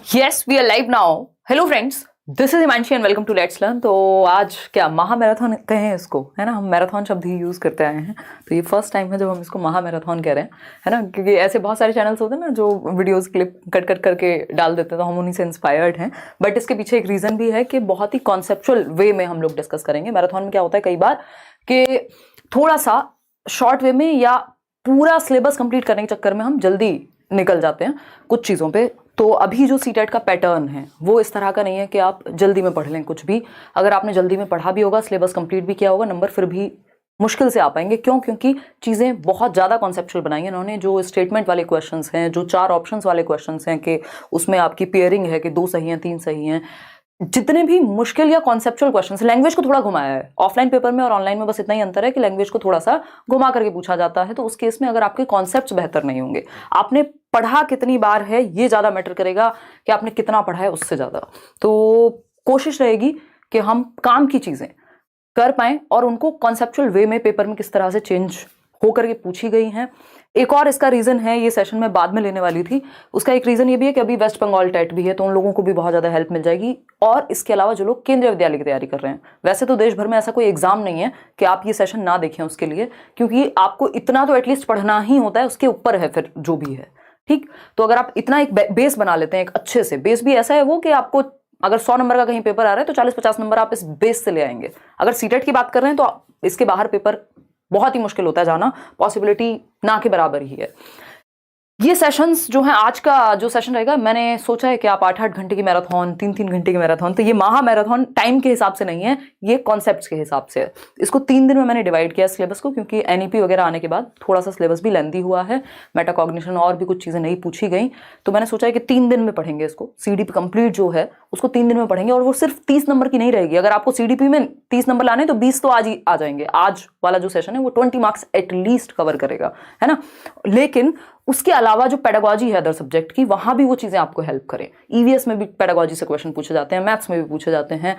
Yes we are live now. Hello friends, this is Himanshi and welcome to let's learn. तो आज क्या महा marathon कहें इसको, है ना। हम मैराथन शब्द ही यूज़ करते आए हैं, तो ये फर्स्ट टाइम है जब हम इसको महा मैराथन कह रहे हैं, है ना। क्योंकि ऐसे बहुत सारे चैनल्स होते हैं ना जो वीडियोस क्लिप कट कट करके डाल देते हैं, तो हम उन्हीं से इंस्पायर्ड हैं। बट इसके पीछे एक रीज़न भी है कि बहुत ही कॉन्सेप्चुअल वे में हम लोग डिस्कस करेंगे। मैराथन में क्या होता है कई बार कि थोड़ा सा शॉर्ट वे में या पूरा सिलेबस कंप्लीट करने के चक्कर में हम जल्दी निकल जाते हैं कुछ चीज़ों पे। तो अभी जो सीटेट का पैटर्न है वो इस तरह का नहीं है कि आप जल्दी में पढ़ लें कुछ भी। अगर आपने जल्दी में पढ़ा भी होगा, सिलेबस कंप्लीट भी किया होगा, नंबर फिर भी मुश्किल से आ पाएंगे। क्यों? क्योंकि चीज़ें बहुत ज़्यादा कॉन्सेप्चुअल बनाई है इन्होंने। जो स्टेटमेंट वाले क्वेश्चंस हैं, जो 4 ऑप्शंस वाले क्वेश्चंस हैं कि उसमें आपकी पेयरिंग है कि 2 सही हैं 3 सही हैं, जितने भी मुश्किल या कॉन्सेप्चुअल क्वेश्चंस, लैंग्वेज को थोड़ा घुमाया है। ऑफलाइन पेपर में और ऑनलाइन में बस इतना ही अंतर है कि लैंग्वेज को थोड़ा सा घुमा करके पूछा जाता है। तो उस केस में अगर आपके कॉन्सेप्ट्स बेहतर नहीं होंगे, आपने पढ़ा कितनी बार है ये ज़्यादा मैटर करेगा कि आपने कितना पढ़ा है, उससे ज़्यादा। तो कोशिश रहेगी कि हम काम की चीज़ें कर पाएं और उनको कॉन्सेप्चुअल वे में पेपर में किस तरह से चेंज होकर के पूछी गई हैं। एक और इसका रीज़न है, ये सेशन में बाद में लेने वाली थी, उसका एक रीज़न ये भी है कि अभी वेस्ट बंगाल टेट भी है, तो उन लोगों को भी बहुत ज़्यादा हेल्प मिल जाएगी। और इसके अलावा जो लोग केंद्रीय विद्यालय की तैयारी कर रहे हैं, वैसे तो देश भर में ऐसा कोई एग्जाम नहीं है कि आप ये सेशन ना देखें उसके लिए, क्योंकि आपको इतना तो एटलीस्ट पढ़ना ही होता है, उसके ऊपर है फिर जो भी है। ठीक, तो अगर आप इतना एक बेस बना लेते हैं, एक अच्छे से बेस भी ऐसा है वो कि आपको अगर 100 नंबर का कहीं पेपर आ रहा है तो 40-50 नंबर आप इस बेस से ले आएंगे। अगर सीटेट की बात कर रहे हैं तो इसके बाहर पेपर बहुत ही मुश्किल होता है जाना, पॉसिबिलिटी ना के बराबर ही है। ये सेशंस जो हैं, आज का जो सेशन रहेगा, मैंने सोचा है कि आप 8-8 घंटे की मैराथन, 3-3 घंटे की मैराथन, तो ये महा मैराथन टाइम के हिसाब से नहीं है, ये कॉन्सेप्ट्स के हिसाब से है। इसको 3 दिन में मैंने डिवाइड किया सिलेबस को, क्योंकि एनईपी वगैरह आने के बाद थोड़ा सा सिलेबस भी लेंथी हुआ है, मेटाकॉग्निशन और भी कुछ चीज़ें नहीं पूछी गई। तो मैंने सोचा है कि 3 दिन में पढ़ेंगे इसको। सीडीपी कंप्लीट जो है उसको 3 दिन में पढ़ेंगे, और वो सिर्फ 30 नंबर की नहीं रहेगी। अगर आपको सीडीपी में 30 नंबर लाने तो 20 तो आज ही आ जाएंगे। आज वाला जो सेशन है वो 20 मार्क्स एटलीस्ट कवर करेगा, है ना। लेकिन उसके अलावा जो पेडागोजी है अदर सब्जेक्ट की, वहां भी वो चीजें आपको हेल्प करें। ईवीएस में भी पेडागोजी से क्वेश्चन पूछे जाते हैं, मैथ्स में भी पूछे जाते हैं,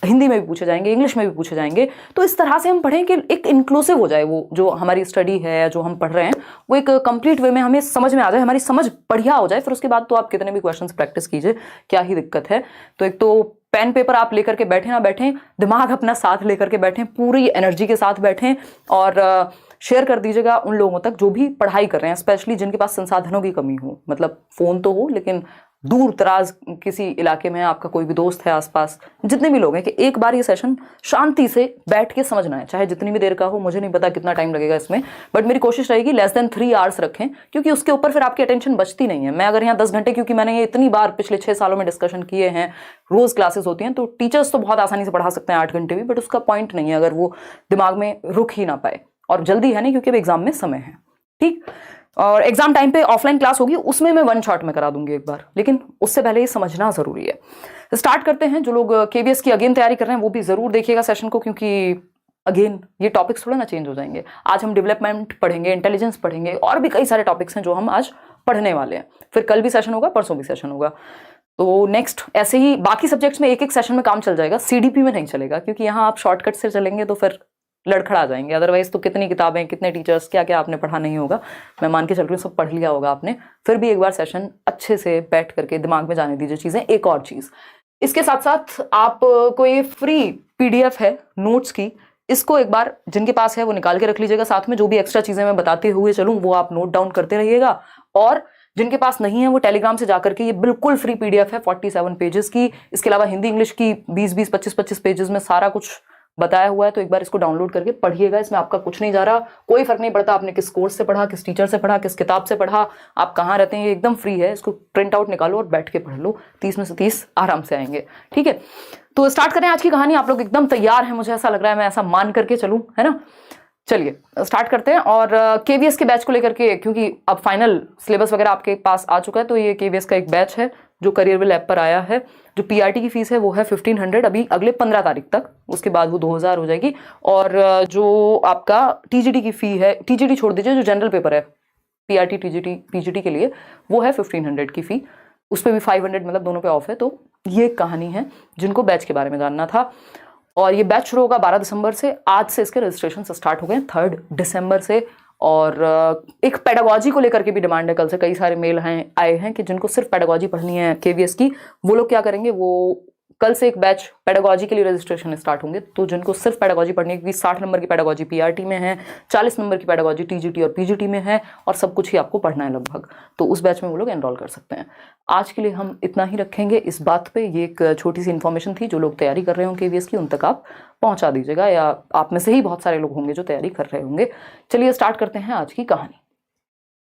हिंदी में भी पूछे जाएंगे, इंग्लिश में भी पूछे जाएंगे। तो इस तरह से हम पढ़ें कि एक इंक्लूसिव हो जाए, वो जो हमारी स्टडी है, जो हम पढ़ रहे हैं, वो एक कंप्लीट वे में हमें समझ में आ जाए, हमारी समझ बढ़िया हो जाए। फिर उसके बाद तो आप कितने भी क्वेश्चन प्रैक्टिस कीजिए, क्या ही दिक्कत है। तो एक तो पेन पेपर आप लेकर के बैठे ना बैठें, दिमाग अपना साथ लेकर के बैठें, पूरी एनर्जी के साथ बैठें, और शेयर कर दीजिएगा उन लोगों तक जो भी पढ़ाई कर रहे हैं, स्पेशली जिनके पास संसाधनों की कमी हो। मतलब फ़ोन तो हो, लेकिन दूर दराज किसी इलाके में आपका कोई भी दोस्त है आसपास, जितने भी लोग हैं, कि एक बार ये सेशन शांति से बैठ के समझना है, चाहे जितनी भी देर का हो। मुझे नहीं पता कितना टाइम लगेगा इसमें, बट मेरी कोशिश रहेगी लेस देन 3 आवर्स रखें, क्योंकि उसके ऊपर फिर आपकी अटेंशन बचती नहीं है। मैं अगर यहाँ 10 घंटे, क्योंकि मैंने ये इतनी बार पिछले 6 सालों में डिस्कशन किए हैं, रोज़ क्लासेस होती हैं, तो टीचर्स तो बहुत आसानी से पढ़ा सकते हैं 8 घंटे भी, बट उसका पॉइंट नहीं है अगर वो दिमाग में रुक ही ना पाए। और जल्दी है नहीं, क्योंकि अब एग्जाम में समय है। ठीक, और एग्जाम टाइम पे ऑफलाइन क्लास होगी, उसमें मैं 1 शॉट में करा दूंगी एक बार, लेकिन उससे पहले ये समझना जरूरी है। स्टार्ट करते हैं। जो लोग केवीएस की अगेन तैयारी कर रहे हैं वो भी जरूर देखिएगा सेशन को, क्योंकि अगेन ये टॉपिक्स थोड़ा ना चेंज हो जाएंगे। आज हम डेवलपमेंट पढ़ेंगे, इंटेलिजेंस पढ़ेंगे, और भी कई सारे टॉपिक्स हैं जो हम आज पढ़ने वाले हैं। फिर कल भी सेशन होगा, परसों भी सेशन होगा। तो नेक्स्ट ऐसे ही बाकी सब्जेक्ट्स में एक सेशन में काम चल जाएगा, सीडीपी में नहीं चलेगा, क्योंकि यहाँ आप शॉर्टकट से चलेंगे तो फिर लड़खड़ा जाएंगे। अदरवाइज तो कितनी किताबें, कितने टीचर्स, क्या क्या आपने पढ़ा नहीं होगा। मैं मान के चल रही हूँ सब पढ़ लिया होगा आपने। फिर भी एक बार सेशन अच्छे से बैठ करके दिमाग में जाने दीजिए चीज़ें। एक और चीज़, इसके साथ साथ आप कोई फ्री पीडीएफ है नोट्स की, इसको एक बार जिनके पास है वो निकाल के रख लीजिएगा। साथ में जो भी एक्स्ट्रा चीज़ें मैं बताते हुए चलूँ वो आप नोट डाउन करते रहिएगा। और जिनके पास नहीं है वो टेलीग्राम से जाकर के, ये बिल्कुल फ्री पीडीएफ है 47 पेजेस की। इसके अलावा हिंदी इंग्लिश की 20-20, 25-25 पेजेस में सारा कुछ बताया हुआ है। तो एक बार इसको डाउनलोड करके पढ़िएगा। इसमें आपका कुछ नहीं जा रहा, कोई फर्क नहीं पड़ता आपने किस कोर्स से पढ़ा, किस टीचर से पढ़ा, किस किताब से पढ़ा, आप कहाँ रहते हैं, ये एकदम फ्री है। इसको प्रिंट आउट निकालो और बैठ के पढ़ लो, 30 में से 30 आराम से आएंगे। ठीक है, तो स्टार्ट करें आज की कहानी। आप लोग एकदम तैयार हैं, मुझे ऐसा लग रहा है, मैं ऐसा मान करके चलूँ, है ना। चलिए स्टार्ट करते हैं। और केवीएस के बैच को लेकर के, क्योंकि अब फाइनल सिलेबस वगैरह आपके पास आ चुका है, तो ये केवीएस का एक बैच है जो करियरविल ऐप पर आया है। जो पीआरटी की फीस है वो है 1500 अभी अगले 15 तारीख तक, उसके बाद वो 2000 हो जाएगी। और जो आपका टीजीटी की फी है, टीजीटी छोड़ दीजिए, जो जनरल पेपर है पीआरटी टीजीटी पीजीटी के लिए, वो है 1500 की फी। उस पर भी 500, मतलब दोनों पे ऑफ है। तो ये कहानी है जिनको बैच के बारे में जानना था। और ये बैच शुरू होगा 12 दिसंबर से। आज से इसके रजिस्ट्रेशन स्टार्ट हो गए 3 दिसंबर से। और एक पेडागोजी को लेकर के भी डिमांड है। कल से कई सारे मेल आए हैं कि जिनको सिर्फ पेडागोजी पढ़नी है केवीएस की, वो लोग क्या करेंगे, वो कल से एक बैच पेडागोजी के लिए रजिस्ट्रेशन स्टार्ट होंगे। तो जिनको सिर्फ पेडागोजी पढ़नी है, क्योंकि 60 नंबर की पेडागोजी पीआरटी में है, 40 नंबर की पेडागोजी टीजीटी और पीजीटी में है, और सब कुछ ही आपको पढ़ना है लगभग, तो उस बैच में वो लोग एनरोल कर सकते हैं। आज के लिए हम इतना ही रखेंगे इस बात पे। ये एक छोटी सी इन्फॉर्मेशन थी, जो लोग तैयारी कर रहे हो केवीएस की उन तक आप पहुंचा दीजिएगा, या आप में से ही बहुत सारे लोग होंगे जो तैयारी कर रहे होंगे। चलिए स्टार्ट करते हैं आज की कहानी।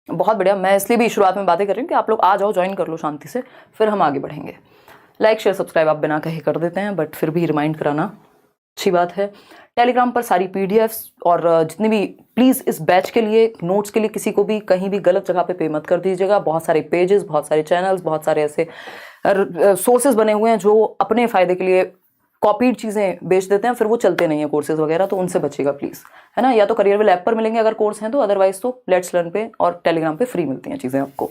बहुत बढ़िया, मैं इसलिए भी शुरुआत में बातें कर रही हूँ कि आप लोग आ जाओ, ज्वाइन कर लो शांति से, फिर हम आगे बढ़ेंगे। लाइक शेयर सब्सक्राइब आप बिना कहे कर देते हैं, बट फिर भी रिमाइंड कराना अच्छी बात है। टेलीग्राम पर सारी पीडीएफ्स और जितने भी, प्लीज़ इस बैच के लिए, नोट्स के लिए किसी को भी कहीं भी गलत जगह पे मत कर दीजिएगा। बहुत सारे पेजेस, बहुत सारे चैनल्स, बहुत सारे ऐसे सोर्सेज बने हुए हैं जो अपने फ़ायदे के लिए कॉपीड चीज़ें बेच देते हैं, फिर वो चलते नहीं है कोर्सेज वगैरह, तो उनसे बचिएगा प्लीज़, है ना। या तो करियर विल ऐप पर मिलेंगे अगर कोर्स हैं तो, अदरवाइज तो लेट्स लर्न पे और टेलीग्राम पे फ्री मिलती हैं चीज़ें आपको।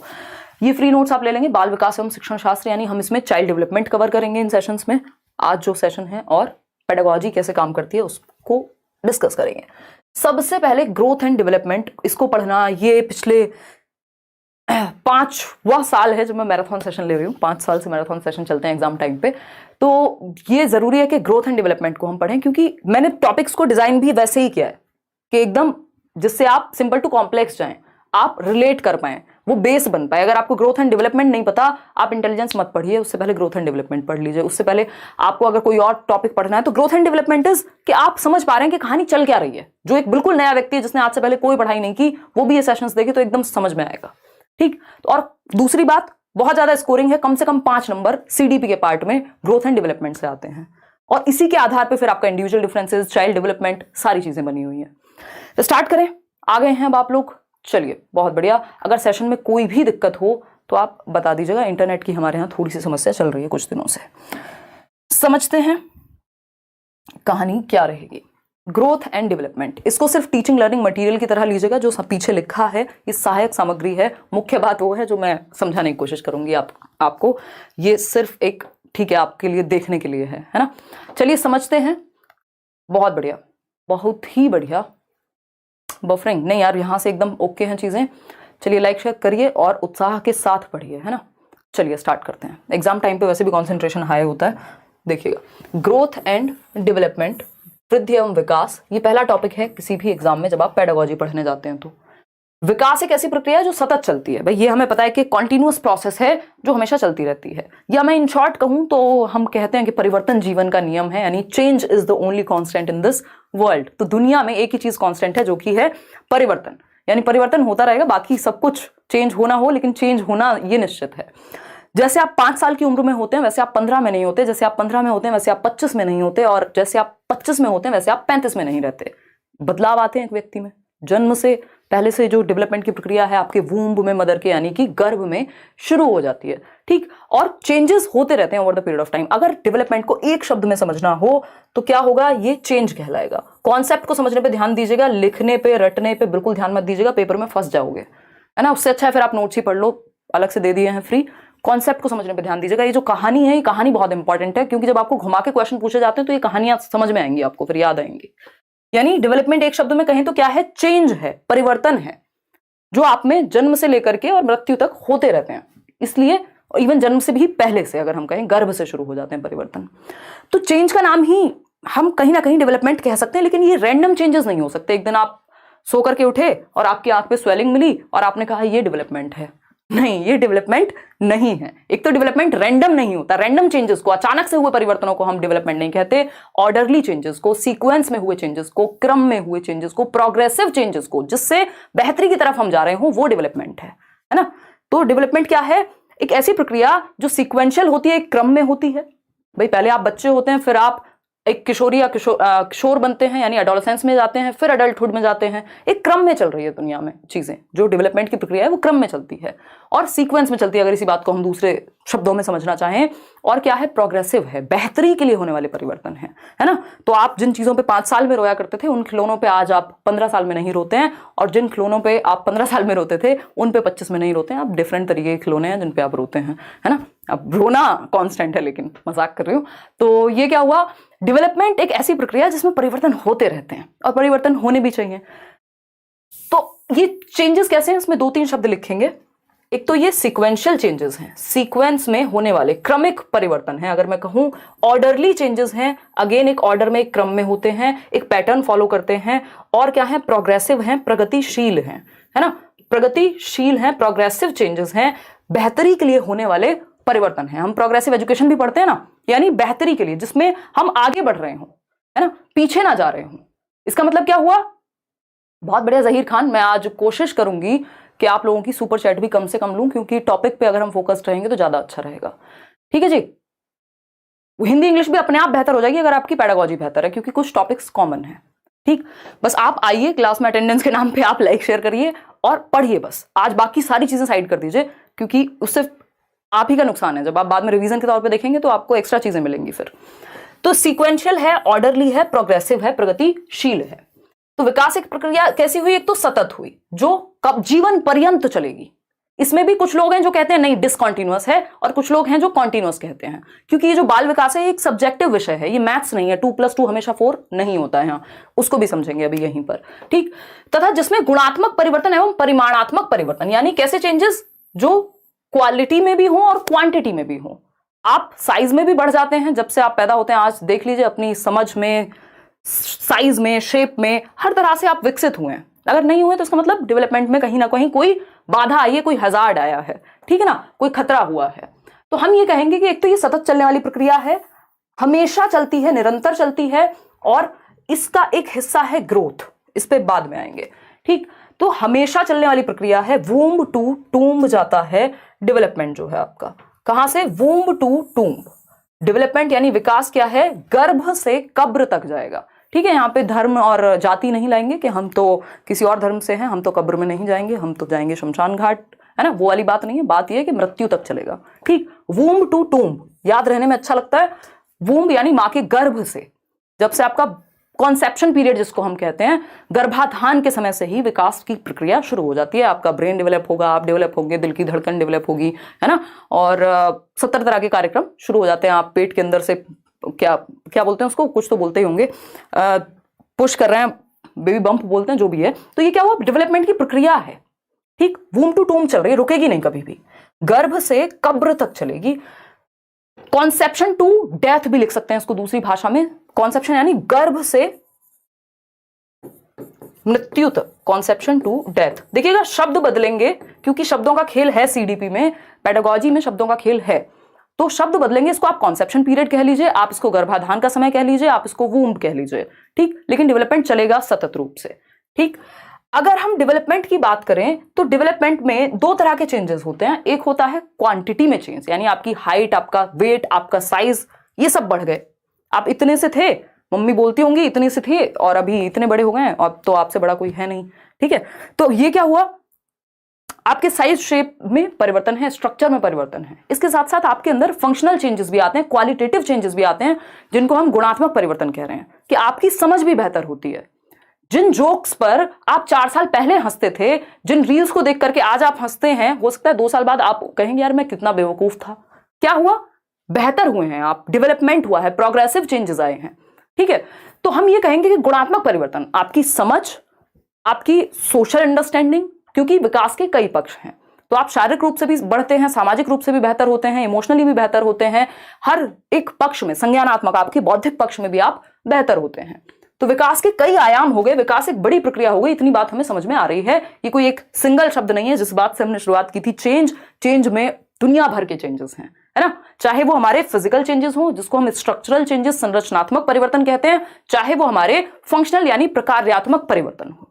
ये फ्री नोट्स आप ले लेंगे। बाल विकास एवं शिक्षण शास्त्र, यानी हम इसमें चाइल्ड डेवलपमेंट कवर करेंगे इन सेशंस में, आज जो सेशन है, और पेडागोजी कैसे काम करती है उसको डिस्कस करेंगे। सबसे पहले ग्रोथ एंड डेवलपमेंट, इसको पढ़ना, ये पिछले 5वां साल है जब मैं मैराथन सेशन ले रही हूँ। 5 साल से मैराथन सेशन चलते हैं एग्जाम टाइम पे, तो ये जरूरी है कि ग्रोथ एंड डेवलपमेंट को हम पढ़ें, क्योंकि मैंने टॉपिक्स को डिजाइन भी वैसे ही किया है कि एकदम जिससे आप सिंपल टू कॉम्प्लेक्स जाएं, आप रिलेट कर पाए, वो बेस बन पाए। अगर आपको ग्रोथ एंड डेवलपमेंट नहीं पता, आप इंटेलिजेंस मत पढ़िए, उससे पहले ग्रोथ एंड डेवलपमेंट पढ़ लीजिए। उससे पहले आपको अगर कोई और टॉपिक पढ़ना है तो ग्रोथ एंड डेवलपमेंट इज कि आप समझ पा रहे हैं कि कहानी चल क्या रही है। जो एक बिल्कुल नया व्यक्ति है जिसने आज से पहले कोई पढ़ाई नहीं की, वो भी ये सेशंस देखे तो एकदम समझ में आएगा, ठीक। और दूसरी बात, बहुत ज्यादा स्कोरिंग है, कम से कम 5 नंबर सीडीपी के पार्ट में ग्रोथ एंड डेवलपमेंट से आते हैं, और इसी के आधार पर फिर आपका इंडिविजुअल डिफरेंसेस, चाइल्ड डेवलपमेंट, सारी चीजें बनी हुई है। तो स्टार्ट करें, आ गए हैं अब आप लोग। चलिए बहुत बढ़िया। अगर सेशन में कोई भी दिक्कत हो तो आप बता दीजिएगा, इंटरनेट की हमारे यहाँ थोड़ी सी समस्या चल रही है कुछ दिनों से। समझते हैं कहानी क्या रहेगी। ग्रोथ एंड डेवलपमेंट, इसको सिर्फ टीचिंग लर्निंग मटेरियल की तरह लीजिएगा। जो सब पीछे लिखा है ये सहायक सामग्री है, मुख्य बात वो है जो मैं समझाने की कोशिश करूंगी आपको। ये सिर्फ एक, ठीक है, आपके लिए देखने के लिए है ना। चलिए समझते हैं। बहुत बढ़िया, बहुत ही बढ़िया। बफरिंग नहीं यार, यहाँ से एकदम ओके हैं चीज़ें। चलिए लाइक शेयर करिए और उत्साह के साथ पढ़िए, है ना। चलिए स्टार्ट करते हैं। एग्जाम टाइम पे वैसे भी कंसंट्रेशन हाई होता है, देखिएगा। ग्रोथ एंड डेवलपमेंट, वृद्धि एवं विकास, ये पहला टॉपिक है किसी भी एग्जाम में जब आप पेडागोजी पढ़ने जाते हैं तो। विकास एक ऐसी प्रक्रिया है जो सतत चलती है, भाई ये हमें पता है कि कॉन्टिन्यूअस प्रोसेस है जो हमेशा चलती रहती है। या मैं इन शॉर्ट कहूं तो हम कहते हैं कि परिवर्तन जीवन का नियम है, यानी change is the only constant in this world. तो दुनिया में एक ही चीज कांस्टेंट है, जो कि है परिवर्तन, यानी परिवर्तन होता रहेगा, बाकी सब कुछ चेंज होना हो, लेकिन चेंज होना ये निश्चित है। जैसे आप 5 साल की उम्र में होते हैं वैसे आप 15 में नहीं होते, जैसे आप 15 में होते हैं वैसे आप 25 में नहीं होते, और जैसे आप 25 में होते हैं वैसे आप 35 में नहीं रहते। बदलाव आते हैं एक व्यक्ति में, जन्म से पहले से जो डेवलपमेंट की प्रक्रिया है आपके वूम्ब में, मदर के यानी कि गर्भ में शुरू हो जाती है, ठीक। और चेंजेस होते रहते हैं over the period of time. अगर डेवलपमेंट को एक शब्द में समझना हो तो क्या होगा, ये चेंज कहलाएगा। कॉन्सेप्ट को समझने पे ध्यान दीजिएगा, लिखने पे रटने पे बिल्कुल ध्यान मत दीजिएगा, पेपर में फंस जाओगे, है ना। उससे अच्छा है फिर आप नोट्स ही पढ़ लो, अलग से दे दिए हैं फ्री। कॉन्सेप्ट को समझने पे ध्यान दीजिएगा। ये जो कहानी है, ये कहानी बहुत इंपॉर्टेंट है, क्योंकि जब आपको घुमा के क्वेश्चन पूछे जाते हैं तो ये कहानियां समझ में आएंगी आपको, फिर याद आएंगी। यानी डेवलपमेंट एक शब्द में कहें तो क्या है, चेंज है, परिवर्तन है, जो आप में जन्म से लेकर के और मृत्यु तक होते रहते हैं। इसलिए इवन जन्म से भी पहले से अगर हम कहें, गर्भ से शुरू हो जाते हैं परिवर्तन। तो चेंज का नाम ही हम कहीं ना कहीं डेवलपमेंट कह सकते हैं, लेकिन ये रैंडम चेंजेस नहीं हो सकते। एक दिन आप सो करके उठे और आपकी आंख पे स्वेलिंग मिली और आपने कहा ये डेवलपमेंट है, नहीं, ये डेवलपमेंट नहीं है। एक तो डेवलपमेंट रैंडम नहीं होता, रैंडम चेंजेस को, अचानक से हुए परिवर्तनों को हम डेवलपमेंट नहीं कहते। ऑर्डरली चेंजेस को, सीक्वेंस में हुए चेंजेस को, क्रम में हुए चेंजेस को, प्रोग्रेसिव चेंजेस को, जिससे बेहतरी की तरफ हम जा रहे हो, वो डेवलपमेंट है ना। तो डेवलपमेंट क्या है, एक ऐसी प्रक्रिया जो सीक्वेंशियल होती है, एक क्रम में होती है। भाई पहले आप बच्चे होते हैं, फिर आप एक किशोरी या किशोर बनते हैं, यानी एडोलेसेंस में जाते हैं, फिर अडल्टहुड में जाते हैं। एक क्रम में चल रही है दुनिया में चीजें, जो डेवलपमेंट की प्रक्रिया है वो क्रम में चलती है और सीक्वेंस में चलती है, अगर इसी बात को हम दूसरे शब्दों में समझना चाहें। और क्या है, प्रोग्रेसिव है, बेहतरी के लिए होने वाले परिवर्तन है ना। तो आप जिन चीजों पे 5 साल में रोया करते थे, उन खिलौनों पे आज आप 15 साल में नहीं रोते हैं, और जिन खिलौनों पे आप 15 साल में रोते थे उन पे 25 में नहीं रोते हैं। आप डिफरेंट तरीके के खिलौने हैं जिन पे आप रोते हैं, है ना। अब रोना कांस्टेंट है, लेकिन मजाक कर रही हूँ। तो ये क्या हुआ, डेवलपमेंट एक ऐसी प्रक्रिया जिसमें परिवर्तन होते रहते हैं और परिवर्तन होने भी चाहिए। तो ये चेंजेस कैसे हैं, इसमें 2-3 शब्द लिखेंगे। एक तो ये सीक्वेंशियल चेंजेस हैं, सीक्वेंस में होने वाले क्रमिक परिवर्तन हैं। अगर मैं कहूं ऑर्डरली चेंजेस हैं, अगेन एक ऑर्डर में एक क्रम में होते हैं, एक पैटर्न फॉलो करते हैं। और क्या है, प्रोग्रेसिव हैं, प्रगतिशील हैं, है ना, प्रगतिशील हैं, प्रोग्रेसिव चेंजेस हैं, बेहतरी के लिए होने वाले परिवर्तन हैं। हम प्रोग्रेसिव एजुकेशन भी पढ़ते हैं ना, यानी बेहतरी के लिए, जिसमें हम आगे बढ़ रहे हो, है ना, पीछे ना जा रहे हो। इसका मतलब क्या हुआ, बहुत बढ़िया जहीर खान, मैं आज कोशिश करूंगी कि आप लोगों की सुपर चैट भी कम से कम लूं, क्योंकि टॉपिक पे अगर हम फोकस्ड रहेंगे तो ज्यादा अच्छा रहेगा। ठीक है जी, हिंदी इंग्लिश भी अपने आप बेहतर हो जाएगी अगर आपकी पेडागोजी बेहतर है, क्योंकि कुछ टॉपिक्स कॉमन है। ठीक, बस आप आइए क्लास में, अटेंडेंस के नाम पे आप लाइक शेयर करिए और पढ़िए बस। आज बाकी सारी चीजें साइड कर दीजिए, क्योंकि उससे आप ही का नुकसान है। जब आप बाद में रिवीजन के तौर पे देखेंगे तो आपको एक्स्ट्रा चीजें मिलेंगी फिर। तो सीक्वेंशियल है, ऑर्डरली है, प्रोग्रेसिव है, प्रगतिशील है। तो विकास एक प्रक्रिया कैसी हुई, एक तो सतत हुई, जो कब जीवन पर्यंत चलेगी। इसमें भी कुछ लोग हैं जो कहते हैं नहीं डिसकंटिन्यूअस है, और कुछ लोग हैं जो कॉन्टिन्यूअस कहते हैं, क्योंकि ये जो बाल विकास है ये एक सब्जेक्टिव विषय है, ये मैथ्स नहीं है, 2+2 हमेशा 4 नहीं होता है। यहाँ उसको भी समझेंगे अभी यहीं पर। ठीक, तथा जिसमें गुणात्मक परिवर्तन एवं परिमाणात्मक परिवर्तन, यानी कैसे चेंजेस जो क्वालिटी में भी हो और क्वांटिटी में भी हो। आप साइज में भी बढ़ जाते हैं जब से आप पैदा होते हैं। आज देख लीजिए, अपनी समझ में, साइज में, शेप में, हर तरह से आप विकसित हुए हैं। अगर नहीं हुए तो इसका मतलब डेवलपमेंट में कहीं ना कहीं कोई बाधा आई है, कोई हजार्ड आया है, ठीक है ना, कोई खतरा हुआ है। तो हम ये कहेंगे कि एक तो ये सतत चलने वाली प्रक्रिया है, हमेशा चलती है, निरंतर चलती है, और इसका एक हिस्सा है ग्रोथ। इस पे बाद में आएंगे। ठीक, तो हमेशा चलने वाली प्रक्रिया है। वूम्ब टू टूम्ब जाता है डेवलपमेंट जो है आपका, कहां से, वूम्ब टू टूम्ब। डेवलपमेंट यानी विकास क्या है, गर्भ से कब्र तक जाएगा। ठीक है, यहाँ पे धर्म और जाति नहीं लाएंगे कि हम तो किसी और धर्म से हैं, हम तो कब्र में नहीं जाएंगे, हम तो जाएंगे शमशान घाट, है ना, वो वाली बात नहीं है। बात यह है कि मृत्यु तक चलेगा। ठीक, वूम्ब टू टूम्ब याद रहने में अच्छा लगता है। वूम्ब यानी मां के गर्भ से, जब से आपका कॉन्सेप्शन पीरियड जिसको हम कहते हैं, गर्भाधान के समय से ही विकास की प्रक्रिया शुरू हो जाती है। आपका ब्रेन डेवलप होगा, आप डेवलप होंगे, दिल की धड़कन डेवलप होगी, है ना, और 70 तरह के कार्यक्रम शुरू हो जाते हैं। आप पेट के अंदर से क्या क्या बोलते हैं उसको, कुछ तो बोलते ही होंगे, पुश कर रहे हैं, बेबी बम्प बोलते हैं, जो भी है। तो ये क्या हुआ, डेवलपमेंट की प्रक्रिया है। ठीक, वूम्ब टू टूम्ब चल रही है, रुकेगी नहीं कभी भी, गर्भ से कब्र तक चलेगी। कॉन्सेप्शन टू डेथ भी लिख सकते हैं इसको दूसरी भाषा में। कॉन्सेप्शन यानी गर्भ से मृत्यु तक, कॉन्सेप्शन टू डेथ। देखिएगा शब्द बदलेंगे, क्योंकि शब्दों का खेल है सीडीपी में, पेडागोजी में शब्दों का खेल है, तो शब्द बदलेंगे। इसको आप कॉन्सेप्शन पीरियड कह लीजिए, आप इसको गर्भाधान का समय कह लीजिए, आप इसको वूम्ब कह लीजिए। ठीक, लेकिन डेवलपमेंट चलेगा सतत रूप से। ठीक, अगर हम डेवलपमेंट की बात करें तो डेवलपमेंट में 2 तरह के चेंजेस होते हैं। एक होता है क्वांटिटी में चेंज, यानी आपकी हाइट, आपका वेट, आपका साइज, ये सब बढ़ गए। आप इतने से थे, मम्मी बोलती होंगी इतने से थे, और अभी इतने बड़े हो गए हैं, अब तो आपसे बड़ा कोई है नहीं। ठीक है, तो ये क्या हुआ, आपके साइज शेप में परिवर्तन है, स्ट्रक्चर में परिवर्तन है। इसके साथ साथ आपके अंदर फंक्शनल चेंजेस भी आते हैं, क्वालिटेटिव चेंजेस भी आते हैं, जिनको हम गुणात्मक परिवर्तन कह रहे हैं, कि आपकी समझ भी बेहतर होती है। जिन जोक्स पर आप 4 साल पहले हंसते थे, जिन रील्स को देख करके आज आप हंसते हैं, हो सकता है 2 साल बाद आप कहेंगे यार मैं कितना बेवकूफ था। क्या हुआ, बेहतर हुए हैं आप, डेवलपमेंट हुआ है, प्रोग्रेसिव चेंजेस आए हैं। ठीक है, तो हम ये कहेंगे कि गुणात्मक परिवर्तन, आपकी समझ, आपकी सोशल अंडरस्टैंडिंग, क्योंकि विकास के कई पक्ष हैं। तो आप शारीरिक रूप से भी बढ़ते हैं, सामाजिक रूप से भी बेहतर होते हैं, इमोशनली भी बेहतर होते हैं, हर एक पक्ष में, संज्ञानात्मक, आपके बौद्धिक पक्ष में भी आप बेहतर होते हैं। तो विकास के कई आयाम हो गए, विकास एक बड़ी प्रक्रिया हो गई, इतनी बात हमें समझ में आ रही है। ये कोई एक सिंगल शब्द नहीं है, जिस बात से हमने शुरुआत की थी, चेंज। चेंज में दुनिया भर के चेंजेस हैं, है ना, चाहे वो हमारे फिजिकल चेंजेस हो, जिसको हम स्ट्रक्चरल चेंजेस, संरचनात्मक परिवर्तन कहते हैं, चाहे वो हमारे फंक्शनल यानी प्रकार्यात्मक परिवर्तन हो।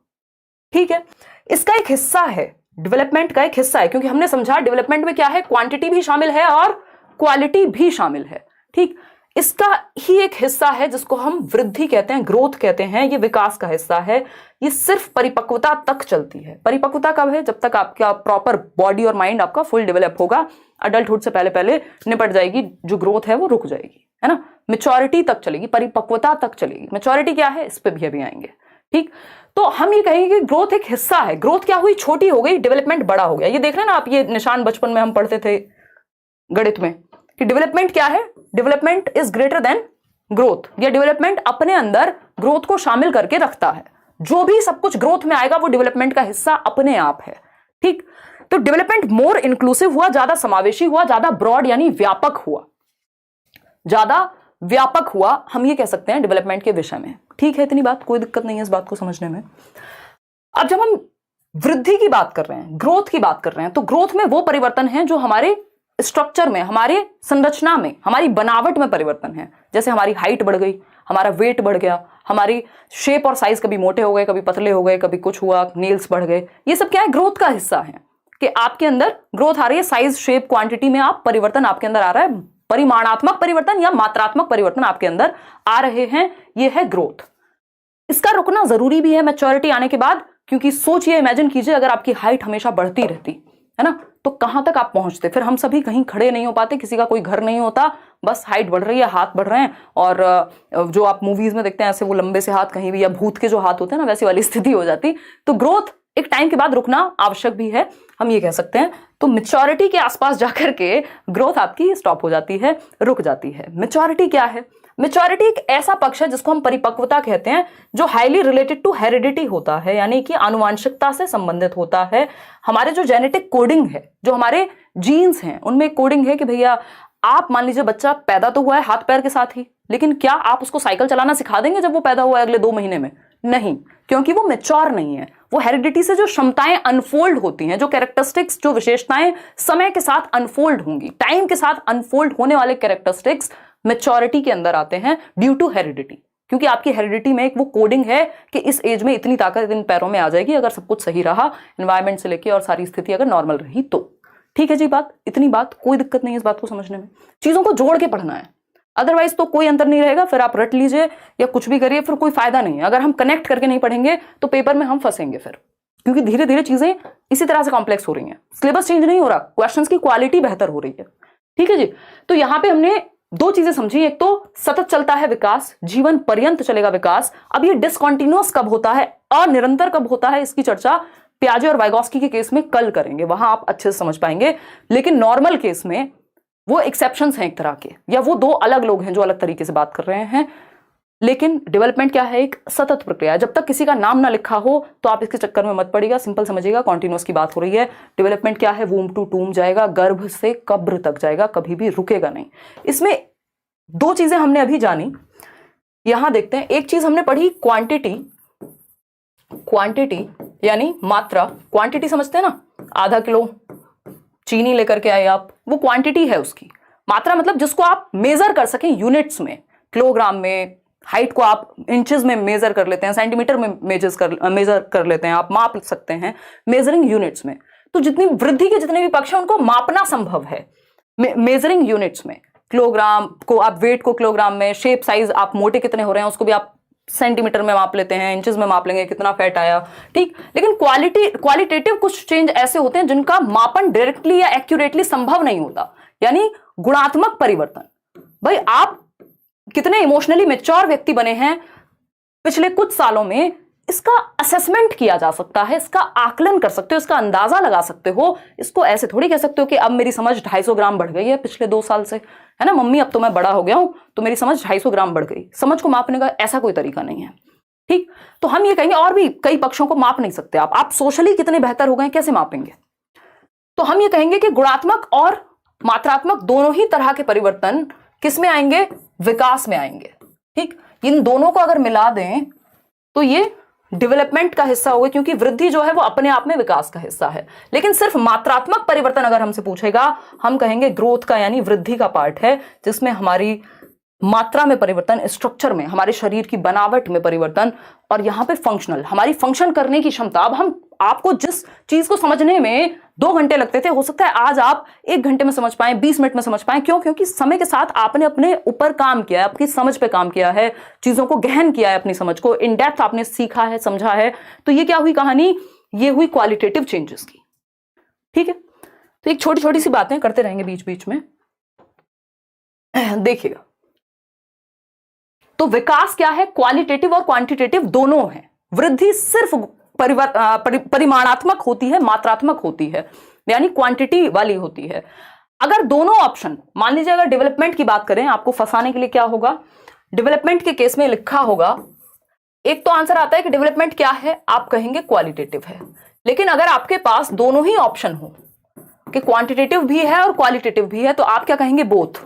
ठीक है, इसका एक हिस्सा है, डेवलपमेंट का एक हिस्सा है, क्योंकि हमने समझा डेवलपमेंट में क्या है, क्वांटिटी भी शामिल है और क्वालिटी भी शामिल है। ठीक, इसका ही एक हिस्सा है जिसको हम वृद्धि कहते हैं, ग्रोथ कहते हैं, ये विकास का हिस्सा है। ये सिर्फ परिपक्वता तक चलती है। परिपक्वता कब है, जब तक आपका प्रॉपर बॉडी और माइंड आपका फुल डेवलप होगा। अडल्टहुड से पहले पहले निपट जाएगी, जो ग्रोथ है वो रुक जाएगी, है ना, मेच्योरिटी तक चलेगी, परिपक्वता तक चलेगी। मेच्योरिटी क्या है, इस पे भी अभी आएंगे। ठीक, तो हम ये कहेंगे कि ग्रोथ एक हिस्सा है। ग्रोथ क्या हुई, छोटी हो गई, डेवलपमेंट बड़ा हो गया। ये देख रहे हैं ना आप, ये निशान बचपन में हम पढ़ते थे गणित में, कि डेवलपमेंट क्या है, development is greater than growth, या डेवलपमेंट अपने अंदर ग्रोथ को शामिल करके रखता है। जो भी सब कुछ ग्रोथ में आएगा वो डेवलपमेंट का हिस्सा अपने आप है। ठीक, तो डेवलपमेंट मोर इंक्लूसिव हुआ, ज्यादा समावेशी हुआ, ज्यादा ब्रॉड यानी व्यापक हुआ, ज्यादा व्यापक हुआ, हम ये कह सकते हैं डेवलपमेंट के विषय में। ठीक है, इतनी बात, कोई दिक्कत नहीं है इस बात को समझने में। अब जब हम वृद्धि की बात कर रहे हैं, ग्रोथ की बात कर रहे हैं, तो ग्रोथ में वो परिवर्तन है जो हमारे स्ट्रक्चर में, हमारे संरचना में, हमारी बनावट में परिवर्तन है। जैसे हमारी हाइट बढ़ गई, हमारा वेट बढ़ गया, हमारी शेप और साइज कभी मोटे हो गए, कभी पतले हो गए, कभी कुछ हुआ, नेल्स बढ़ गए, ये सब क्या है, ग्रोथ का हिस्सा है कि आपके अंदर ग्रोथ आ रही है, साइज, शेप, क्वांटिटी में आप परिवर्तन आपके अंदर आ रहा है, परिमाणात्मक परिवर्तन या मात्रात्मक परिवर्तन आपके अंदर आ रहे हैं, ये है ग्रोथ। इसका रुकना जरूरी भी है मैच्योरिटी आने के बाद, क्योंकि सोचिए, इमेजिन कीजिए अगर आपकी हाइट हमेशा बढ़ती रहती है ना, तो कहां तक आप पहुंचते। फिर हम सभी कहीं खड़े नहीं हो पाते, किसी का कोई घर नहीं होता, बस हाइट बढ़ रही है, हाथ बढ़ रहे हैं, और जो आप मूवीज में देखते हैं ऐसे वो लंबे से हाथ कहीं भी, या भूत के जो हाथ होते हैं ना, वैसी वाली स्थिति हो जाती। तो ग्रोथ एक टाइम के बाद रुकना आवश्यक भी है, हम ये कह सकते हैं। तो मैच्योरिटी के आसपास जाकर के ग्रोथ आपकी स्टॉप हो जाती है, रुक जाती है। मैच्योरिटी क्या है? मैच्योरिटी एक ऐसा पक्ष है जिसको हम परिपक्वता कहते हैं, जो हाईली रिलेटेड टू हेरिडिटी होता है, यानी कि आनुवांशिकता से संबंधित होता है। हमारे जो जेनेटिक कोडिंग है, जो हमारे जीन्स हैं, उनमें कोडिंग है कि भैया आप मान लीजिए बच्चा पैदा तो हुआ है हाथ पैर के साथ ही, लेकिन क्या आप उसको साइकिल चलाना सिखा देंगे जब वो पैदा हुआ है अगले 2 महीने में? नहीं, क्योंकि वो मैच्योर नहीं है। वो हेरिडिटी से जो क्षमताएं अनफोल्ड होती हैं, जो कैरेक्टरिस्टिक्स, जो विशेषताएं समय के साथ अनफोल्ड होंगी, टाइम के साथ अनफोल्ड होने वाले कैरेक्टरिस्टिक्स मैच्योरिटी के अंदर आते हैं ड्यू टू हेरिडिटी। क्योंकि आपकी हेरिडिटी में एक वो कोडिंग है कि इस एज में इतनी ताकत इन पैरों में आ जाएगी, अगर सब कुछ सही रहा, एनवायरमेंट से लेके और सारी स्थिति अगर नॉर्मल रही तो। ठीक है जी, बात, इतनी बात, कोई दिक्कत नहीं है इस बात को समझने में। चीजों को जोड़ के पढ़ना है, अदरवाइज तो कोई अंतर नहीं रहेगा। फिर आप रट लीजिए या कुछ भी करिए, फिर कोई फायदा नहीं है। अगर हम कनेक्ट करके नहीं पढ़ेंगे तो पेपर में हम फंसेंगे फिर, क्योंकि धीरे धीरे चीजें इसी तरह से कॉम्प्लेक्स हो रही हैं। सिलेबस चेंज नहीं हो रहा, क्वेश्चंस की क्वालिटी बेहतर हो रही है। ठीक है जी, तो यहां पे हमने 2 चीजें समझी। एक तो सतत चलता है विकास, जीवन पर्यंत चलेगा विकास। अब ये डिसकंटिन्यूअस कब होता है, अनिरंतर कब होता है, इसकी चर्चा पियाजे और वाइगोस्की के केस में कल करेंगे, वहां आप अच्छे से समझ पाएंगे। लेकिन नॉर्मल केस में वो एक्सेप्शंस हैं एक तरह के, या वो 2 अलग लोग हैं जो अलग तरीके से बात कर रहे हैं। लेकिन डेवलपमेंट क्या है, एक सतत प्रक्रिया है। जब तक किसी का नाम ना लिखा हो तो आप इसके चक्कर में मत पड़िएगा, सिंपल समझिएगा, कॉन्टिन्यूअस की बात हो रही है। डेवलपमेंट क्या है, वूम टू टूम जाएगा, गर्भ से कब्र तक जाएगा, कभी भी रुकेगा नहीं। इसमें 2 चीजें हमने अभी जानी, यहां देखते हैं। एक चीज हमने पढ़ी क्वांटिटी, क्वांटिटी यानी मात्रा। क्वांटिटी समझते हैं ना, आधा किलो चीनी लेकर के आए आप, वो क्वांटिटी है उसकी। मात्रा मतलब जिसको आप मेजर कर सकें यूनिट्स में, किलोग्राम में। हाइट को आप इंचेस में मेजर कर लेते हैं, सेंटीमीटर में मेजर कर लेते हैं, आप माप सकते हैं मेजरिंग यूनिट्स में। तो जितनी वृद्धि के जितने भी पक्ष हैं उनको मापना संभव है मेजरिंग यूनिट्स में। किलोग्राम को आप, वेट को किलोग्राम में, शेप साइज आप मोटे कितने हो रहे हैं उसको भी आप सेंटीमीटर में माप लेते हैं, इंचेस में माप लेंगे कितना फैट आया। ठीक, लेकिन क्वालिटेटिव कुछ चेंज ऐसे होते हैं जिनका मापन डायरेक्टली या एक्यूरेटली संभव नहीं होता, यानी गुणात्मक परिवर्तन। भाई आप कितने इमोशनली मैच्योर व्यक्ति बने हैं पिछले कुछ सालों में, इसका असेसमेंट किया जा सकता है, इसका आकलन कर सकते हो, इसका अंदाजा लगा सकते हो। इसको ऐसे थोड़ी कह सकते हो कि अब मेरी समझ 250 ग्राम बढ़ गई है पिछले 2 साल से, है ना मम्मी, अब तो मैं बड़ा हो गया हूं तो मेरी समझ 250 ग्राम बढ़ गई। समझ को मापने का ऐसा कोई तरीका नहीं है। ठीक, तो हम ये कहेंगे, और भी कई पक्षों को माप नहीं सकते आप सोशली कितने बेहतर हो गए कैसे मापेंगे? तो हम ये कहेंगे कि गुणात्मक और मात्रात्मक दोनों ही तरह के परिवर्तन किस में आएंगे, विकास में आएंगे। ठीक, इन दोनों को अगर मिला दें तो ये डेवलपमेंट का हिस्सा होगा, क्योंकि वृद्धि जो है वो अपने आप में विकास का हिस्सा है। लेकिन सिर्फ मात्रात्मक परिवर्तन अगर हमसे पूछेगा, हम कहेंगे ग्रोथ का यानी वृद्धि का पार्ट है, जिसमें हमारी मात्रा में परिवर्तन, स्ट्रक्चर में, हमारे शरीर की बनावट में परिवर्तन, और यहां पे फंक्शनल, हमारी फंक्शन करने की क्षमता। अब हम आपको जिस चीज को समझने में 2 घंटे लगते थे, हो सकता है आज आप 1 घंटे में समझ पाए, 20 मिनट में समझ पाए। क्यों? क्योंकि समय के साथ आपने अपने ऊपर काम किया है, आपकी समझ पे काम किया है, चीजों को गहन किया है, अपनी समझ को इन डेप्थ आपने सीखा है, समझा है। तो ये क्या हुई कहानी, ये हुई क्वालिटेटिव चेंजेस की। ठीक है, तो एक छोटी छोटी सी बातें करते रहेंगे बीच बीच में, देखिएगा। तो विकास क्या है, क्वालिटेटिव और क्वांटिटेटिव दोनों है। वृद्धि सिर्फ परिमाणात्मक होती है, मात्रात्मक होती है, यानी क्वांटिटी वाली होती है। अगर दोनों ऑप्शन, मान लीजिए अगर डेवलपमेंट की बात करें, आपको फंसाने के लिए क्या होगा, डेवलपमेंट के केस में लिखा होगा एक तो आंसर आता है कि डेवलपमेंट क्या है, आप कहेंगे क्वालिटेटिव है। लेकिन अगर आपके पास दोनों ही ऑप्शन हो कि क्वांटिटेटिव भी है और क्वालिटेटिव भी है, तो आप क्या कहेंगे, बोथ,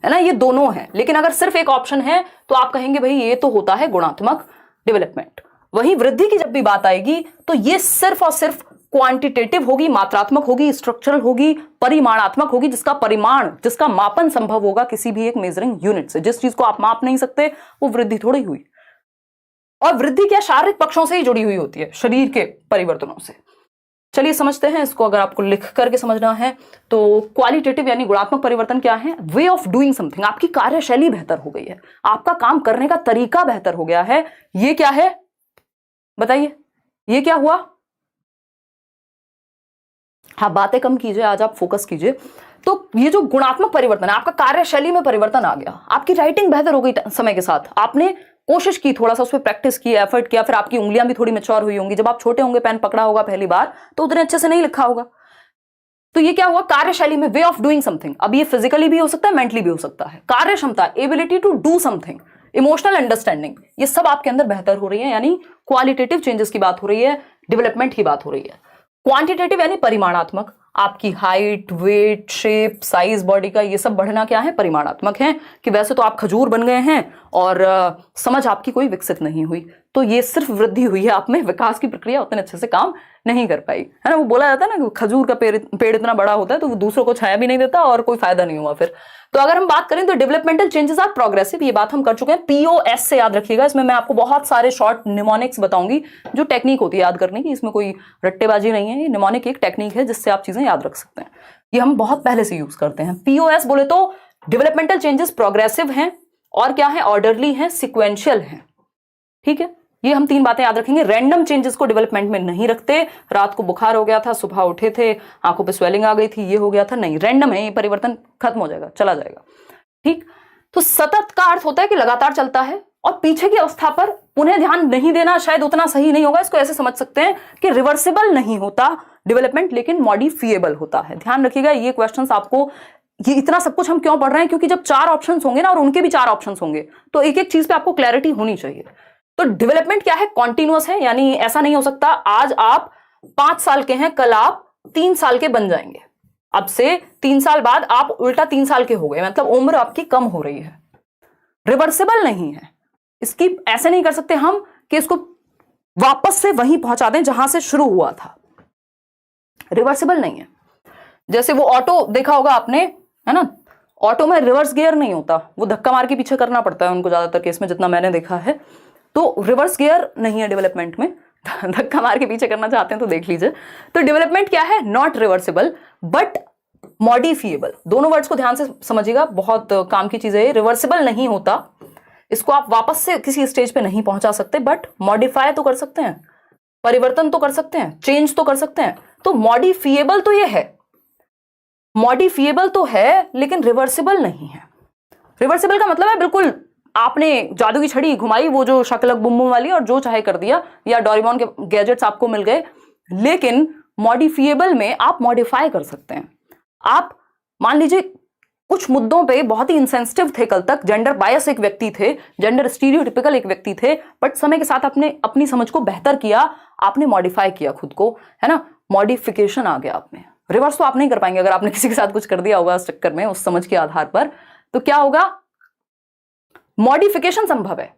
है ना, ये दोनों है। लेकिन अगर सिर्फ एक ऑप्शन है तो आप कहेंगे भाई ये तो होता है गुणात्मक डेवलपमेंट। वहीं वृद्धि की जब भी बात आएगी तो ये सिर्फ और सिर्फ क्वांटिटेटिव होगी, मात्रात्मक होगी, स्ट्रक्चरल होगी, परिमाणात्मक होगी, जिसका परिमाण, जिसका मापन संभव होगा किसी भी एक मेजरिंग यूनिट से। जिस चीज को आप माप नहीं सकते वो वृद्धि थोड़ी हुई। और वृद्धि क्या शारीरिक पक्षों से ही जुड़ी हुई होती है, शरीर के परिवर्तनों से। चलिए समझते हैं इसको। अगर आपको लिख करके समझना है तो क्वालिटेटिव यानी गुणात्मक परिवर्तन क्या है, वे ऑफ डूइंग समथिंग, आपकी कार्यशैली बेहतर हो गई है, आपका काम करने का तरीका बेहतर हो गया है। ये क्या है बताइए, ये क्या हुआ? हाँ, बातें कम कीजिए, आज आप फोकस कीजिए। तो ये जो गुणात्मक परिवर्तन है, आपका कार्यशैली में परिवर्तन आ गया, आपकी राइटिंग बेहतर हो गई समय के साथ, आपने कोशिश की, थोड़ा सा उस पर प्रैक्टिस की, एफर्ट किया, फिर आपकी उंगलियां भी थोड़ी मैच्योर हुई होंगी। जब आप छोटे होंगे, पेन पकड़ा होगा पहली बार तो उतने अच्छे से नहीं लिखा होगा। तो ये क्या हुआ, कार्यशैली में, वे ऑफ डूइंग समथिंग। अब ये फिजिकली भी हो सकता है, मेंटली भी हो सकता है। कार्य क्षमता, ability to do something, emotional understanding, ये सब आपके अंदर बेहतर हो रही है, यानी क्वालिटेटिव चेंजेस की बात हो रही है, डेवलपमेंट की बात हो रही है। क्वांटिटेटिव यानी परिमाणात्मक, आपकी height, weight, shape, size body का, ये सब बढ़ना क्या है, परिमाणात्मक है। कि वैसे तो आप खजूर बन गए हैं और समझ आपकी कोई विकसित नहीं हुई, तो ये सिर्फ वृद्धि हुई है आप में, विकास की प्रक्रिया उतने अच्छे से काम नहीं कर पाई, है ना। वो बोला जाता है ना कि खजूर का पेड़ इतना बड़ा होता है तो वो दूसरों को छाया भी नहीं देता और कोई फायदा नहीं हुआ फिर। तो अगर हम बात करें तो डेवलपमेंटल चेंजेस आर प्रोग्रेसिव, ये बात हम कर चुके हैं। POS से याद रखिएगा, इसमें मैं आपको बहुत सारे शॉर्ट निमोनिक्स बताऊंगी, जो टेक्निक होती है याद करने की, इसमें कोई रट्टेबाजी नहीं है। ये निमोनिक एक टेक्निक है जिससे आप चीजें याद रख सकते हैं, ये हम बहुत पहले से यूज करते हैं। POS बोले तो डेवलपमेंटल चेंजेस प्रोग्रेसिव हैं और क्या है, ऑर्डरली हैं, सिक्वेंशियल हैं, ठीक है। ये हम 3 बातें याद रखेंगे। रैंडम चेंजेस को डेवलपमेंट में नहीं रखते, रात को बुखार हो गया था, सुबह उठे थे, आंखों पे स्वेलिंग आ गई थी, ये हो गया था, नहीं, रैंडम है, ये परिवर्तन खत्म हो जाएगा, चला जाएगा, ठीक। तो सतत का अर्थ होता है कि लगातार चलता है, और पीछे की अवस्था पर पुनः ध्यान नहीं देना शायद उतना सही नहीं होगा। इसको ऐसे समझ सकते हैं कि रिवर्सिबल नहीं होता डेवलपमेंट, लेकिन मॉडिफिएबल होता है। ध्यान रखिएगा, ये क्वेश्चंस आपको, ये इतना सब कुछ हम क्यों पढ़ रहे हैं, क्योंकि जब 4 ऑप्शंस होंगे ना और उनके भी 4 ऑप्शंस होंगे तो एक एक चीज पे आपको क्लैरिटी होनी चाहिए। तो डेवलपमेंट क्या है, कॉन्टिन्यूअस है, यानी ऐसा नहीं हो सकता आज आप 5 साल के हैं, कल आप 3 साल के बन जाएंगे, अब से 3 साल बाद आप उल्टा 3 साल के हो गए, मतलब उम्र आपकी कम हो रही है। रिवर्सिबल नहीं है, इसकी ऐसे नहीं कर सकते हम कि इसको वापस से वहीं पहुंचा दें जहां से शुरू हुआ था, रिवर्सिबल नहीं है। जैसे वो ऑटो देखा होगा आपने, है ना, ऑटो में रिवर्स गियर नहीं होता, वो धक्का मार के पीछे करना पड़ता है उनको, ज्यादातर केस में जितना मैंने देखा है। तो रिवर्स गियर नहीं है डेवलपमेंट में, धक्का मार के पीछे करना चाहते हैं तो देख लीजिए। तो डेवलपमेंट क्या है, नॉट रिवर्सिबल बट मॉडिफिएबल। दोनों वर्ड्स को ध्यान से समझिएगा, बहुत काम की चीज है। रिवर्सिबल नहीं होता, इसको आप वापस से किसी स्टेज पे नहीं पहुंचा सकते, बट मॉडिफाई तो कर सकते हैं, परिवर्तन तो कर सकते हैं, चेंज तो कर सकते हैं। तो मॉडिफिएबल तो ये है, मॉडिफिएबल तो है लेकिन रिवर्सिबल नहीं है। रिवर्सिबल का मतलब है बिल्कुल आपने जादू की छड़ी घुमाई, वो जो शकलक बुम बुम वाली, और जो चाहे कर दिया, या डोरेमोन के गैजेट्स आपको मिल गए। लेकिन मॉडिफिएबल में आप मॉडिफाई कर सकते हैं। आप मान लीजिए कुछ मुद्दों पे बहुत ही इंसेंसिटिव थे, कल तक जेंडर बायस एक व्यक्ति थे, जेंडर स्टीरियोटिपिकल एक व्यक्ति थे, बट समय के साथ आपने अपनी समझ को बेहतर किया, आपने मॉडिफाई किया खुद को, है ना, मॉडिफिकेशन आ गया आप में। रिवर्स तो आप नहीं कर पाएंगे अगर आपने किसी के साथ कुछ कर दिया होगा उस चक्कर में, उस समझ के आधार पर। तो क्या होगा, मॉडिफिकेशन संभव है,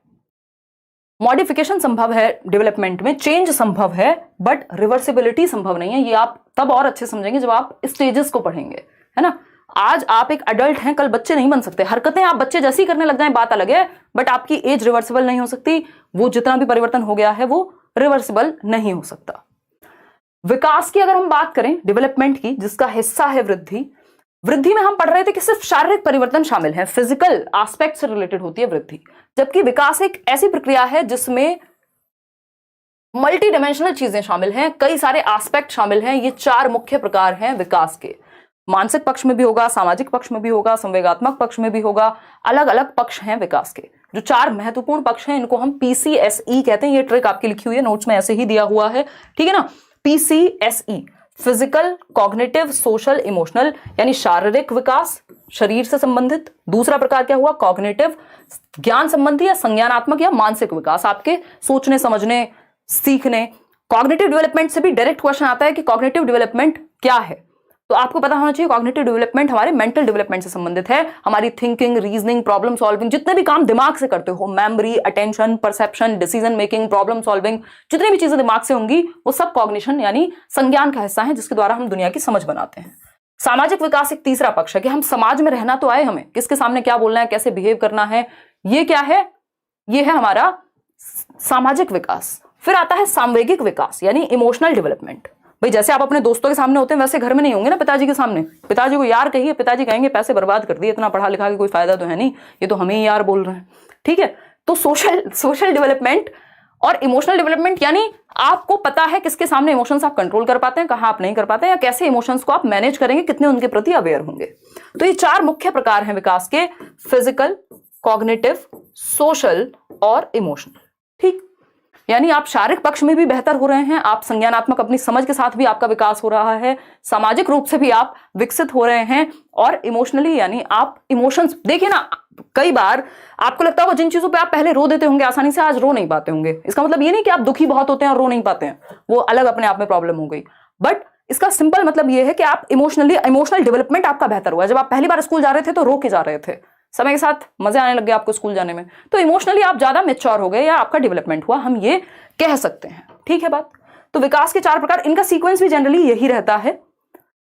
मॉडिफिकेशन संभव है डेवलपमेंट में, चेंज संभव है, बट रिवर्सिबिलिटी संभव नहीं है। ये आप तब और अच्छे समझेंगे जब आप स्टेजेस को पढ़ेंगे, है ना। आज आप एक अडल्ट हैं, कल बच्चे नहीं बन सकते। हरकतें आप बच्चे जैसी करने लग जाएं बात अलग है, बट आपकी एज रिवर्सिबल नहीं हो सकती। वो जितना भी परिवर्तन हो गया है वो रिवर्सिबल नहीं हो सकता। विकास की अगर हम बात करें, डेवलपमेंट की, जिसका हिस्सा है वृद्धि, वृद्धि में हम पढ़ रहे थे कि सिर्फ शारीरिक परिवर्तन शामिल है, फिजिकल एस्पेक्ट से रिलेटेड होती है वृद्धि, जबकि विकास एक ऐसी प्रक्रिया है जिसमें मल्टी डायमेंशनल चीजें शामिल हैं, कई सारे एस्पेक्ट शामिल हैं। ये 4 मुख्य प्रकार हैं विकास के। मानसिक पक्ष में भी होगा, सामाजिक पक्ष में भी होगा, संवेगात्मक पक्ष में भी होगा, अलग अलग पक्ष हैं विकास के। जो 4 महत्वपूर्ण पक्ष हैं इनको हम PCSE कहते हैं। ये ट्रिक आपकी लिखी हुई है नोट्स में, ऐसे ही दिया हुआ है, ठीक है ना। PCSE, physical, cognitive, social, emotional, यानी शारीरिक विकास, शरीर से संबंधित। दूसरा प्रकार क्या हुआ? कॉग्निटिव, ज्ञान संबंधी या संज्ञानात्मक या मानसिक विकास, आपके सोचने, समझने, सीखने। कॉग्निटिव डेवलपमेंट से भी डायरेक्ट क्वेश्चन आता है कि कॉग्निटिव डेवलपमेंट क्या है, तो आपको पता होना चाहिए कॉग्निटिव डेवलपमेंट हमारे मेंटल डेवलपमेंट से संबंधित है। हमारी थिंकिंग, रीजनिंग, प्रॉब्लम सॉल्विंग, जितने भी काम दिमाग से करते हो, memory, attention, perception, decision making, problem solving, जितनी भी चीजें दिमाग से होंगी वो सब कॉग्निशन यानी संज्ञान का हिस्सा है, जिसके द्वारा हम दुनिया की समझ बनाते हैं। सामाजिक विकास एक तीसरा पक्ष है कि हम समाज में रहना तो आए, हमें किसके सामने क्या बोलना है, कैसे बिहेव करना है, ये क्या है? ये है हमारा सामाजिक विकास। फिर आता है सामवेगिक विकास यानी इमोशनल डेवलपमेंट। भाई जैसे आप अपने दोस्तों के सामने होते हैं वैसे घर में नहीं होंगे ना पिताजी के सामने। पिताजी को यार कहिए, पिताजी कहेंगे पैसे बर्बाद कर दिए, इतना पढ़ा लिखा के कोई फायदा तो है नहीं, ये तो हमें ही यार बोल रहे हैं। ठीक है, तो सोशल डेवलपमेंट और इमोशनल डेवलपमेंट यानी आपको पता है किसके सामने इमोशंस आप कंट्रोल कर पाते हैं, कहां आप नहीं कर पाते हैं, या कैसे इमोशंस को आप मैनेज करेंगे, कितने उनके प्रति अवेयर होंगे। तो ये चार मुख्य प्रकार हैं विकास के, फिजिकल, कॉग्निटिव, सोशल और इमोशनल। ठीक, यानी आप शारीरिक पक्ष में भी बेहतर हो रहे हैं, आप संज्ञानात्मक अपनी समझ के साथ भी आपका विकास हो रहा है, सामाजिक रूप से भी आप विकसित हो रहे हैं, और इमोशनली यानी आप इमोशंस, देखिए ना, कई बार आपको लगता होगा जिन चीजों पे आप पहले रो देते होंगे आसानी से, आज रो नहीं पाते होंगे। इसका मतलब ये नहीं कि आप दुखी बहुत होते हैं और रो नहीं पाते हैं, वो अलग अपने आप में प्रॉब्लम हो गई, बट इसका सिंपल मतलब ये है कि आप इमोशनल डेवलपमेंट आपका बेहतर हुआ। जब आप पहली बार स्कूल जा रहे थे तो रो के जा रहे थे, समय के साथ मजे आने लग गए आपको स्कूल जाने में, तो इमोशनली आप ज्यादा मैच्योर हो गए या आपका डेवलपमेंट हुआ, हम ये कह सकते हैं। ठीक है बात। तो विकास के चार प्रकार, इनका सीक्वेंस भी जनरली यही रहता है,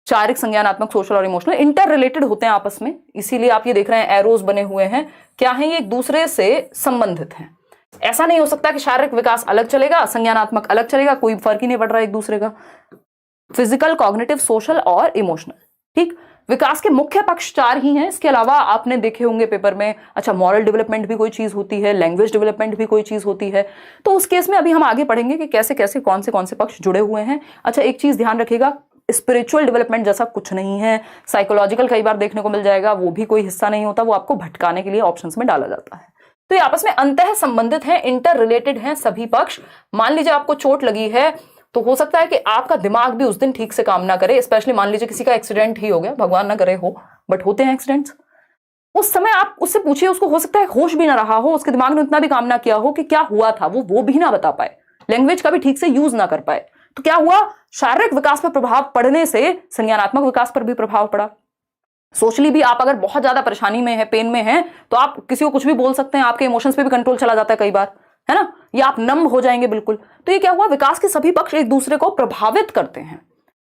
शारीरिक, संज्ञानात्मक, सोशल और इमोशनल, इंटर रिलेटेड होते हैं आपस में, इसीलिए आप ये देख रहे हैं एरोज बने हुए हैं, क्या है ये? एक दूसरे से संबंधित हैं। ऐसा नहीं हो सकता कि शारीरिक विकास अलग चलेगा, संज्ञानात्मक अलग चलेगा, कोई फर्क ही नहीं पड़ रहा एक दूसरे का। फिजिकल, कॉग्निटिव, सोशल और इमोशनल। ठीक, विकास के मुख्य पक्ष चार ही हैं, इसके अलावा आपने देखे होंगे पेपर में, अच्छा मॉरल डेवलपमेंट भी कोई चीज होती है, लैंग्वेज डेवलपमेंट भी कोई चीज होती है, तो उस केस में अभी हम आगे पढ़ेंगे कि कैसे कैसे कौन से पक्ष जुड़े हुए हैं। अच्छा एक चीज ध्यान रखिएगा, स्पिरिचुअल डेवलपमेंट जैसा कुछ नहीं है, साइकोलॉजिकल कई बार देखने को मिल जाएगा, वो भी कोई हिस्सा नहीं होता, वो आपको भटकाने के लिए ऑप्शंस में डाला जाता है। तो ये आपस में अंतः संबंधित हैं, इंटर रिलेटेड हैं सभी पक्ष। मान लीजिए आपको चोट लगी है तो हो सकता है कि आपका दिमाग भी उस दिन ठीक से काम ना करे, स्पेशली मान लीजिए किसी का एक्सीडेंट ही हो गया, भगवान ना करे हो, बट होते हैं एक्सीडेंट्स। उस समय आप उससे पूछिए, उसको हो सकता है होश भी ना रहा हो, उसके दिमाग ने उतना भी काम ना किया हो कि क्या हुआ था, वो भी ना बता पाए, लैंग्वेज का भी ठीक से यूज ना कर पाए। तो क्या हुआ? शारीरिक विकास पर प्रभाव पड़ने से संज्ञानात्मक विकास पर भी प्रभाव पड़ा। सोशली भी आप अगर बहुत ज्यादा परेशानी में है, पेन में है, तो आप किसी को कुछ भी बोल सकते हैं, आपके इमोशंस पे भी कंट्रोल चला जाता है कई बार, है ना, या आप नम हो जाएंगे बिल्कुल। तो ये क्या हुआ? विकास के सभी पक्ष एक दूसरे को प्रभावित करते हैं।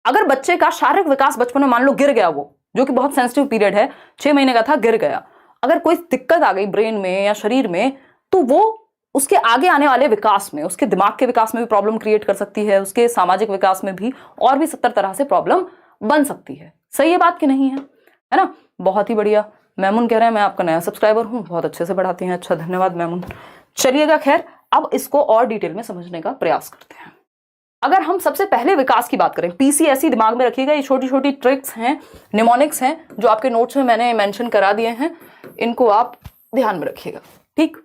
अगर बच्चे का शारीरिक विकास बचपन में मान लो गिर गया, वो जो कि बहुत सेंसिटिव पीरियड है, 6 महीने का था, गिर गया, अगर कोई दिक्कत आ गई ब्रेन में या शरीर में, तो वो उसके आगे आने वाले विकास में, उसके दिमाग के विकास में भी प्रॉब्लम क्रिएट कर सकती है, उसके सामाजिक विकास में भी, और भी 70 तरह से प्रॉब्लम बन सकती है। सही है बात कि नहीं है ना? बहुत ही बढ़िया। मैमुन कह रहे हैं मैं आपका नया सब्सक्राइबर हूं, बहुत अच्छे से पढ़ाती हैं। अच्छा, धन्यवाद मैमुन। चलिएगा, खैर अब इसको और डिटेल में समझने का प्रयास करते हैं। अगर हम सबसे पहले विकास की बात करें, पीसीएसई दिमाग में रखिएगा, ये छोटी छोटी ट्रिक्स हैं, निमोनिक्स हैं, जो आपके नोट्स में मैंने मेंशन करा दिए हैं, इनको आप ध्यान में रखिएगा। ठीक,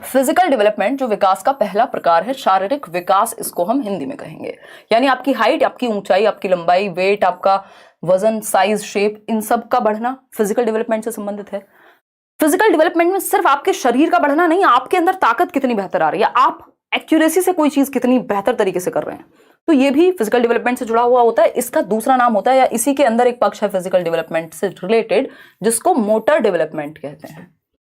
फिजिकल डेवलपमेंट जो विकास का पहला प्रकार है, शारीरिक विकास इसको हम हिंदी में कहेंगे, यानी आपकी हाइट, आपकी ऊंचाई, आपकी लंबाई, वेट, आपका वजन, साइज, शेप, इन सब का बढ़ना फिजिकल डेवलपमेंट से संबंधित है। फिजिकल डेवलपमेंट में सिर्फ आपके शरीर का बढ़ना नहीं, आपके अंदर ताकत कितनी बेहतर आ रही है, आप एक्यूरेसी से कोई चीज कितनी बेहतर तरीके से कर रहे हैं, तो ये भी फिजिकल डेवलपमेंट से जुड़ा हुआ होता है। इसका दूसरा नाम होता है, या इसी के अंदर एक पक्ष है फिजिकल डेवलपमेंट से रिलेटेड, जिसको मोटर डेवलपमेंट कहते हैं,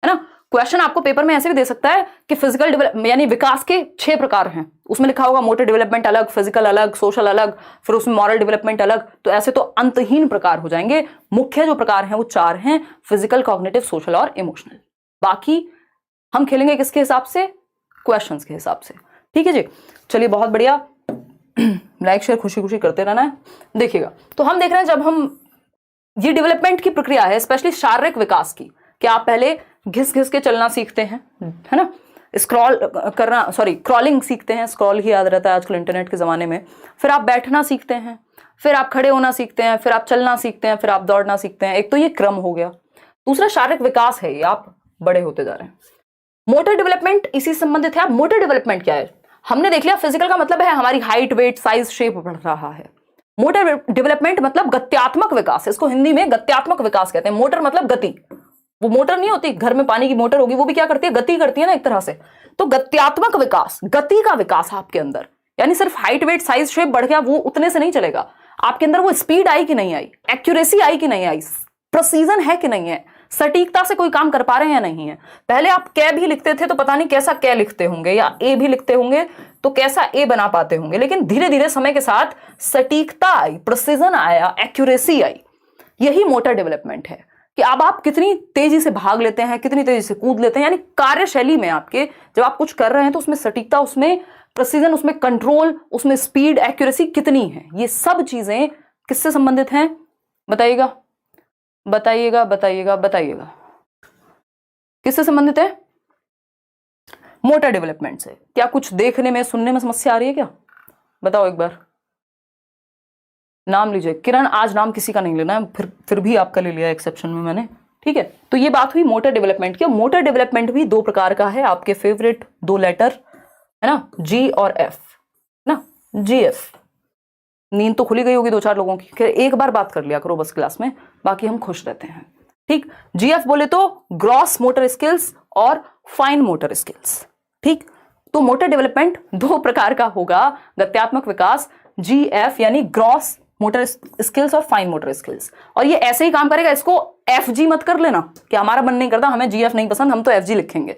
है ना। क्वेश्चन आपको पेपर में ऐसे भी दे सकता है कि फिजिकल डेवलपमेंट यानी विकास के 6 प्रकार हैं, उसमें लिखा होगा मोटर डेवलपमेंट अलग, फिजिकल अलग, सोशल अलग, फिर उसमें मॉरल डेवलपमेंट अलग, तो ऐसे तो अंतहीन प्रकार हो जाएंगे। मुख्य जो प्रकार हैं वो 4 हैं, फिजिकल, कॉग्निटिव, सोशल और इमोशनल। बाकी हम खेलेंगे किसके हिसाब से? क्वेश्चंस के हिसाब से। ठीक है जी, चलिए बहुत बढ़िया। लाइक शेयर खुशी खुशी करते रहना है। देखिएगा, तो हम देख रहे हैं जब हम ये डेवलपमेंट की प्रक्रिया है, स्पेशली शारीरिक विकास की, कि आप पहले घिस घिस के चलना सीखते हैं, है ना, क्रॉलिंग सीखते हैं, स्क्रॉल ही याद रहता है आजकल इंटरनेट के जमाने में। फिर आप बैठना सीखते हैं, फिर आप खड़े होना सीखते हैं, फिर आप चलना सीखते हैं, फिर आप दौड़ना सीखते हैं। एक तो ये क्रम हो गया। दूसरा शारीरिक विकास है, ये आप बड़े होते जा रहे हैं। मोटर डेवलपमेंट इसी संबंधित है। अब मोटर डेवलपमेंट क्या है? हमने देख लिया, फिजिकल का मतलब है हमारी हाइट, वेट, साइज, शेप बढ़ रहा है। मोटर डेवलपमेंट मतलब गत्यात्मक विकास, इसको हिंदी में गत्यात्मक विकास कहते हैं। मोटर मतलब गति, वो मोटर नहीं होती घर में पानी की मोटर होगी, वो भी क्या करती है, गति करती है ना एक तरह से। तो गत्यात्मक विकास, गति का विकास आपके अंदर, यानी सिर्फ हाइट वेट साइज शेप बढ़ गया वो उतने से नहीं चलेगा। आपके अंदर वो स्पीड आई कि नहीं आई, एक्यूरेसी आई कि नहीं आई, प्रिसीजन है कि नहीं है, सटीकता से कोई काम कर पा रहे हैं या नहीं है। पहले आप कै भी लिखते थे तो पता नहीं कैसा कै लिखते होंगे, या ए भी लिखते होंगे तो कैसा ए बना पाते होंगे, लेकिन धीरे धीरे समय के साथ सटीकता आई, प्रिसीजन आया, एक्यूरेसी आई। यही मोटर डेवलपमेंट है कि अब आप कितनी तेजी से भाग लेते हैं, कितनी तेजी से कूद लेते हैं, यानी कार्यशैली में आपके जब आप कुछ कर रहे हैं तो उसमें सटीकता, उसमें प्रिसीजन, उसमें कंट्रोल, उसमें स्पीड, एक्यूरेसी कितनी है। ये सब चीजें किससे संबंधित हैं, बताइएगा बताइएगा बताइएगा बताइएगा, किससे संबंधित है, मोटर डेवलपमेंट से। क्या कुछ देखने में सुनने में समस्या आ रही है क्या, बताओ एक बार। नाम लीजिए, किरण आज नाम किसी का नहीं लेना है, फिर भी आपका ले लिया एक्सेप्शन में मैंने, ठीक है। तो ये बात हुई मोटर डेवलपमेंट की। मोटर डेवलपमेंट भी दो प्रकार का है, आपके फेवरेट दो लेटर है ना, जी और एफ ना, जी एफ। नींद तो खुली गई होगी दो चार लोगों की, फिर एक बार बात कर लिया करो बस क्लास में, बाकी हम खुश रहते हैं, ठीक। जीएफ बोले तो ग्रॉस मोटर स्किल्स और फाइन मोटर स्किल्स, ठीक। तो मोटर डेवलपमेंट दो प्रकार का होगा, गत्यात्मक विकास जीएफ यानी ग्रॉस मोटर स्किल्स और फाइन मोटर स्किल्स। और ये ऐसे ही काम करेगा, इसको एफ जी मत कर लेना कि हमारा मन नहीं करता, हमें जीएफ नहीं पसंद, हम तो एफ जी लिखेंगे।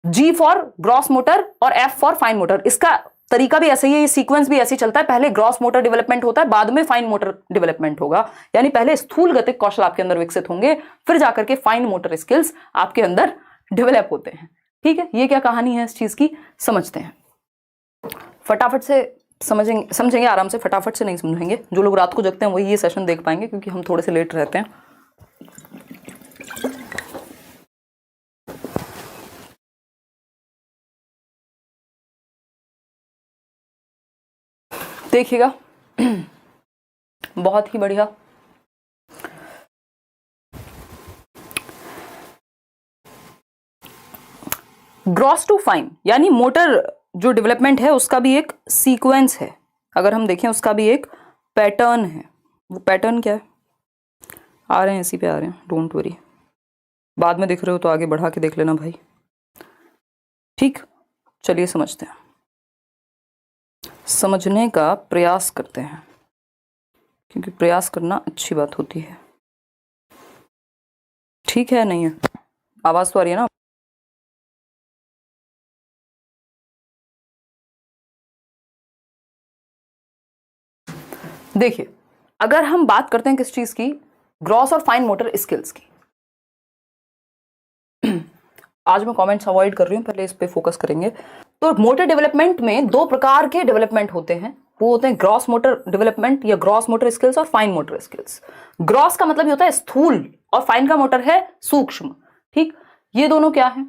जी फॉर ग्रॉस मोटर और एफ फॉर फाइन मोटर। इसका तरीका भी ऐसे ही है, ये सीक्वेंस भी ऐसे ही चलता है, पहले ग्रॉस मोटर डेवलपमेंट होता है, बाद में फाइन मोटर डेवलपमेंट होगा। यानी पहले स्थूल गतिक कौशल आपके अंदर विकसित होंगे, फिर जाकर के फाइन मोटर स्किल्स आपके अंदर डेवलप होते हैं, ठीक है। ये क्या कहानी है इस चीज की, समझते हैं फटाफट से, समझेंगे आराम से, फटाफट से नहीं समझेंगे। जो लोग रात को जगते हैं वही ये सेशन देख पाएंगे, क्योंकि हम थोड़े से लेट रहते हैं। देखिएगा, बहुत ही बढ़िया। ग्रॉस टू फाइन यानी मोटर जो डेवलपमेंट है उसका भी एक सीक्वेंस है, अगर हम देखें उसका भी एक पैटर्न है। वो पैटर्न क्या है, आ रहे हैं इसी पे आ रहे हैं, डोंट वरी, बाद में देख रहे हो तो आगे बढ़ा के देख लेना भाई, ठीक। चलिए समझते हैं, समझने का प्रयास करते हैं, क्योंकि प्रयास करना अच्छी बात होती है, ठीक है। नहीं है, आवाज तो आ रही है ना। देखिए, अगर हम बात करते हैं किस चीज की, ग्रॉस और फाइन मोटर स्किल्स की। आज मैं कमेंट्स अवॉइड कर रही हूं, पहले इस पे फोकस करेंगे। तो मोटर डेवलपमेंट में दो प्रकार के डेवलपमेंट होते हैं, वो होते हैं ग्रॉस मोटर डेवलपमेंट या ग्रॉस मोटर स्किल्स और फाइन मोटर स्किल्स। ग्रॉस का मतलब होता है स्थूल और फाइन का मोटर है सूक्ष्म, ठीक। ये दोनों क्या है,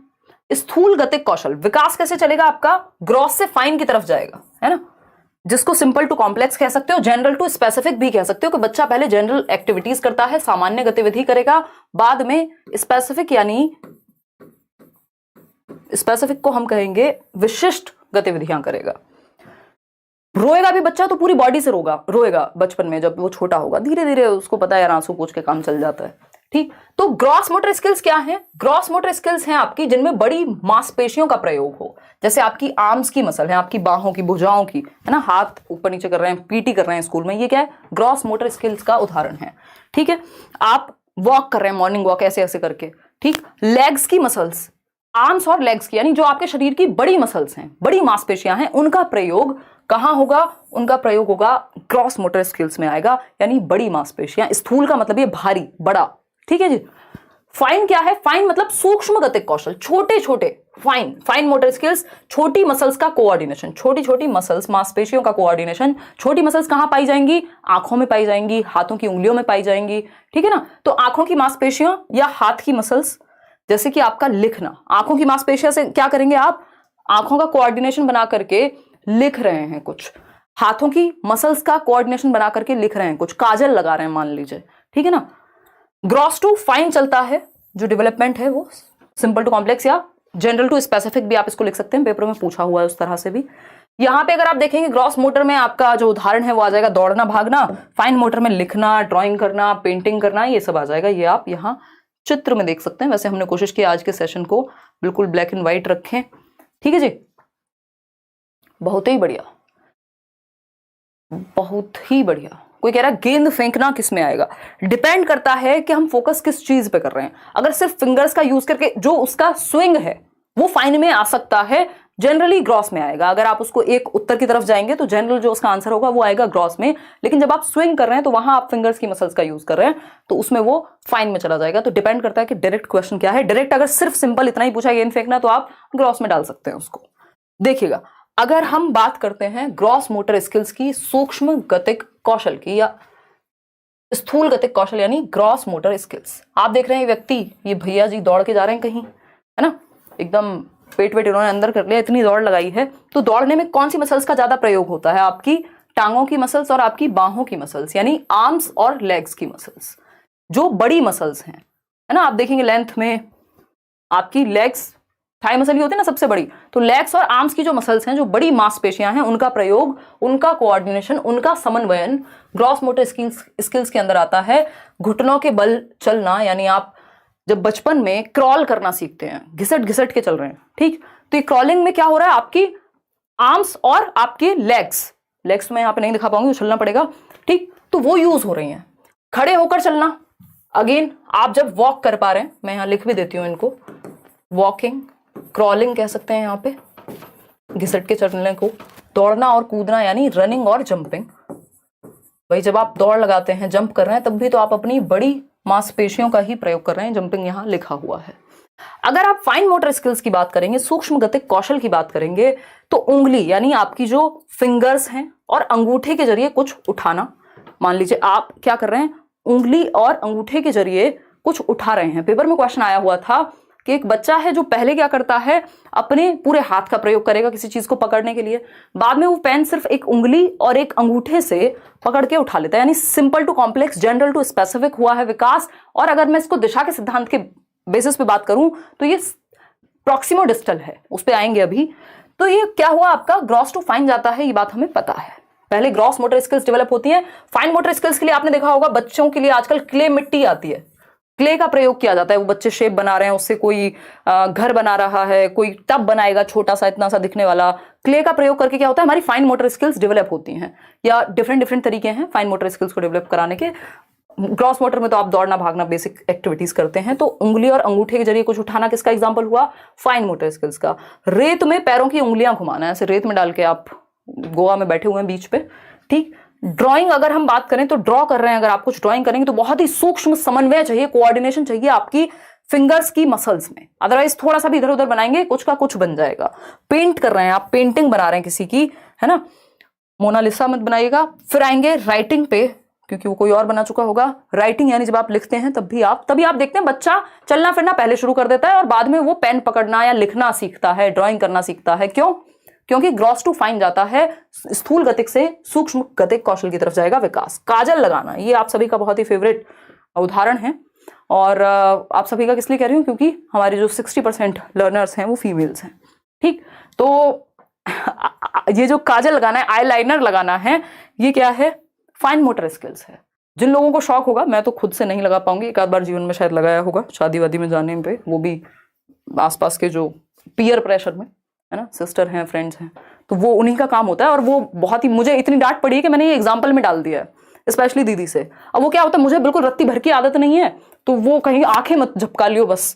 स्थूल गतिक कौशल। विकास कैसे चलेगा आपका, ग्रॉस से फाइन की तरफ जाएगा, है ना, जिसको सिंपल टू कॉम्प्लेक्स कह सकते हो, जनरल टू स्पेसिफिक भी कह सकते हो, कि बच्चा पहले जनरल एक्टिविटीज करता है, सामान्य गतिविधि करेगा, बाद में स्पेसिफिक, यानी स्पेसिफिक को हम कहेंगे विशिष्ट गतिविधियां करेगा। रोएगा भी बच्चा तो पूरी बॉडी से रोएगा बचपन में, जब वो छोटा होगा धीरे धीरे उसको पता है यार आंसू पोंछ के काम चल जाता है, ठीक। तो ग्रॉस मोटर स्किल्स क्या है, ग्रॉस मोटर स्किल्स हैं आपकी जिनमें बड़ी मांसपेशियों का प्रयोग हो, जैसे आपकी आर्म्स की मसल है, आपकी बाहों की, भुजाओं की, है ना, हाथ ऊपर नीचे कर रहे हैं, पीटी कर रहे हैं स्कूल में, ये क्या है, ग्रॉस मोटर स्किल्स का उदाहरण है, ठीक है। आप वॉक कर रहे हैं, मॉर्निंग वॉक ऐसे ऐसे करके, ठीक। लेग्स की मसल्स, आर्म्स और लेग्स की, यानी जो आपके शरीर की बड़ी मसल्स हैं, बड़ी मांसपेशियां हैं, उनका प्रयोग कहां होगा, उनका प्रयोग होगा ग्रॉस मोटर स्किल्स में आएगा, यानी बड़ी मांसपेशियां। स्थूल का मतलब ये भारी, बड़ा, ठीक है जी। फाइन क्या है, फाइन मतलब सूक्ष्म गतिक कौशल, छोटे छोटे, फाइन मोटर स्किल्स, छोटी मसल्स का कोऑर्डिनेशन, छोटी छोटी मसल्स, मांसपेशियों का कोऑर्डिनेशन। छोटी मसल्स कहां पाई जाएंगी, आंखों में पाई जाएंगी, हाथों की उंगलियों में पाई जाएंगी, ठीक है ना। तो आंखों की मांसपेशियों या हाथ की मसल्स, जैसे कि आपका लिखना, आंखों की मांसपेशियों से क्या करेंगे आप, आंखों का कोऑर्डिनेशन बना करके लिख रहे हैं कुछ, हाथों की मसल्स का कोऑर्डिनेशन बना करके लिख रहे हैं कुछ, काजल लगा रहे हैं मान लीजिए, ठीक है ना। ग्रॉस टू फाइन चलता है जो डेवलपमेंट है, वो सिंपल टू कॉम्प्लेक्स या जनरल टू स्पेसिफिक भी आप इसको लिख सकते हैं, पेपर में पूछा हुआ है उस तरह से भी। यहाँ पे अगर आप देखेंगे ग्रॉस मोटर में आपका जो उदाहरण है वो आ जाएगा दौड़ना भागना, फाइन मोटर में लिखना, ड्राइंग करना, पेंटिंग करना, ये सब आ जाएगा। ये आप यहाँ चित्र में देख सकते हैं। वैसे हमने कोशिश की आज के सेशन को बिल्कुल ब्लैक एंड व्हाइट रखें, ठीक है जी। बहुत ही बढ़िया, बहुत ही बढ़िया। कोई कह रहा है गेंद फेंकना किस में आएगा? डिपेंड करता है कि हम फोकस किस चीज पे कर रहे हैं। अगर सिर्फ फिंगर्स का यूज करके जो उसका स्विंग है वो फाइन में आ सकता है, जनरली ग्रॉस में आएगा। अगर आप उसको एक उत्तर की तरफ जाएंगे तो जनरल जो उसका आंसर होगा वो आएगा ग्रॉस में। लेकिन जब आप स्विंग कर रहे हैं तो वहां आप फिंगर्स की मसल्स का यूज कर रहे हैं तो उसमें वो फाइन में चला जाएगा। तो डिपेंड करता है कि डायरेक्ट क्वेश्चन क्या है। डायरेक्ट अगर सिर्फ सिंपल इतना ही पूछा गेंद फेंकना तो आप ग्रॉस में डाल सकते हैं उसको। देखिएगा, अगर हम बात करते हैं ग्रॉस मोटर स्किल्स की, सूक्ष्म गतिक कौशल की या स्थूल गतिक कौशल यानी ग्रॉस मोटर स्किल्स, आप देख रहे हैं व्यक्ति, ये भैया जी दौड़ के जा रहे हैं कहीं, है ना, एकदम पेट वेट इन्होंने अंदर कर लिया, इतनी दौड़ लगाई है। तो दौड़ने में कौन सी मसल्स का ज्यादा प्रयोग होता है? आपकी टांगों की मसल्स और आपकी बाहों की मसल्स, यानी आर्म्स और लेग्स की मसल्स, जो बड़ी मसल्स हैं, है ना। आप देखेंगे लेंथ में आपकी लेग्स, थाई मसल ही होती है ना सबसे बड़ी, तो लेग्स और आर्म्स की जो मसल्स हैं, जो बड़ी मांसपेशियां हैं, उनका प्रयोग, उनका कोऑर्डिनेशन, उनका समन्वयन ग्रॉस मोटर स्किल्स के अंदर आता है। घुटनों के बल चलना, यानी आप जब बचपन में क्रॉल करना सीखते हैं, घिसट घिसट के चल रहे हैं, ठीक, तो ये क्रॉलिंग में क्या हो रहा है, आपकी आर्म्स और आपके लेग्स में यहाँ पे नहीं दिखा पाऊंगी, उछलना पड़ेगा, ठीक, तो वो यूज हो रही हैं। खड़े होकर चलना, अगेन आप जब वॉक कर पा रहे हैं, मैं यहाँ लिख भी देती हूँ इनको, वॉकिंग, क्रॉलिंग कह सकते हैं यहाँ पे, घिसट के चलने को। दौड़ना और कूदना यानी रनिंग और जंपिंग। भाई जब आप दौड़ लगाते हैं, जंप कर रहे हैं, तब भी तो आप अपनी बड़ी मांसपेशियों का ही प्रयोग कर रहे हैं, जंपिंग यहाँ लिखा हुआ है। अगर आप फाइन मोटर स्किल्स की बात करेंगे, सूक्ष्म गतिक कौशल की बात करेंगे, तो उंगली यानी आपकी जो फिंगर्स हैं और अंगूठे के जरिए कुछ उठाना। मान लीजिए आप क्या कर रहे हैं, उंगली और अंगूठे के जरिए कुछ उठा रहे हैं। पेपर में क्वेश्चन आया हुआ था कि एक बच्चा है जो पहले क्या करता है, अपने पूरे हाथ का प्रयोग करेगा किसी चीज को पकड़ने के लिए, बाद में वो पेन सिर्फ एक उंगली और एक अंगूठे से पकड़ के उठा लेता है। यानी simple to complex, general to specific हुआ है विकास। और अगर मैं इसको दिशा के सिद्धांत के बेसिस पे बात करूं तो ये प्रॉक्सिमो डिस्टल है, उस पर आएंगे अभी। तो ये क्या हुआ, आपका ग्रॉस टू फाइन जाता है, ये बात हमें पता है। पहले ग्रॉस मोटर स्किल्स डेवलप होती हैं। फाइन मोटर स्किल्स के लिए आपने देखा होगा बच्चों के लिए आजकल क्ले मिट्टी आती है, क्ले का प्रयोग किया जाता है। वो बच्चे शेप बना रहे हैं, उससे कोई घर बना रहा है, कोई टब बनाएगा छोटा सा, इतना सा दिखने वाला। क्ले का प्रयोग करके क्या होता है, हमारी फाइन मोटर स्किल्स डेवलप होती हैं। या डिफरेंट तरीके हैं फाइन मोटर स्किल्स को डेवलप कराने के। ग्रॉस मोटर में तो आप दौड़ना भागना बेसिक एक्टिविटीज करते हैं, तो उंगली और अंगूठे के जरिए कुछ उठाना किसका एग्जाम्पल हुआ, फाइन मोटर स्किल्स का। रेत में पैरों की उंगलियां घुमाना, ऐसे रेत में डाल के आप गोवा में बैठे हुए हैं बीच पे, ठीक। ड्राइंग अगर हम बात करें तो ड्रॉ कर रहे हैं, अगर आप कुछ ड्राइंग करेंगे तो बहुत ही सूक्ष्म समन्वय चाहिए, कोऑर्डिनेशन चाहिए आपकी फिंगर्स की मसल्स में, अदरवाइज थोड़ा सा भी इधर उधर बनाएंगे कुछ का कुछ बन जाएगा। पेंट कर रहे हैं आप, पेंटिंग बना रहे हैं किसी की, है ना, मोनालिसा मत बनाइएगा। फिर आएंगे राइटिंग पे, क्योंकि वो कोई और बना चुका होगा। राइटिंग यानी जब आप लिखते हैं तभी आप देखते हैं बच्चा चलना फिरना पहले शुरू कर देता है और बाद में वो पेन पकड़ना या लिखना सीखता है, ड्राइंग करना सीखता है। क्यों? क्योंकि ग्रॉस टू फाइन जाता है, स्थूल गतिक से सूक्ष्म गतिक कौशल की तरफ जाएगा विकास। काजल लगाना, ये आप सभी का बहुत ही फेवरेट उदाहरण है। और आप सभी का किस लिए कह रही हूँ, क्योंकि हमारे जो 60% लर्नर्स हैं वो फीमेल्स हैं, ठीक। तो ये जो काजल लगाना है, आई लाइनर लगाना है, ये क्या है, फाइन मोटर स्किल्स है। जिन लोगों को शौक होगा, मैं तो खुद से नहीं लगा पाऊंगी, एक आध बार जीवन में शायद लगाया होगा शादी वादी में जाने पे, वो भी आसपास के जो पीयर प्रेशर में, है ना, सिस्टर हैं, फ्रेंड्स हैं, तो वो उन्हीं का काम होता है। और वो बहुत ही, मुझे इतनी डांट पड़ी है कि मैंने ये एग्जाम्पल में डाल दिया है, स्पेशली दीदी से। अब वो क्या होता है, मुझे बिल्कुल रत्ती भर की आदत नहीं है, तो वो कहीं आंखें मत झपका लियो बस,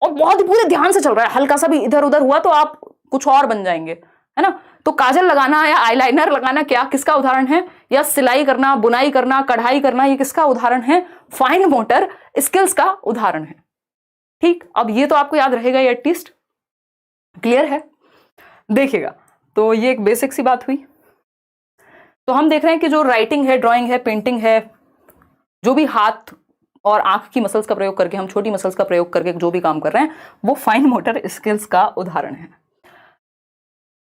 और बहुत ही पूरे ध्यान से चल रहा है, हल्का सा भी इधर उधर हुआ तो आप कुछ और बन जाएंगे, है ना। तो काजल लगाना या आईलाइनर लगाना क्या किसका उदाहरण है, या सिलाई करना, बुनाई करना, कढ़ाई करना, ये किसका उदाहरण है, फाइन मोटर स्किल्स का उदाहरण है, ठीक। अब ये तो आपको याद रहेगा, ये एटलीस्ट क्लियर है। देखिएगा, तो ये एक बेसिक सी बात हुई। तो हम देख रहे हैं कि जो राइटिंग है, ड्राइंग है, पेंटिंग है, जो भी हाथ और आंख की मसल्स का प्रयोग करके, हम छोटी मसल्स का प्रयोग करके जो भी काम कर रहे हैं, वो फाइन मोटर स्किल्स का उदाहरण है।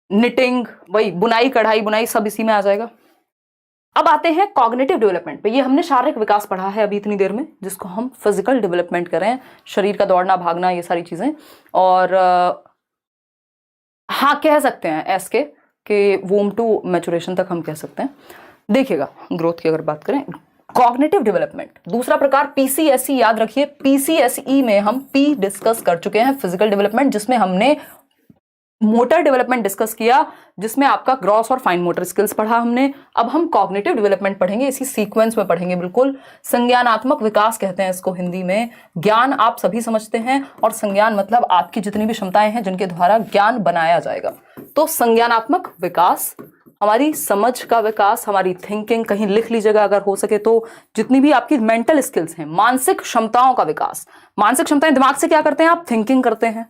निटिंग, वही बुनाई, कढ़ाई बुनाई, सब इसी में आ जाएगा। अब आते हैं कॉग्निटिव डेवलपमेंट पे। ये हमने शारीरिक विकास पढ़ा है अभी इतनी देर में, जिसको हम फिजिकल डेवलपमेंट करें, शरीर का दौड़ना भागना, ये सारी चीजें। और हाँ, कह सकते हैं ऐस के के वोम टू मैचुरेशन तक हम कह सकते हैं। देखिएगा ग्रोथ की अगर बात करें, कॉग्निटिव डेवलपमेंट दूसरा प्रकार पीसीएसई, याद रखिए पीसीएसई में हम पी डिस्कस कर चुके हैं, फिजिकल डेवलपमेंट, जिसमें हमने मोटर डेवलपमेंट डिस्कस किया, जिसमें आपका ग्रॉस और फाइन मोटर स्किल्स पढ़ा हमने। अब हम कॉग्निटिव डेवलपमेंट पढ़ेंगे, इसी सीक्वेंस में पढ़ेंगे बिल्कुल। संज्ञानात्मक विकास कहते हैं इसको हिंदी में। ज्ञान आप सभी समझते हैं, और संज्ञान मतलब आपकी जितनी भी क्षमताएं हैं जिनके द्वारा ज्ञान बनाया जाएगा। तो संज्ञानात्मक विकास, हमारी समझ का विकास, हमारी थिंकिंग, कहीं लिख लीजिएगा अगर हो सके तो, जितनी भी आपकी मेंटल स्किल्स हैं, मानसिक क्षमताओं का विकास। मानसिक क्षमताएं दिमाग से क्या करते हैं आप? थिंकिंग करते हैं,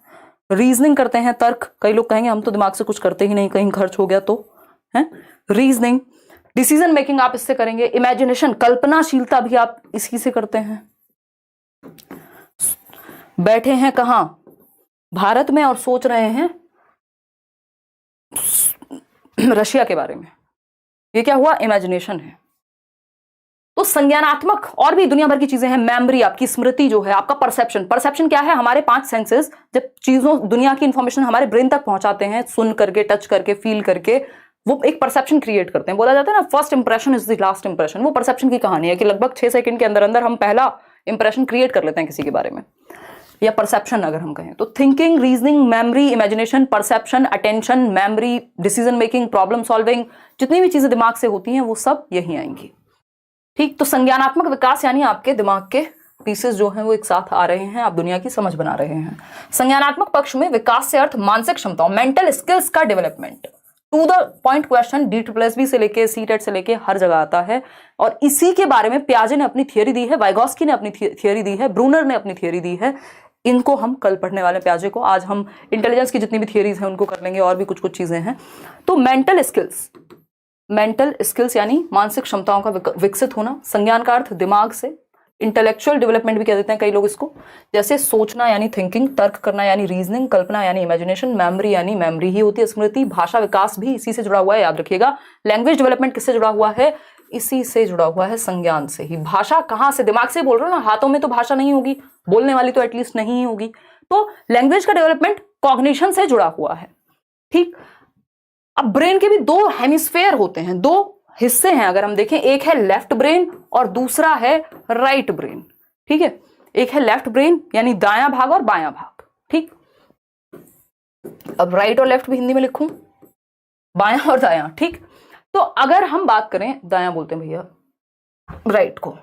रीजनिंग करते हैं, तर्क। कई लोग कहेंगे हम तो दिमाग से कुछ करते ही नहीं, कहीं खर्च हो गया तो, है रीजनिंग। डिसीजन मेकिंग आप इससे करेंगे। इमेजिनेशन, कल्पनाशीलता भी आप इसी से करते हैं। बैठे हैं कहां? भारत में, और सोच रहे हैं रशिया के बारे में। ये क्या हुआ? इमेजिनेशन है। तो संज्ञानात्मक और भी दुनिया भर की चीजें हैं। मेमोरी, आपकी स्मृति जो है, आपका परसेप्शन। परसेप्शन क्या है? हमारे 5 सेंसेस जब चीजों, दुनिया की इंफॉर्मेशन हमारे ब्रेन तक पहुंचाते हैं, सुन करके, टच करके, फील करके, वो एक परसेप्शन क्रिएट करते हैं। बोला जाता है ना, first impression is the last impression. वो परसेप्शन की कहानी है कि लगभग 6 सेकंड के अंदर अंदर हम पहला इंप्रेशन क्रिएट कर लेते हैं किसी के बारे में, या परसेप्शन अगर हम कहें तो। Thinking, reasoning, memory, imagination, perception, attention, memory, decision making, problem solving, जितनी भी चीजें दिमाग से होती हैं वो सब यही आएंगी। ठीक, तो संज्ञानात्मक विकास यानी आपके दिमाग के पीसेस जो हैं वो एक साथ आ रहे हैं, आप दुनिया की समझ बना रहे हैं। संज्ञानात्मक पक्ष में विकास से अर्थ मानसिक क्षमताओं, मेंटल स्किल्स का development. To the point question DSSB से लेके CTET से लेके हर जगह आता है, और इसी के बारे में पियाजे ने अपनी थियरी दी है, वाइगोस्की ने अपनी थियरी दी है, ब्रूनर ने अपनी थियरी दी है। इनको हम कल पढ़ने वाले पियाजे को। आज हम इंटेलिजेंस की जितनी भी थियरीज हैं उनको कर लेंगे, और भी कुछ कुछ चीजें हैं। तो मेंटल स्किल्स यानी मानसिक क्षमताओं का विकसित होना। संज्ञान का अर्थ दिमाग से, इंटेलेक्चुअल डेवलपमेंट भी कह देते हैं कई लोग इसको, जैसे सोचना यानी थिंकिंग, तर्क करना यानी रीजनिंग, कल्पना यानी इमेजिनेशन, मेमोरी यानी मेमोरी ही होती है, स्मृति। भाषा विकास भी इसी से जुड़ा हुआ है, याद रखिएगा। लैंग्वेज डेवलपमेंट किससे जुड़ा हुआ है? इसी से जुड़ा हुआ है, संज्ञान से ही। भाषा कहां से? दिमाग से बोल रहे हो ना, हाथों में तो भाषा नहीं होगी, बोलने वाली तो एटलीस्ट नहीं ही होगी। तो लैंग्वेज का डेवलपमेंट कॉग्निशन से जुड़ा हुआ है। ठीक, अब ब्रेन के भी 2 हेमिस्फेयर होते हैं, 2 हिस्से हैं अगर हम देखें। एक है लेफ्ट ब्रेन और दूसरा है राइट ब्रेन। ठीक है, एक है लेफ्ट ब्रेन यानी दायां भाग और बायां भाग। ठीक, अब राइट और लेफ्ट भी हिंदी में लिखूं, बायां और दायां। ठीक, तो अगर हम बात करें, दायां बोलते हैं भैया राइट को,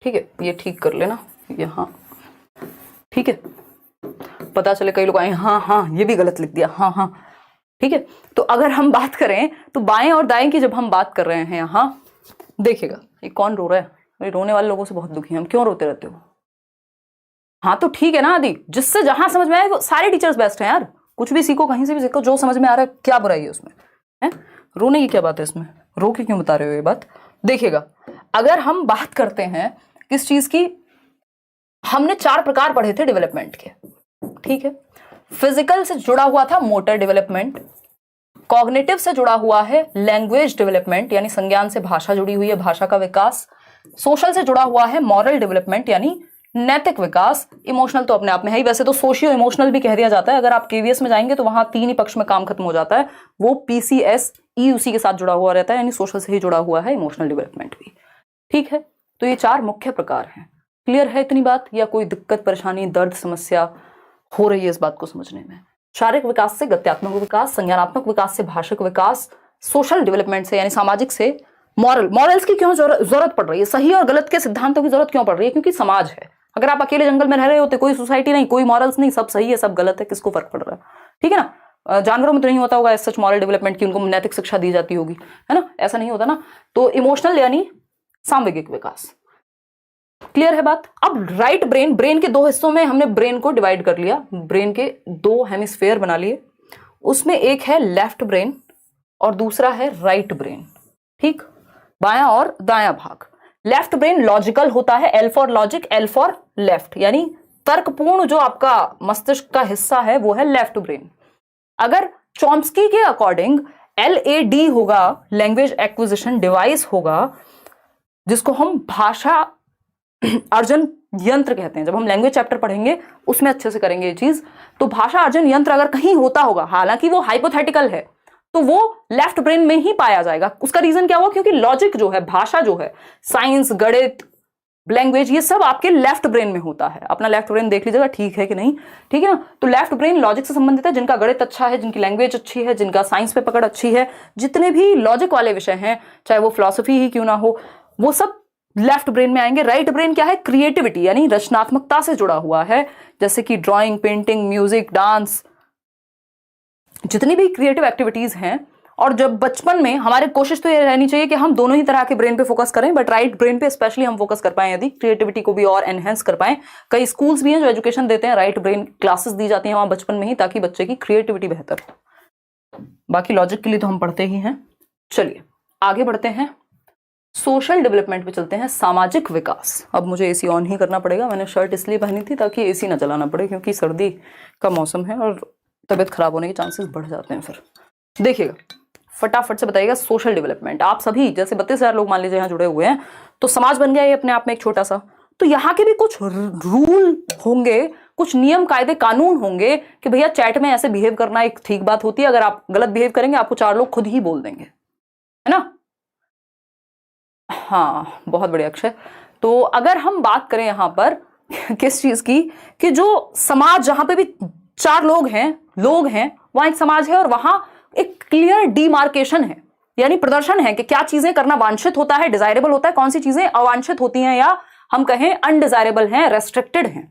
ठीक है, ये ठीक कर लेना यहां, ठीक है, पता चले कई लोग आए हाँ ये भी गलत लिख दिया, हाँ। ठीक है, तो अगर हम बात करें तो बाएं और दाएं की जब हम बात कर रहे हैं यहां, देखिएगा ये कौन रो रहा है? मेरे रोने वाले लोगों से बहुत दुखी हैं हम, क्यों रोते रहते हो? हाँ तो ठीक है ना आदि, जिससे जहां समझ में आए वो सारे टीचर्स बेस्ट हैं यार, कुछ भी सीखो, कहीं से भी सीखो, जो समझ में आ रहा है, क्या बुराई है उसमें? है रोने की क्या बात है इसमें? रो के क्यों बता रहे हो ये बात? देखिएगा, अगर हम बात करते हैं किस चीज की, हमने 4 प्रकार पढ़े थे डेवलपमेंट के। ठीक है, फिजिकल से जुड़ा हुआ था मोटर डेवलपमेंट, कॉग्निटिव से जुड़ा हुआ है लैंग्वेज डेवलपमेंट यानी संज्ञान से भाषा जुड़ी हुई है, भाषा का विकास, सोशल से जुड़ा हुआ है मॉरल डेवलपमेंट यानी नैतिक विकास, इमोशनल तो अपने आप में है ही, वैसे तो सोशियो इमोशनल भी कह दिया जाता है। अगर आप केवीएस में जाएंगे तो वहां 3 ही पक्ष में काम खत्म हो जाता है, वो PCSE उसी के साथ जुड़ा हुआ रहता है, यानी सोशल से ही जुड़ा हुआ है इमोशनल डेवलपमेंट भी। ठीक है, तो ये 4 मुख्य प्रकार हैं। क्लियर है इतनी बात, या कोई दिक्कत, परेशानी, दर्द, समस्या हो रही है इस बात को समझने में? शारीरिक विकास से गत्यात्मक विकास, संज्ञानात्मक विकास से भाषिक विकास, सोशल डेवलपमेंट से यानी सामाजिक से मॉरल्स की क्यों जरूरत पड़ रही है? सही और गलत के सिद्धांतों की जरूरत क्यों पड़ रही है? क्योंकि समाज है। अगर आप अकेले जंगल में रह रहे होते, कोई सोसाइटी नहीं, कोई मॉरल्स नहीं, सब सही है सब गलत है, किसको फर्क पड़ रहा है? ठीक है ना, जानवरों में तो नहीं होता होगा सच मॉरल डेवलपमेंट की, उनको नैतिक शिक्षा दी जाती होगी, है ना, ऐसा नहीं होता ना। तो इमोशनल यानी सामूहिक विकास। क्लियर है बात? अब राइट ब्रेन के 2 हिस्सों में हमने ब्रेन को डिवाइड कर लिया, ब्रेन के 2 हेमिस्फेयर बना लिए, उसमें एक है लेफ्ट ब्रेन और दूसरा है राइट ब्रेन। ठीक, बायां और दायां भाग। लेफ्ट ब्रेन लॉजिकल होता है, L for logic, L for left, यानी तर्कपूर्ण जो आपका मस्तिष्क का हिस्सा है वो है लेफ्ट ब्रेन। अगर चॉम्स्की के अकॉर्डिंग LAD होगा, लैंग्वेज एक्विजिशन डिवाइस होगा, जिसको हम भाषा अर्जन यंत्र कहते हैं। जब हम लैंग्वेज चैप्टर पढ़ेंगे उसमें अच्छे से करेंगे ये चीज। तो भाषा अर्जन यंत्र अगर कहीं होता होगा, हालांकि वो हाइपोथेटिकल है, तो वो लेफ्ट ब्रेन में ही पाया जाएगा। उसका रीजन क्या हुआ? क्योंकि लॉजिक जो है, भाषा जो है, साइंस, गणित, लैंग्वेज, ये सब आपके लेफ्ट ब्रेन में होता है। अपना लेफ्ट ब्रेन देख लीजिएगा, ठीक है कि नहीं, ठीक है ना। तो लेफ्ट ब्रेन लॉजिक से संबंधित है। जिनका गणित अच्छा है, जिनकी लैंग्वेज अच्छी है, जिनका साइंस पे पकड़ अच्छी है, जितने भी लॉजिक वाले विषय हैं, चाहे वो फिलॉसफी ही क्यों ना हो, वो सब लेफ्ट ब्रेन में आएंगे। राइट ब्रेन क्या है? क्रिएटिविटी यानी रचनात्मकता से जुड़ा हुआ है, जैसे कि ड्राइंग, पेंटिंग, म्यूजिक, डांस, जितनी भी क्रिएटिव एक्टिविटीज हैं। और जब बचपन में हमारी कोशिश तो ये रहनी चाहिए कि हम दोनों ही तरह के ब्रेन पे फोकस करें, बट राइट ब्रेन पे स्पेशली हम फोकस कर पाएं, यदि क्रिएटिविटी को भी और एनहेंस कर पाएं। कई स्कूल्स भी हैं जो एजुकेशन देते हैं, राइट ब्रेन क्लासेस दी जाती हैं वहां बचपन में ही, ताकि बच्चे की क्रिएटिविटी बेहतर हो। बाकी लॉजिक के लिए तो हम पढ़ते ही हैं। चलिए आगे बढ़ते हैं, सोशल डेवलपमेंट पे चलते हैं, सामाजिक विकास। अब मुझे एसी ऑन ही करना पड़ेगा, मैंने शर्ट इसलिए पहनी थी ताकि एसी ना चलाना पड़े, क्योंकि सर्दी का मौसम है और तबीयत खराब होने के चांसेस बढ़ जाते हैं। फिर देखिएगा, फटाफट से बताइएगा, सोशल डेवलपमेंट। आप सभी जैसे 32,000 लोग मान लीजिए यहाँ जुड़े हुए हैं, तो समाज बन गया ये अपने आप में एक छोटा सा। तो यहाँ के भी कुछ रूल होंगे, कुछ नियम, कायदे, कानून होंगे कि भैया चैट में ऐसे बिहेव करना एक ठीक बात होती है। अगर आप गलत बिहेव करेंगे, आपको 4 लोग खुद ही बोल देंगे, है ना। हाँ, बहुत बढ़िया अक्षय। तो अगर हम बात करें यहाँ पर किस चीज की, कि जो समाज जहां पे भी 4 लोग हैं वहां एक समाज है, और वहां एक क्लियर डिमार्केशन है, यानी प्रदर्शन है कि क्या चीजें करना वांछित होता है, डिजायरेबल होता है, कौन सी चीजें अवांछित होती हैं, या हम कहें अनडिजायरेबल हैं, रेस्ट्रिक्टेड हैं।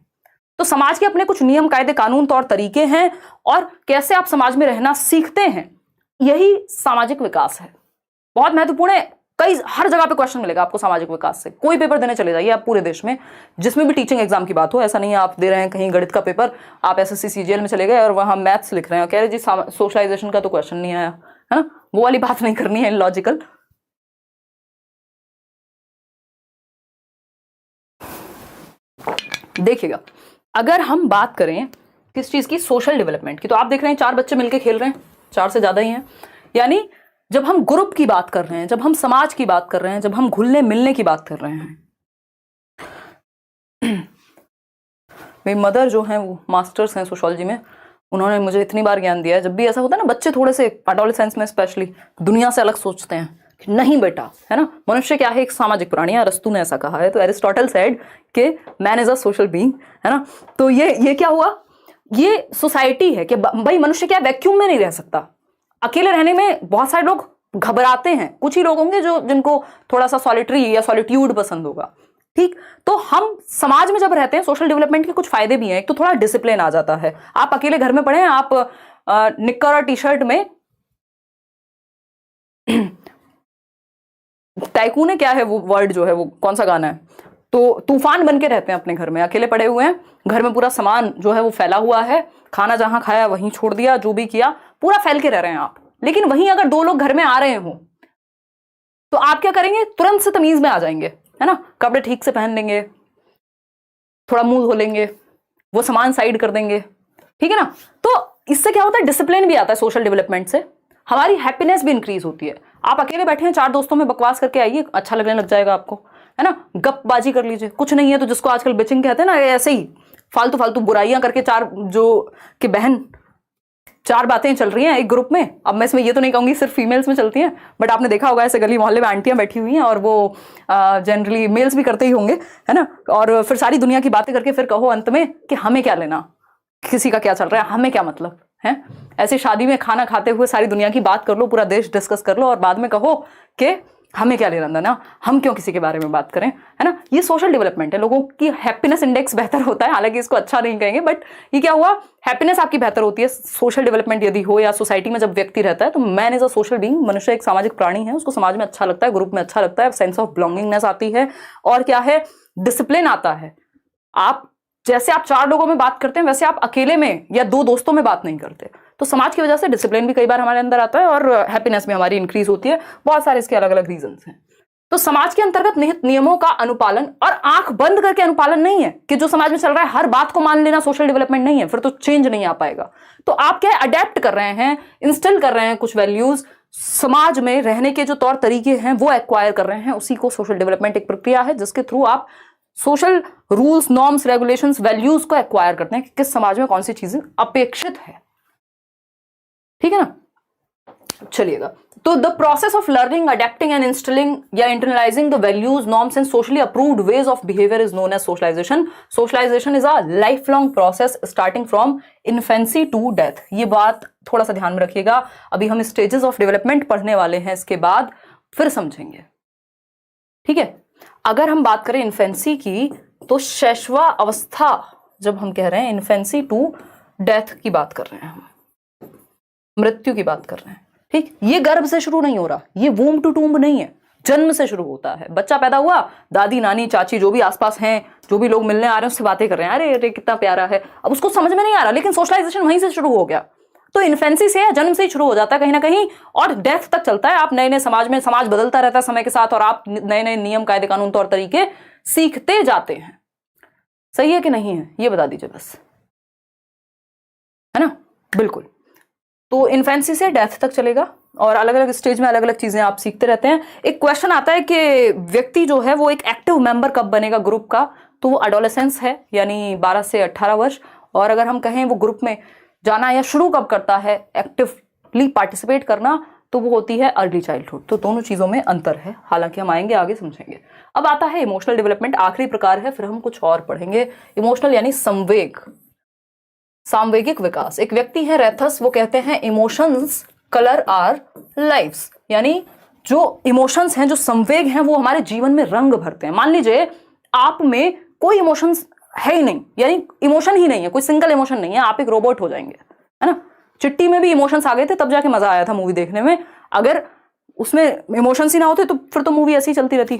तो समाज के अपने कुछ नियम, कायदे, कानून, तौर तरीके हैं, और कैसे आप समाज में रहना सीखते हैं, यही सामाजिक विकास है। बहुत महत्वपूर्ण है। हर जगह पे क्वेश्चन मिलेगा आपको सामाजिक विकास से। कोई पेपर देने चले जाइए आप पूरे देश में, जिसमें भी टीचिंग एग्जाम की बात हो, ऐसा नहीं है आप दे रहे हैं कहीं गणित का पेपर, आप एसएससी सीजीएल में चले गए और वहां मैथ्स लिख रहे हैं, कह रहे जी सोशलाइजेशन का तो क्वेश्चन नहीं आया, है ना। वो वाली बात नहीं करनी है, लॉजिकल। देखिएगा, अगर हम बात करें किस चीज की, सोशल डेवलपमेंट की, तो आप देख रहे हैं 4 बच्चे मिलकर खेल रहे हैं, 4 से ज्यादा ही हैं। यानी जब हम ग्रुप की बात कर रहे हैं, जब हम समाज की बात कर रहे हैं, जब हम घुलने मिलने की बात कर रहे हैं। मेरी मदर जो हैं वो मास्टर्स हैं सोशियोलॉजी में, उन्होंने मुझे इतनी बार ज्ञान दिया है। जब भी ऐसा होता है ना, बच्चे थोड़े से एडोलेसेंस में स्पेशली दुनिया से अलग सोचते हैं कि नहीं बेटा, है ना, मनुष्य क्या है, एक सामाजिक प्राणी है। अरस्तु ने ऐसा कहा है, तो एरिस्टोटल सेड कि man is a social being, है ना। तो ये क्या हुआ, ये सोसाइटी है कि भाई मनुष्य क्या वैक्यूम में नहीं रह सकता। अकेले रहने में बहुत सारे लोग घबराते हैं, कुछ ही लोग होंगे जिनको थोड़ा सा सॉलिटरी या सॉलिट्यूड पसंद होगा, ठीक। तो हम समाज में जब रहते हैं, सोशल डेवलपमेंट के कुछ फायदे भी हैं। एक तो थोड़ा डिसिप्लिन आ जाता है। आप अकेले घर में पड़े हैं, आप निक्कर और टी शर्ट में टाइकून है, क्या है वो वर्ड जो है, वो कौन सा गाना है, तो तूफान बन के रहते हैं अपने घर में, अकेले पड़े हुए हैं, घर में पूरा सामान जो है वो फैला हुआ है, खाना जहां खाया वहीं छोड़ दिया, जो भी किया पूरा फैल के रह रहे हैं आप। लेकिन वहीं अगर 2 लोग घर में आ रहे हो, तो आप क्या करेंगे, तुरंत से तमीज में आ जाएंगे, है ना। कपड़े ठीक से पहन लेंगे, थोड़ा मुंह धो लेंगे, वो सामान साइड कर देंगे, ठीक है ना। तो इससे क्या होता है, डिसिप्लिन भी आता है सोशल डेवलपमेंट से, हमारी हैप्पीनेस भी इंक्रीज होती है। आप अकेले बैठे हैं, 4 दोस्तों में बकवास करके आइए, अच्छा लगने लग जाएगा आपको, है ना। गपबाजी कर लीजिए, कुछ नहीं है तो जिसको आजकल बिचिंग कहते हैं ना, ऐसे ही फालतू फालतू बुराइयां करके 4 जो कि बहन 4 बातें चल रही हैं एक ग्रुप में। अब मैं इसमें ये तो नहीं कहूंगी सिर्फ फीमेल्स में चलती हैं, बट आपने देखा होगा ऐसे गली मोहल्ले में आंटियां बैठी हुई हैं, और वो जनरली मेल्स भी करते ही होंगे, है ना। और फिर सारी दुनिया की बातें करके फिर कहो अंत में कि हमें क्या लेना, किसी का क्या चल रहा है, हमें क्या मतलब है। ऐसे शादी में खाना खाते हुए सारी दुनिया की बात कर लो, पूरा देश डिस्कस कर लो, और बाद में कहो कि हमें क्या लेना देना, हम क्यों किसी के बारे में बात करें, है ना। ये सोशल डेवलपमेंट है, लोगों की हैप्पीनेस इंडेक्स बेहतर होता है। हालांकि इसको अच्छा नहीं कहेंगे, बट ये क्या हुआ, हैप्पीनेस आपकी बेहतर होती है सोशल डेवलपमेंट यदि हो, या सोसाइटी में जब व्यक्ति रहता है। तो man is a social being, मनुष्य एक सामाजिक प्राणी है, उसको समाज में अच्छा लगता है, ग्रुप में अच्छा लगता है, सेंस ऑफ बिलोंगिंगनेस आती है, और क्या है, डिसिप्लिन आता है। आप जैसे आप 4 लोगों में बात करते हैं, वैसे आप अकेले में या 2 दोस्तों में बात नहीं करते। तो समाज की वजह से डिसिप्लिन भी कई बार हमारे अंदर आता है, और हैप्पीनेस भी हमारी इंक्रीज होती है। बहुत सारे इसके अलग अलग रीजंस हैं। तो समाज के अंतर्गत निहित नियमों का अनुपालन, और आंख बंद करके अनुपालन नहीं है कि जो समाज में चल रहा है हर बात को मान लेना सोशल डेवलपमेंट नहीं है, फिर तो चेंज नहीं आ पाएगा। तो आप क्या अडेप्ट कर रहे हैं, इंस्टॉल कर रहे हैं कुछ वैल्यूज, समाज में रहने के जो तौर तरीके हैं वो एक्वायर कर रहे हैं, उसी को सोशल डेवलपमेंट एक प्रक्रिया है जिसके थ्रू आप social rules, norms, regulations, values को एक्वायर करते हैं कि किस समाज में कौन सी चीजें अपेक्षित है, ठीक है ना। चलिएगा, तो the process of learning, adapting and instilling या internalising the values, norms and socially approved ways of behaviour is known as socialisation. Socialisation is a life long process starting from infancy to death. ये बात थोड़ा सा ध्यान में रखिएगा, अभी हम स्टेजेस ऑफ डेवलपमेंट पढ़ने वाले हैं, इसके बाद फिर समझेंगे. ठीक है, अगर हम बात करें इन्फेंसी की, तो शैशवा अवस्था जब हम कह रहे हैं, इन्फेंसी टू डेथ की बात कर रहे हैं, हम मृत्यु की बात कर रहे हैं. ठीक, ये गर्भ से शुरू नहीं हो रहा, ये वूम टू टूम्ब नहीं है, जन्म से शुरू होता है. बच्चा पैदा हुआ, दादी नानी चाची जो भी आसपास हैं, जो भी लोग मिलने आ रहे हैं उससे बातें कर रहे हैं, अरे अरे कितना प्यारा है. अब उसको समझ में नहीं आ रहा, लेकिन सोशलाइजेशन वहीं से शुरू हो गया. तो इन्फेंसी से, जन्म से ही शुरू हो जाता है कहीं ना कहीं, और डेथ तक चलता है. आप नए नए समाज में, समाज बदलता रहता है समय के साथ, और आप नए नए नियम कायदे कानून तौर तरीके सीखते जाते हैं. सही है कि नहीं है, ये बता दीजिए बस, है ना. बिल्कुल. तो इन्फेंसी से डेथ तक चलेगा, और अलग अलग स्टेज में अलग अलग चीजें आप सीखते रहते हैं. एक क्वेश्चन आता है कि व्यक्ति जो है वो एक एक्टिव मेंबर कब बनेगा ग्रुप का, तो वो एडोलेसेंस है, यानी 12 से 18 वर्ष. और अगर हम कहें वो ग्रुप में जाना या शुरू कब करता है एक्टिवली पार्टिसिपेट करना, तो वो होती है अर्ली चाइल्डहुड. तो दोनों चीजों में अंतर है, हालांकि हम आएंगे आगे समझेंगे. अब आता है इमोशनल डेवलपमेंट, आखिरी प्रकार है, फिर हम कुछ और पढ़ेंगे. इमोशनल यानी संवेग, सामवेगिक विकास. एक व्यक्ति है रेथस, वो कहते हैं इमोशंस कलर आर लाइव्स, यानी जो इमोशंस हैं, जो संवेग हैं, वो हमारे जीवन में रंग भरते हैं. मान लीजिए आप में कोई इमोशंस है ही नहीं, यानी इमोशन ही नहीं है, कोई सिंगल इमोशन नहीं है, आप एक रोबोट हो जाएंगे, है ना. चिट्टी में भी इमोशंस आ गए थे, तब जाके मजा आया था मूवी देखने में. अगर उसमें इमोशंस ही ना होते तो फिर तो मूवी ऐसी ही चलती रहती,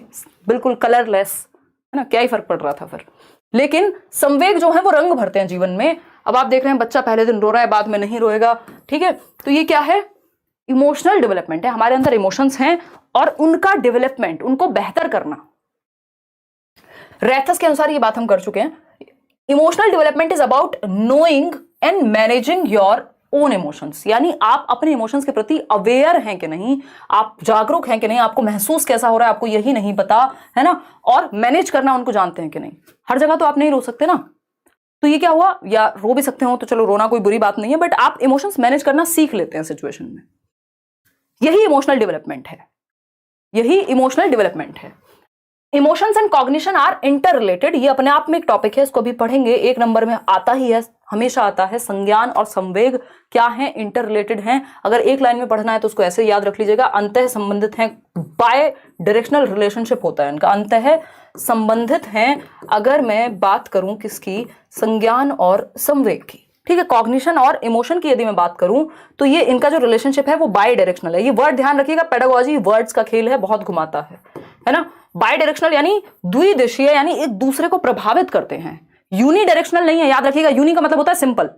बिल्कुल कलरलेस, है ना, क्या ही फर्क पड़ रहा था फिर. लेकिन संवेग जो है वो रंग भरते हैं जीवन में. अब आप देख रहे हैं बच्चा पहले दिन रो रहा है, बाद में नहीं रोएगा. ठीक है, तो ये क्या है, इमोशनल डेवलपमेंट है. हमारे अंदर इमोशंस हैं और उनका डेवलपमेंट, उनको बेहतर करना. रेथस के अनुसार ये बात हम कर चुके हैं. Emotional development is about knowing and managing your own emotions, यानी आप अपने इमोशंस के प्रति अवेयर हैं कि नहीं, आप जागरूक हैं कि नहीं, आपको महसूस कैसा हो रहा है आपको यही नहीं पता, है ना. और मैनेज करना उनको जानते हैं कि नहीं. हर जगह तो आप नहीं रो सकते ना, तो ये क्या हुआ, या रो भी सकते हो तो चलो, रोना कोई बुरी बात नहीं है, बट आप इमोशंस मैनेज करना सीख लेते हैं सिचुएशन में. यही इमोशनल डेवलपमेंट है, यही इमोशनल डेवलपमेंट है. Emotions and cognition are interrelated, ये अपने आप में एक टॉपिक है, इसको भी पढ़ेंगे. एक नंबर में आता ही है, हमेशा आता है, संज्ञान और संवेग क्या है, इंटर रिलेटेड हैं. अगर एक लाइन में पढ़ना है तो उसको ऐसे याद रख लीजिएगा, अंतः संबंधित हैं, बाय डायरेक्शनल रिलेशनशिप होता है इनका, अंतः संबंधित हैं. अगर मैं बात करूं किसकी, संज्ञान और संवेग की, ठीक है, कॉग्निशन और इमोशन की यदि मैं बात करूं, तो ये इनका जो रिलेशनशिप है वो बाय डायरेक्शनल है. ये वर्ड ध्यान रखिएगा, पेडागोजी वर्ड्स का खेल है, बहुत घुमाता है ना. बाय डायरेक्शनल यानी द्विदिशीय, यानी एक दूसरे को प्रभावित करते हैं. यूनी डायरेक्शनल नहीं है, याद रखिएगा. यूनी का मतलब होता है सिंपल,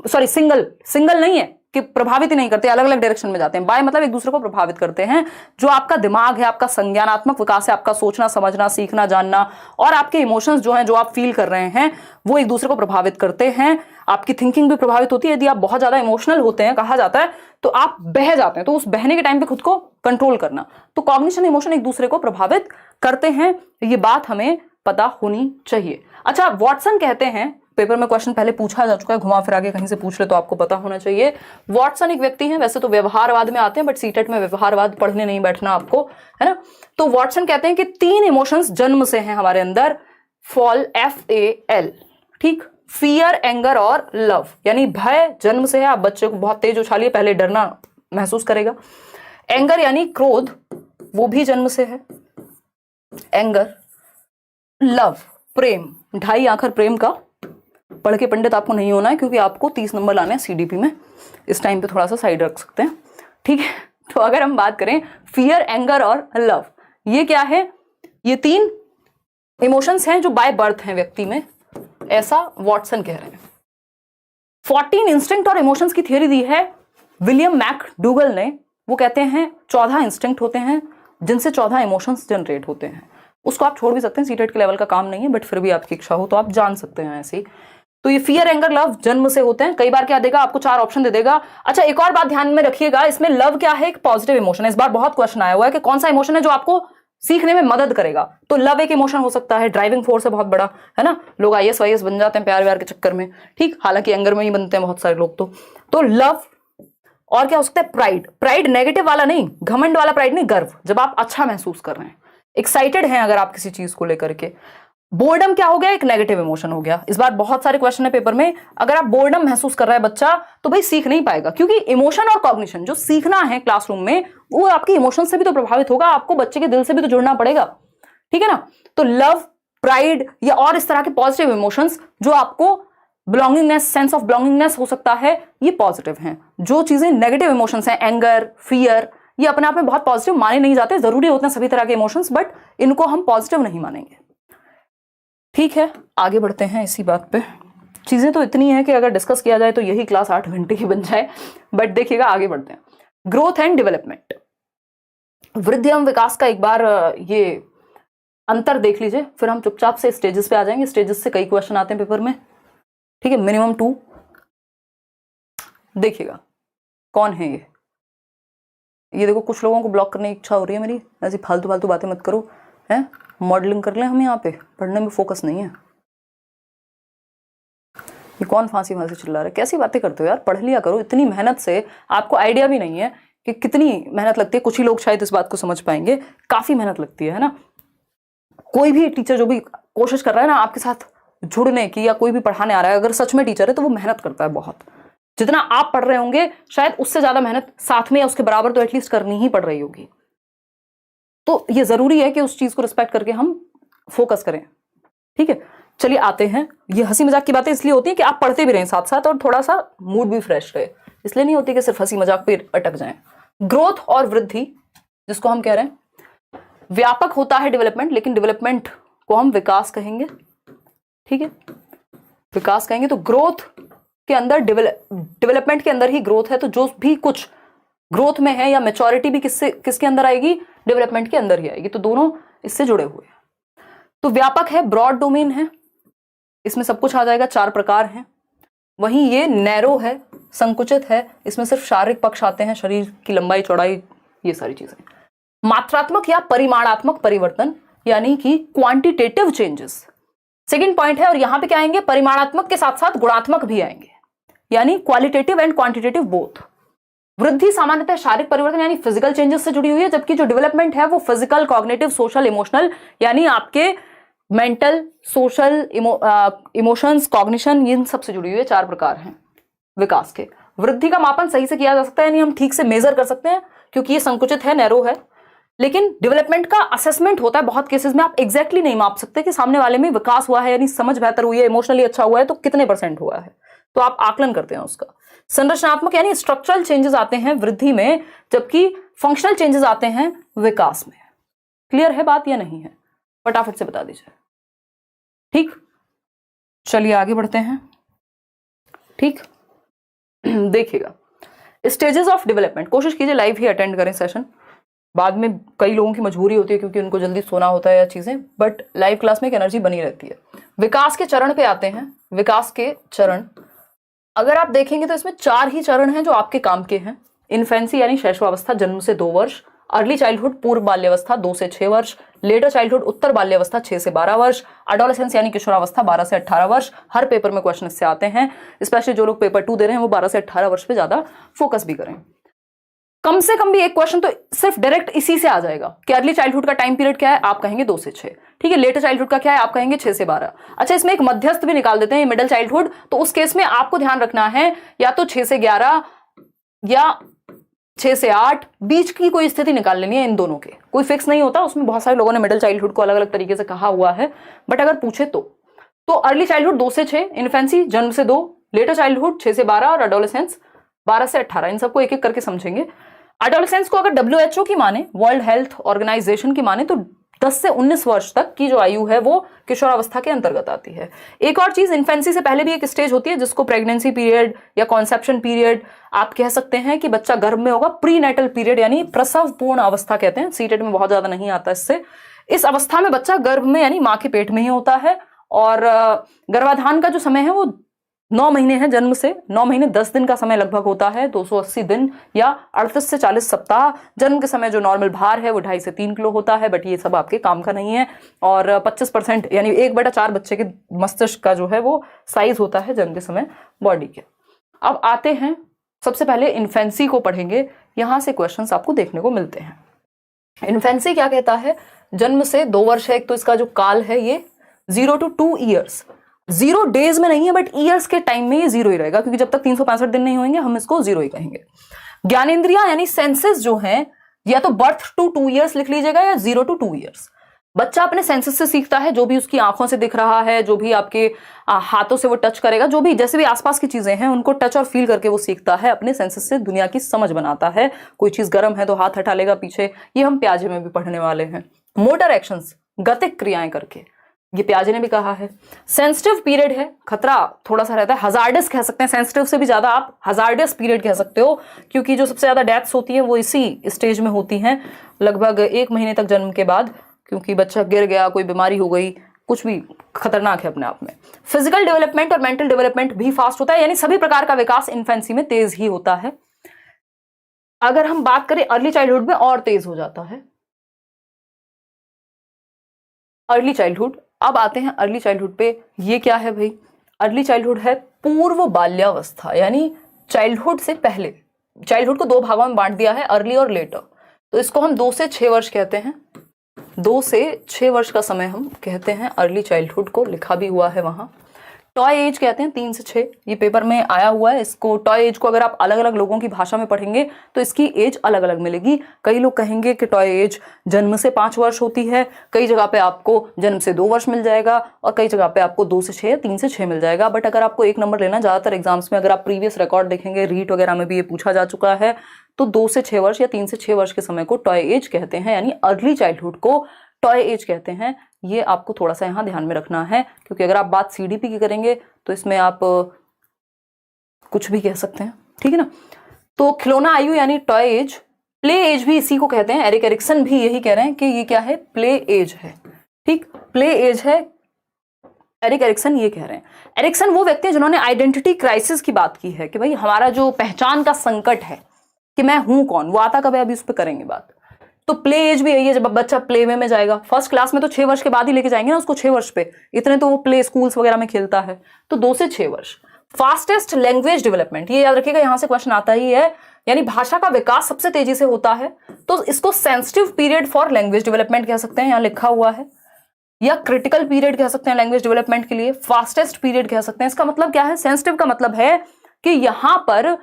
सॉरी सिंगल, सिंगल नहीं है कि प्रभावित ही नहीं करते, अलग अलग डायरेक्शन में जाते हैं. बाय मतलब एक दूसरे को प्रभावित करते हैं. जो आपका दिमाग है, आपका संज्ञानात्मक विकास है, आपका सोचना समझना सीखना जानना, और आपके इमोशंस जो हैं, जो आप फील कर रहे हैं, वो एक दूसरे को प्रभावित करते हैं. आपकी थिंकिंग भी प्रभावित होती है. यदि आप बहुत ज्यादा इमोशनल होते हैं, कहा जाता है, तो आप बह जाते हैं. तो उस बहने के टाइम पे खुद को कंट्रोल करना. तो कॉग्निशन इमोशन एक दूसरे को प्रभावित करते हैं, ये बात हमें पता होनी चाहिए. अच्छा, वॉटसन कहते हैं, पेपर में क्वेश्चन पहले पूछा जा चुका है, घुमा फिरा के कहीं से पूछ ले तो आपको पता होना चाहिए. वॉटसन एक व्यक्ति हैं, वैसे तो व्यवहारवाद में आते हैं, बट सीटेट में व्यवहारवाद पढ़ने नहीं बैठना आपको, है ना. तो वॉटसन कहते हैं कि 3 इमोशंस जन्म से हैं हमारे अंदर, फॉल, FAL, ठीक, फियर, एंगर और लव, यानी भय जन्म से है. आप बच्चे को बहुत तेज उछालिए, पहले डरना महसूस करेगा. एंगर यानी क्रोध, वो भी जन्म से है, एंगर. लव, प्रेम, 2.5 आखर प्रेम का. पढ़ के पंडित आपको नहीं होना है, क्योंकि आपको 30 नंबर लाने हैं CDP में. इस टाइम पे थोड़ा सा साइड रख सकते हैं, ठीक है. तो अगर हम बात करें फियर, एंगर और लव, ये क्या है, ये 3 इमोशंस हैं जो बाय बर्थ हैं व्यक्ति में, ऐसा वॉटसन कह रहे हैं. 14 इंस्टिंक्ट और इमोशंस की थियरी दी है विलियम मैकडूगल ने. वो कहते हैं 14 इंस्टिंक्ट होते हैं जिनसे 14 इमोशंस जनरेट होते हैं. उसको आप छोड़ भी सकते हैं, सीटेट के लेवल का काम नहीं है, बट फिर भी आपकी इच्छा हो तो आप जान सकते हैं ऐसे. तो ये फियर, एंगर, लव जन्म से होते हैं. कई बार क्या देगा आपको, 4 ऑप्शन दे देगा. अच्छा, एक और बात ध्यान में रखिएगा, इसमें लव क्या है, एक पॉजिटिव इमोशन है. इस बार बहुत क्वेश्चन आया हुआ है कि कौन सा इमोशन है जो आपको सीखने में मदद करेगा. तो लव एक इमोशन हो सकता है, ड्राइविंग फोर्स है बहुत बड़ा, है ना. लोग IAS वाईएस बन जाते हैं प्यार व्यार के चक्कर में, ठीक. हालांकि एंगर में ही बनते हैं बहुत सारे लोग. तो लव और क्या हो सकता है, प्राइड। प्राइड नेगेटिव वाला नहीं, घमंड वाला प्राइड नहीं, गर्व, जब आप अच्छा महसूस कर रहे हैं, एक्साइटेड हैं अगर आप किसी चीज को लेकर के। बोर्डम क्या हो गया, एक नेगेटिव इमोशन हो गया। इस बार बहुत सारे क्वेश्चन है पेपर में, अगर आप बोर्डम महसूस कर रहा है बच्चा तो भाई सीख नहीं पाएगा, क्योंकि इमोशन और कॉग्निशन जो सीखना है क्लासरूम में वो आपके इमोशन से भी तो प्रभावित होगा, आपको बच्चे के दिल से भी तो जुड़ना पड़ेगा, ठीक है ना। तो लव, प्राइड या और इस तरह के पॉजिटिव इमोशंस जो आपको बिलोंगिंगनेस, सेंस ऑफ बिलोंगिंगनेस हो सकता है, ये पॉजिटिव हैं। जो चीजें नेगेटिव इमोशंस हैं, एंगर, फियर, ये अपने आप में बहुत पॉजिटिव माने नहीं जाते, जरूरी होते हैं सभी तरह के इमोशंस, बट इनको हम पॉजिटिव नहीं मानेंगे, ठीक है। आगे बढ़ते हैं इसी बात पे। चीजें तो इतनी है कि अगर डिस्कस किया जाए तो यही क्लास 8 घंटे की बन जाए, बट देखिएगा आगे बढ़ते हैं। ग्रोथ एंड डेवलपमेंट, वृद्धि एवं विकास का एक बार ये अंतर देख लीजिए, फिर हम चुपचाप से स्टेजेस पे आ जाएंगे। स्टेजेस से कई क्वेश्चन आते हैं पेपर में, ठीक है, मिनिमम 2। देखिएगा कौन है ये देखो, कुछ लोगों को ब्लॉक करने की इच्छा हो रही है मेरी, ऐसी फालतू फालतू बातें मत करो, हैं, मॉडलिंग कर लें हम यहाँ पे, पढ़ने में फोकस नहीं है। ये कौन फांसी फांसी चिल्ला रहा है, कैसी बातें करते हो यार, पढ़ लिया करो। इतनी मेहनत से आपको आइडिया भी नहीं है कि कितनी मेहनत लगती है। कुछ ही लोग शायद इस बात को समझ पाएंगे, काफी मेहनत लगती है ना। कोई भी टीचर जो भी कोशिश कर रहा है ना आपके साथ जुड़ने की, या कोई भी पढ़ाने आ रहा है, अगर सच में टीचर है तो वो मेहनत करता है बहुत। जितना आप पढ़ रहे होंगे शायद उससे ज्यादा मेहनत साथ में या उसके बराबर तो एटलीस्ट करनी ही पड़ रही होगी। तो ये जरूरी है कि उस चीज को रिस्पेक्ट करके हम फोकस करें, ठीक है। चलिए आते हैं, ये हंसी मजाक की बातें इसलिए होती है कि आप पढ़ते भी रहें साथ साथ और थोड़ा सा मूड भी फ्रेश रहे, इसलिए नहीं होती कि सिर्फ हंसी मजाक पे अटक जाएं। ग्रोथ और वृद्धि, जिसको हम कह रहे हैं, व्यापक होता है डेवलपमेंट, लेकिन डेवलपमेंट को हम विकास कहेंगे, ठीक है, विकास कहेंगे। तो ग्रोथ के अंदर डेवलपमेंट के अंदर ही ग्रोथ है, तो जो भी कुछ ग्रोथ में है या मैच्योरिटी भी किसके अंदर आएगी, डेवलपमेंट के अंदर ही आएगी। तो दोनों इससे जुड़े हुए हैं। तो व्यापक है, ब्रॉड डोमेन है, इसमें सब कुछ आ जाएगा, 4 प्रकार हैं। वहीं ये नैरो है, संकुचित है, इसमें सिर्फ शारीरिक पक्ष आते हैं, शरीर की लंबाई चौड़ाई, ये सारी चीजें। मात्रात्मक या परिमाणात्मक परिवर्तन, यानी कि क्वांटिटेटिव चेंजेस, सेकंड पॉइंट है। और यहां पे क्या आएंगे, परिमाणात्मक के साथ साथ गुणात्मक भी आएंगे, यानी क्वालिटेटिव एंड क्वांटिटेटिव बोथ। वृद्धि सामान्यतः शारीरिक परिवर्तन यानी फिजिकल चेंजेस से जुड़ी हुई है, जबकि जो डेवलपमेंट है वो फिजिकल, कॉग्निटिव, सोशल, इमोशनल, यानी आपके मेंटल, सोशल, इमोशंस, कॉग्निशन, इन सब से जुड़ी हुई है। 4 प्रकार हैं विकास के। वृद्धि का मापन सही से किया जा सकता है, यानी हम ठीक से मेजर कर सकते हैं, क्योंकि ये संकुचित है, नैरो है। लेकिन डेवलपमेंट का असेसमेंट होता है बहुत केसेस में, आप एग्जैक्टली नहीं माप सकते कि सामने वाले में विकास हुआ है, यानी समझ बेहतर हुई है, इमोशनली अच्छा हुआ है, तो कितने % हुआ है, तो आप आकलन करते हैं उसका। संरचनात्मक यानी स्ट्रक्चरल चेंजेस आते हैं वृद्धि में, जबकि फंक्शनल चेंजेस आते हैं विकास में। क्लियर है बात या नहीं है, फटाफट से बता दीजिए, ठीक। चलिए आगे बढ़ते हैं, ठीक। देखिएगा स्टेजेस ऑफ डेवलपमेंट, कोशिश कीजिए लाइव ही अटेंड करें सेशन, बाद में कई लोगों की मजबूरी होती है क्योंकि उनको जल्दी सोना होता है या चीजें, बट लाइव क्लास में एक एनर्जी बनी रहती है। विकास के चरण पे आते हैं। विकास के चरण अगर आप देखेंगे तो इसमें 4 ही चरण हैं जो आपके काम के हैं। इन्फेंसी यानी शैशवावस्था, जन्म से 2 वर्ष। अर्ली चाइल्डहुड, पूर्व बाल्यावस्था, 2 से 6 वर्ष। लेटर चाइल्डहुड, उत्तर बाल्यावस्था, 6 से 12 वर्ष। एडोलेसेंस यानी किशोरावस्था, 12 से 18 वर्ष। हर पेपर में क्वेश्चन इससे आते हैं, स्पेशली जो लोग पेपर 2 दे रहे हैं वो 12 से 18 वर्ष पे ज्यादा फोकस भी करें। कम से कम भी एक क्वेश्चन तो सिर्फ डायरेक्ट इसी से आ जाएगा कि अर्ली चाइल्डहुड का टाइम पीरियड क्या है, आप कहेंगे 2 से 6, ठीक है। लेटर चाइल्डहुड का क्या है, आप कहेंगे 6 से 12। अच्छा, इसमें एक मध्यस्थ भी निकाल देते हैं, मिडिल चाइल्डहुड, तो उस केस में आपको ध्यान रखना है या तो 6 से 11 या 6 से 8, बीच की कोई स्थिति निकाल लेनी है। इन दोनों के कोई फिक्स नहीं होता, उसमें बहुत सारे लोगों ने मिडिल चाइल्डहुड को अलग अलग तरीके से कहा हुआ है, बट अगर पूछे तो अर्ली चाइल्डहुड 2 से 6, इन्फेंसी जन्म से 2, लेटर चाइल्डहुड 6 से 12 और एडोलेसेंस 12 से 18। इन सबको एक एक करके समझेंगे। एडोलेसेंस को अगर WHO की माने, वर्ल्ड हेल्थ ऑर्गेनाइजेशन की माने, तो 10 से 19 वर्ष तक की जो आयु है वो किशोरावस्था के अंतर्गत आती है। एक और चीज, इन्फेंसी से पहले भी एक स्टेज होती है जिसको प्रेगनेंसी पीरियड या कॉन्सेप्शन पीरियड आप कह सकते हैं, कि बच्चा गर्भ में होगा। प्री नेटल पीरियड यानी प्रसव पूर्ण अवस्था कहते हैं, सीटेट में बहुत ज्यादा नहीं आता इससे। इस अवस्था में बच्चा गर्भ में यानी माँ के पेट में ही होता है, और गर्भाधान का जो समय है वो 9 महीने है, जन्म से 9 महीने 10 दिन का समय लगभग होता है, 280 दिन या 38 से 40 सप्ताह। जन्म के समय जो नॉर्मल भार है वो 2.5 से 3 किलो होता है, बट ये सब आपके काम का नहीं है। और 25% यानी 1/4 बच्चे के मस्तिष्क का जो है वो साइज होता है जन्म के समय बॉडी के। अब आते हैं सबसे पहले इन्फेंसी को पढ़ेंगे, यहां से क्वेश्चंस आपको देखने को मिलते हैं। इन्फेंसी क्या कहता है? जन्म से 2 वर्ष है, एक तो इसका जो काल है ये 0 to 2 ईयर्स, 0 डेज में नहीं है बट ईयर्स के टाइम में ये 0 ही रहेगा, क्योंकि जब तक 365 दिन नहीं होंगे हम इसको 0 ही कहेंगे। ज्ञानेंद्रिया यानी सेंसेस जो हैं, या तो बर्थ टू 2 ईयर्स लिख लीजिएगा या 0 to 2 ईयर्स। बच्चा अपने सेंसेस से सीखता है, जो भी उसकी आंखों से दिख रहा है, जो भी आपके हाथों से वो टच करेगा, जो भी जैसे भी आसपास की चीजें हैं उनको टच और फील करके वो सीखता है, अपने सेंसेस से दुनिया की समझ बनाता है। कोई चीज गर्म है तो हाथ हटा लेगा पीछे, ये हम प्याजे में भी पढ़ने वाले हैं। मोटर एक्शंस, गतिक क्रियाएं करके, ये प्याजे ने भी कहा है। सेंसिटिव पीरियड है, खतरा थोड़ा सा रहता है, हजार्डस कह सकते हैं, सेंसिटिव से भी ज्यादा आप हजार्डस पीरियड कह सकते हो, क्योंकि जो सबसे ज्यादा डेथ्स होती हैं वो इसी स्टेज में होती हैं, लगभग 1 महीने तक जन्म के बाद, क्योंकि बच्चा गिर गया, कोई बीमारी हो गई, कुछ भी खतरनाक है अपने आप में। फिजिकल डेवलपमेंट और मेंटल डेवलपमेंट भी फास्ट होता है, यानी सभी प्रकार का विकास इन्फेंसी में तेज ही होता है। अगर हम बात करें अर्ली चाइल्डहुड में और तेज हो जाता है अर्ली चाइल्डहुड। अब आते हैं अर्ली चाइल्डहुड पे, ये क्या है भाई? अर्ली चाइल्डहुड है पूर्व बाल्यावस्था, यानी चाइल्डहुड से पहले। चाइल्डहुड को 2 भागों में बांट दिया है, अर्ली और लेटर, तो इसको हम 2 से 6 वर्ष कहते हैं। 2 से 6 वर्ष का समय हम कहते हैं अर्ली चाइल्डहुड को, लिखा भी हुआ है वहां। टॉय एज कहते हैं 3 से 6, ये पेपर में आया हुआ है। इसको टॉय एज को अगर आप अलग अलग लोगों की भाषा में पढ़ेंगे तो इसकी एज अलग अलग मिलेगी। कई लोग कहेंगे कि टॉय एज जन्म से 5 वर्ष होती है, कई जगह पे आपको जन्म से 2 वर्ष मिल जाएगा, और कई जगह पे आपको 2 से 6 या 3 से 6 मिल जाएगा। बट अगर आपको 1 नंबर लेना, ज्यादातर एग्जाम्स में अगर आप प्रीवियस रिकॉर्ड देखेंगे, रीट वगैरह में भी ये पूछा जा चुका है, तो 2 से 6 वर्ष या 3 से 6 वर्ष के समय को टॉय एज कहते हैं, यानी अर्ली चाइल्डहुड को टॉय एज कहते हैं। ये आपको थोड़ा सा यहाँ ध्यान में रखना है, क्योंकि अगर आप बात सीडीपी की करेंगे तो इसमें आप कुछ भी कह सकते हैं, ठीक है ना। तो खिलौना आयु यानी टॉय एज, प्ले एज भी इसी को कहते हैं। एरिक एरिक्सन भी यही कह रहे हैं कि ये क्या है? प्ले एज है, ठीक, प्ले एज है। एरिक एरिक्सन ये कह रहे हैं। एरिक्सन वो व्यक्ति है जिन्होंने आइडेंटिटी क्राइसिस की बात की है, कि भाई हमारा जो पहचान का संकट है कि मैं हूं कौन, वो आता कब है, अभी उस पर करेंगे बात। तो प्ले एज भी यही है, जब बच्चा प्ले वे में जाएगा। फर्स्ट क्लास में तो 6 वर्ष के बाद ही लेके जाएंगे ना उसको, 6 वर्ष पे, इतने तो वो प्ले स्कूल्स वगैरह में खेलता है। तो 2 से 6 वर्ष। फास्टेस्ट लैंग्वेज डेवलपमेंट, ये याद रखिएगा, यहां से क्वेश्चन आता ही है, यानी भाषा का विकास सबसे तेजी से होता है, तो इसको sensitive period for language development कह सकते हैं, यहां लिखा हुआ है, या क्रिटिकल पीरियड कह सकते हैं लैंग्वेज डेवलपमेंट के लिए, फास्टेस्ट पीरियड कह सकते हैं। इसका मतलब क्या है? सेंसिटिव का मतलब है कि यहां पर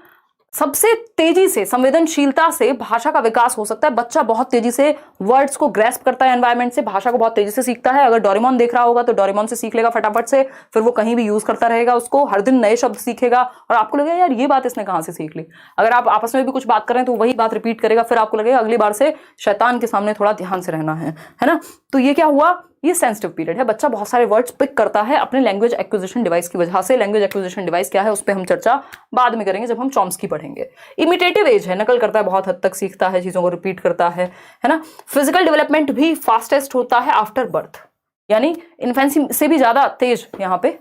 सबसे तेजी से, संवेदनशीलता से भाषा का विकास हो सकता है। बच्चा बहुत तेजी से वर्ड्स को ग्रैस्प करता है एनवायरनमेंट से, भाषा को बहुत तेजी से सीखता है। अगर डोरेमोन देख रहा होगा तो डोरेमोन से सीख लेगा फटाफट से, फिर वो कहीं भी यूज करता रहेगा उसको, हर दिन नए शब्द सीखेगा, और आपको लगेगा यार ये बात इसने कहां से सीख ली। अगर आप आपस में भी कुछ बात करें तो वही बात रिपीट करेगा, फिर आपको लगेगा अगली बार से शैतान के सामने थोड़ा ध्यान से रहना है ना। तो ये क्या हुआ? ये सेंसिटिव पीरियड है, बच्चा बहुत सारे वर्ड्स पिक करता है अपने लैंग्वेज एक्विजिशन डिवाइस की वजह से। लैंग्वेज एक्विजिशन डिवाइस क्या है उस पर हम चर्चा बाद में करेंगे जब हम चॉम्स्की पढ़ेंगे। इमिटेटिव एज है, नकल करता है, बहुत हद तक सीखता है, चीजों को रिपीट करता है ना। फिजिकल डेवलपमेंट भी फास्टेस्ट होता है आफ्टर बर्थ, यानी इन्फेंसी से भी ज्यादा तेज यहाँ पे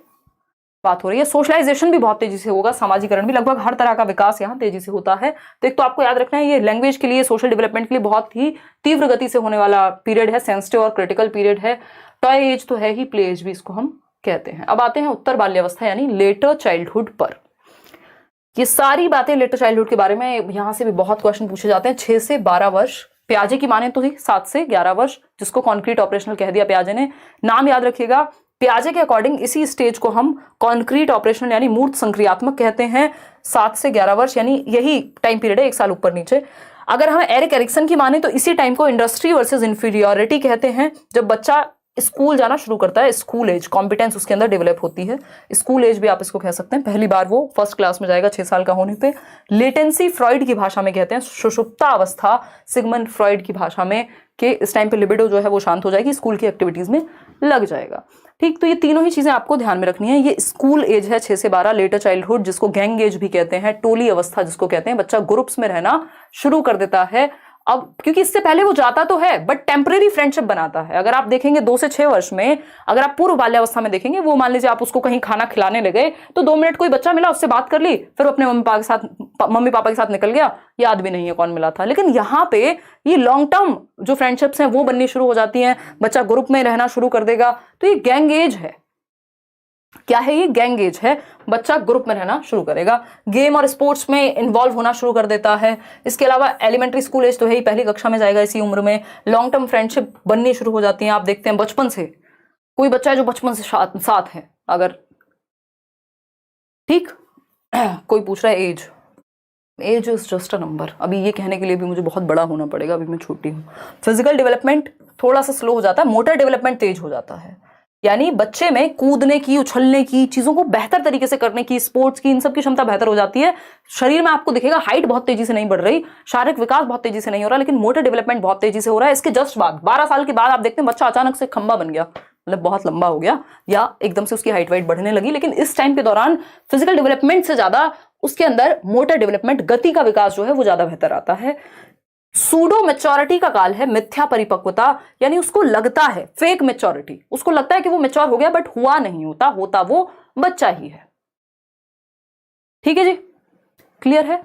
बात हो रही है। सोशलाइजेशन भी बहुत तेजी से होगा, सामाजिकरण भी, लगभग हर तरह का विकास यहाँ तेजी से होता है। तो एक तो आपको याद रखना है ये लैंग्वेज के लिए, सोशल डेवलपमेंट के लिए बहुत ही तीव्र गति से होने वाला पीरियड है, सेंसिटिव और क्रिटिकल पीरियड है। टॉय एज तो है ही, प्ले एज भी इसको हम कहते हैं। अब आते हैं उत्तर बाल्यावस्था यानी लेटर चाइल्डहुड पर। ये सारी बातें लेटर चाइल्डहुड के बारे में, यहां से भी बहुत क्वेश्चन पूछे जाते हैं। 6 से 12 वर्ष, प्याजे की माने तो ही 7 से 11 वर्ष, जिसको कॉन्क्रीट ऑपरेशनल कह दिया प्याजे ने। नाम याद रखिएगा, प्याजे के अकॉर्डिंग इसी स्टेज को हम कॉन्क्रीट ऑपरेशनल यानी मूर्त संक्रियात्मक कहते हैं। 7 से 11 वर्ष यानी यही टाइम पीरियड है, 1 साल ऊपर नीचे। अगर हम एरिक एरिक्सन की माने तो इसी टाइम को इंडस्ट्री वर्सेस इंफीरियोरिटी कहते हैं, जब बच्चा स्कूल जाना शुरू करता है, स्कूल एज, कॉम्पिटेंस उसके अंदर डेवलप होती है। स्कूल एज भी आप इसको कह सकते हैं, पहली बार वो फर्स्ट क्लास में जाएगा 6 साल का होने पे। लेटेंसी फ्रॉइड की भाषा में कहते हैं, सुषुप्ता अवस्था सिगमंड फ्रॉइड की भाषा में, कि इस टाइम पे लिबिडो जो है वो शांत हो जाएगी, स्कूल की एक्टिविटीज में लग जाएगा। ठीक, तो ये तीनों ही चीजें आपको ध्यान में रखनी है। ये स्कूल एज है 6 से 12, लेटर चाइल्डहुड जिसको गैंग एज भी कहते हैं, टोली अवस्था जिसको कहते हैं, बच्चा ग्रुप्स में रहना शुरू कर देता है। अब क्योंकि इससे पहले वो जाता तो है बट टेम्परेरी फ्रेंडशिप बनाता है। अगर आप देखेंगे 2 से 6 वर्ष में, अगर आप पूर्व बाल्यावस्था में देखेंगे, वो मान लीजिए आप उसको कहीं खाना खिलाने लगे तो 2 मिनट कोई बच्चा मिला, उससे बात कर ली, फिर अपने मम्मी पापा के साथ निकल गया, याद भी नहीं है कौन मिला था। लेकिन यहाँ पे ये लॉन्ग टर्म जो फ्रेंडशिप्स हैं वो बननी शुरू हो जाती हैं, बच्चा ग्रुप में रहना शुरू कर देगा। तो ये गैंग एज है। क्या है ये? गैंग एज है। बच्चा ग्रुप में रहना शुरू करेगा, गेम और स्पोर्ट्स में इन्वॉल्व होना शुरू कर देता है। इसके अलावा एलिमेंट्री स्कूल एज तो है ही, पहली कक्षा में जाएगा इसी उम्र में। लॉन्ग टर्म फ्रेंडशिप बननी शुरू हो जाती है। आप देखते हैं बचपन से कोई बच्चा है जो बचपन से साथ है, अगर ठीक कोई पूछ रहा है age is just a number. अभी ये कहने के लिए भी मुझे बहुत बड़ा होना पड़ेगा, अभी मैं छोटी हूँ। फिजिकल डेवलपमेंट थोड़ा सा स्लो हो जाता है, मोटर डेवलपमेंट तेज हो जाता है। यानी बच्चे में कूदने की, उछलने की, चीजों को बेहतर तरीके से करने की, स्पोर्ट्स की, इन सब की क्षमता बेहतर हो जाती है। शरीर में आपको दिखेगा हाइट बहुत तेजी से नहीं बढ़ रही, शारीरिक विकास बहुत तेजी से नहीं हो रहा, लेकिन मोटर डेवलपमेंट बहुत तेजी से हो रहा है। इसके जस्ट बाद 12 साल के बाद आप देखते हैं बच्चा अचानक से खंबा बन गया, मतलब बहुत लंबा हो गया, या एकदम से उसकी हाइट वाइट बढ़ने लगी। लेकिन इस टाइम के दौरान फिजिकल डेवलपमेंट से ज्यादा उसके अंदर मोटर डेवलपमेंट, गति का विकास जो है वो ज्यादा बेहतर आता है। सूडो मेच्योरिटी का काल है, मिथ्या परिपक्वता, यानी उसको लगता है, फेक मेच्योरिटी, उसको लगता है कि वो मेच्योर हो गया, बट हुआ नहीं, होता वो बच्चा ही है। ठीक है जी, क्लियर है।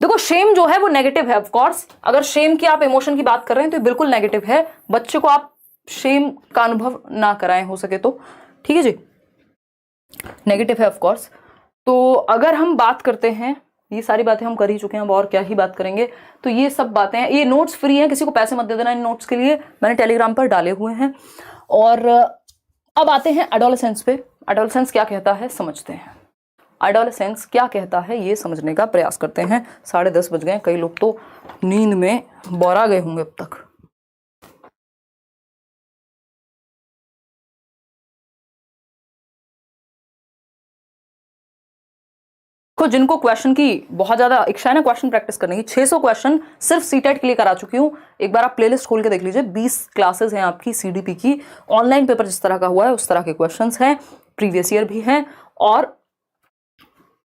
देखो शेम जो है वो नेगेटिव है, ऑफ कोर्स। अगर शेम की आप इमोशन की बात कर रहे हैं तो बिल्कुल नेगेटिव है। बच्चे को आप शेम का अनुभव ना कराएं हो सके तो, ठीक है जी, नेगेटिव है ऑफ कोर्स। तो अगर हम बात करते हैं, ये सारी बातें हम कर ही चुके हैं, अब और क्या ही बात करेंगे। तो ये सब बातें हैं, ये नोट्स फ्री हैं, किसी को पैसे मत दे देना इन नोट्स के लिए, मैंने टेलीग्राम पर डाले हुए हैं। और अब आते हैं एडोलेसेंस पे। एडोलेसेंस क्या कहता है समझते हैं। एडोलेसेंस क्या कहता है ये समझने का प्रयास करते हैं। 10:30 बज गए, कई लोग तो नींद में बौरा गए होंगे अब तक। तो जिनको क्वेश्चन की बहुत ज्यादा इच्छा है ना, क्वेश्चन प्रैक्टिस करने की, 600 क्वेश्चन सिर्फ सीटेट के लिए करा चुकी हूं। एक बार आप प्लेलिस्ट खोल के देख लीजिए, 20 क्लासेस हैं आपकी सीडीपी की। ऑनलाइन पेपर जिस तरह का हुआ है उस तरह के क्वेश्चंस हैं, प्रीवियस ईयर भी हैं, और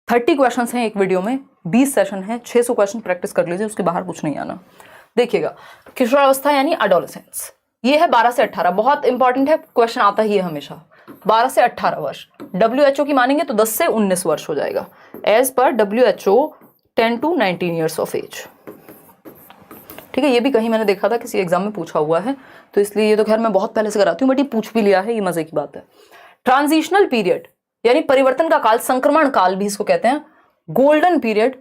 30 क्वेश्चंस हैं एक वीडियो में, 20 सेशन है, 600 क्वेश्चन प्रैक्टिस कर लीजिए, उसके बाहर कुछ नहीं आना। देखिएगा, किशोरावस्था यानी एडोलेसेंस, ये है 12 से 18, बहुत इंपॉर्टेंट है, क्वेश्चन आता ही है हमेशा। 12 से 18 वर्ष, WHO की मानेंगे तो 10 से 19 वर्ष हो जाएगा। As per WHO 10 to 19 years of age. ठीक है, ये भी कहीं मैंने देखा था, किसी एग्जाम में पूछा हुआ है, तो इसलिए ये तो खैर मैं बहुत पहले से कराती हूँ, बट ये पूछ भी लिया है, ये मजे की बात है। ट्रांजिशनल पीरियड यानी परिवर्तन का काल, संक्रमण काल भी इसको कहते हैं, गोल्डन पीरियड,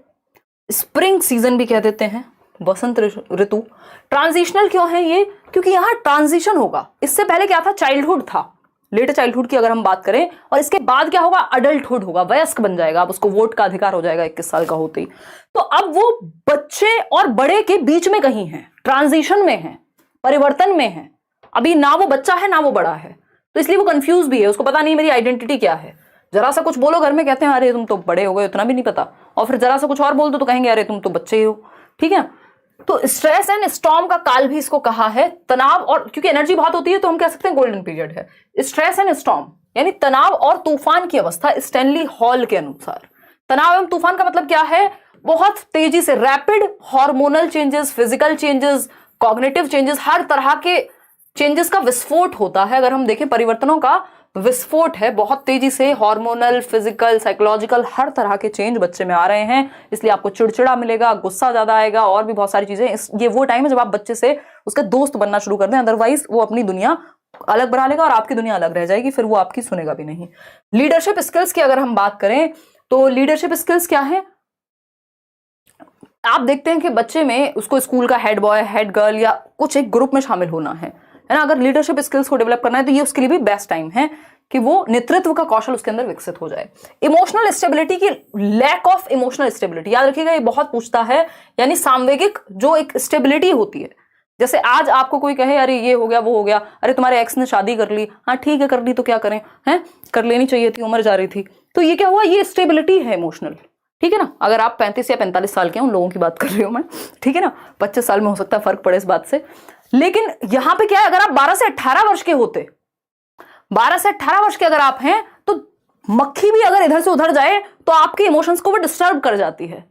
स्प्रिंग सीजन भी कह देते हैं, वसंत ऋतु। ट्रांजिशनल क्यों है ये? क्योंकि यहाँ ट्रांजिशन होगा। इससे पहले क्या था? चाइल्डहुड था, लेटर चाइल्डहुड की अगर हम बात करें, और इसके बाद क्या होगा? अडल्टहुड होगा, वयस्क बन जाएगा, अब उसको वोट का अधिकार हो जाएगा 21 साल का होते ही। तो अब वो बच्चे और बड़े के बीच में कहीं है, ट्रांजिशन में है, परिवर्तन में है। अभी ना वो बच्चा है ना वो बड़ा है, तो इसलिए वो कंफ्यूज भी है, उसको पता नहीं मेरी आइडेंटिटी क्या है। जरा सा कुछ बोलो घर में, कहते हैं अरे तुम तो बड़े हो गए, उतना भी नहीं पता, और फिर जरा सा कुछ और बोल दो तो कहेंगे अरे तुम तो बच्चे ही हो। ठीक है, तो स्ट्रेस एंड स्टॉर्म का काल भी इसको कहा है, तनाव, और क्योंकि एनर्जी बहुत होती है तो हम कह सकते हैं गोल्डन पीरियड है। स्ट्रेस एंड स्टॉर्म यानी तनाव और तूफान की अवस्था, स्टैनली हॉल के अनुसार। तनाव एवं तूफान का मतलब क्या है? बहुत तेजी से rapid hormonal changes, physical changes, cognitive changes, हर तरह के चेंजेस का विस्फोट होता है। अगर हम देखें, परिवर्तनों का विस्फोट है, बहुत तेजी से हार्मोनल, फिजिकल, साइकोलॉजिकल, हर तरह के चेंज बच्चे में आ रहे हैं, इसलिए आपको चिड़चिड़ा मिलेगा, गुस्सा ज्यादा आएगा, और भी बहुत सारी चीजें। ये वो टाइम है जब आप बच्चे से उसका दोस्त बनना शुरू कर दें, अदरवाइज वो अपनी दुनिया अलग बना लेगा और आपकी दुनिया अलग रह जाएगी, फिर वो आपकी सुनेगा भी नहीं। लीडरशिप स्किल्स की अगर हम बात करें तो लीडरशिप स्किल्स क्या है? आप देखते हैं कि बच्चे में उसको स्कूल का हेड बॉय, हेड गर्ल या कुछ एक ग्रुप में शामिल होना है ना। अगर लीडरशिप स्किल्स को डेवलप करना है तो ये उसके लिए भी बेस्ट टाइम है कि वो नेतृत्व का कौशल उसके अंदर विकसित हो जाए। इमोशनल स्टेबिलिटी की, लैक ऑफ इमोशनल स्टेबिलिटी, याद रखिएगा ये बहुत पूछता है, यानी सामवेगिक जो एक स्टेबिलिटी होती है। जैसे आज आपको कोई कहे अरे ये हो गया वो हो गया, अरे तुम्हारे एक्स ने शादी कर ली, हाँ ठीक है कर ली तो क्या करें, हैं कर लेनी चाहिए थी, उम्र जा रही थी, तो ये क्या हुआ? ये स्टेबिलिटी है इमोशनल। ठीक है ना, अगर आप 35 या 45 साल के हैं, उन लोगों की बात कर रही हूं मैं, ठीक है ना, 25 साल में हो सकता है फर्क पड़े इस बात से। लेकिन यहां पे क्या है, अगर आप 12 से 18 वर्ष के होते, 12 से 18 वर्ष के अगर आप हैं, तो मक्खी भी अगर इधर से उधर जाए तो आपके इमोशंस को वो डिस्टर्ब कर जाती है।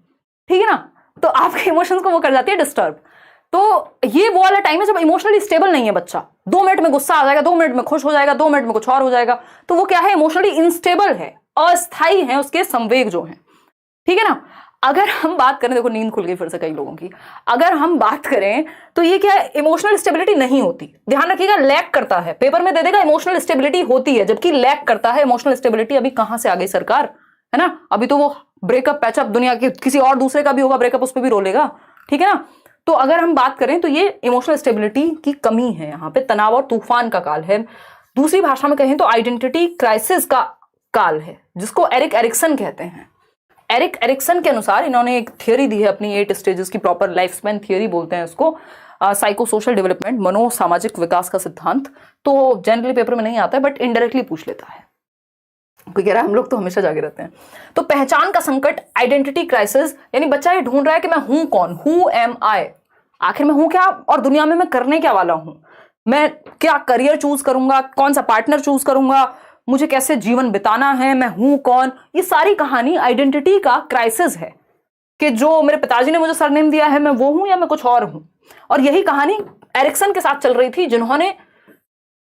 ठीक है ना, तो आपके इमोशंस को वो कर जाती है डिस्टर्ब। तो ये वो वाला टाइम है जब इमोशनली स्टेबल नहीं है बच्चा, 2 मिनट में गुस्सा आ जाएगा, 2 मिनट में खुश हो जाएगा, 2 मिनट में कुछ और हो जाएगा, तो वो क्या है? इमोशनली इनस्टेबल है, अस्थाई है उसके संवेग जो है। ठीक है ना। अगर हम बात करें, देखो नींद खुल गई फिर से कई लोगों की, अगर हम बात करें तो ये क्या है, इमोशनल स्टेबिलिटी नहीं होती। ध्यान रखिएगा, लैक करता है, पेपर में दे देगा इमोशनल स्टेबिलिटी होती है, जबकि लैक करता है इमोशनल स्टेबिलिटी। अभी कहां से आ गई सरकार, है ना, अभी तो वो ब्रेकअप पैचअप दुनिया के किसी और दूसरे का भी होगा ब्रेकअप, उस पर भी रोलेगा, ठीक है ना। तो अगर हम बात करें तो ये इमोशनल स्टेबिलिटी की कमी है, यहाँ पे तनाव और तूफान का काल है। दूसरी भाषा में कहें तो आइडेंटिटी क्राइसिस का काल है, जिसको एरिक एरिक्सन कहते हैं। एरिक एरिक्सन के अनुसार इन्होंने एक थियरी दी है अपनी 8 स्टेजेस की, प्रॉपर लाइफ स्पैन थियरी बोलते हैं इसको, साइको सोशल डेवलपमेंट, मनो सामाजिक विकास का सिद्धांत। तो जनरली पेपर में नहीं आता है बट इनडायरेक्टली पूछ लेता है, कोई कह रहा है हम लोग तो हमेशा जागे रहते हैं। तो पहचान का संकट, आइडेंटिटी क्राइसिस, यानी बच्चा ये ढूंढ रहा है कि मैं हूं कौन, हु एम आई, आखिर मैं हूं क्या और दुनिया में मैं करने क्या वाला हूं, मैं क्या करियर चूज करूंगा, कौन सा पार्टनर चूज करूंगा, मुझे कैसे जीवन बिताना है, मैं हूं कौन। ये सारी कहानी आइडेंटिटी का क्राइसिस है कि जो मेरे पिताजी ने मुझे सरनेम दिया है मैं वो हूं या मैं कुछ और हूं। और यही कहानी एरिक्सन के साथ चल रही थी, जिन्होंने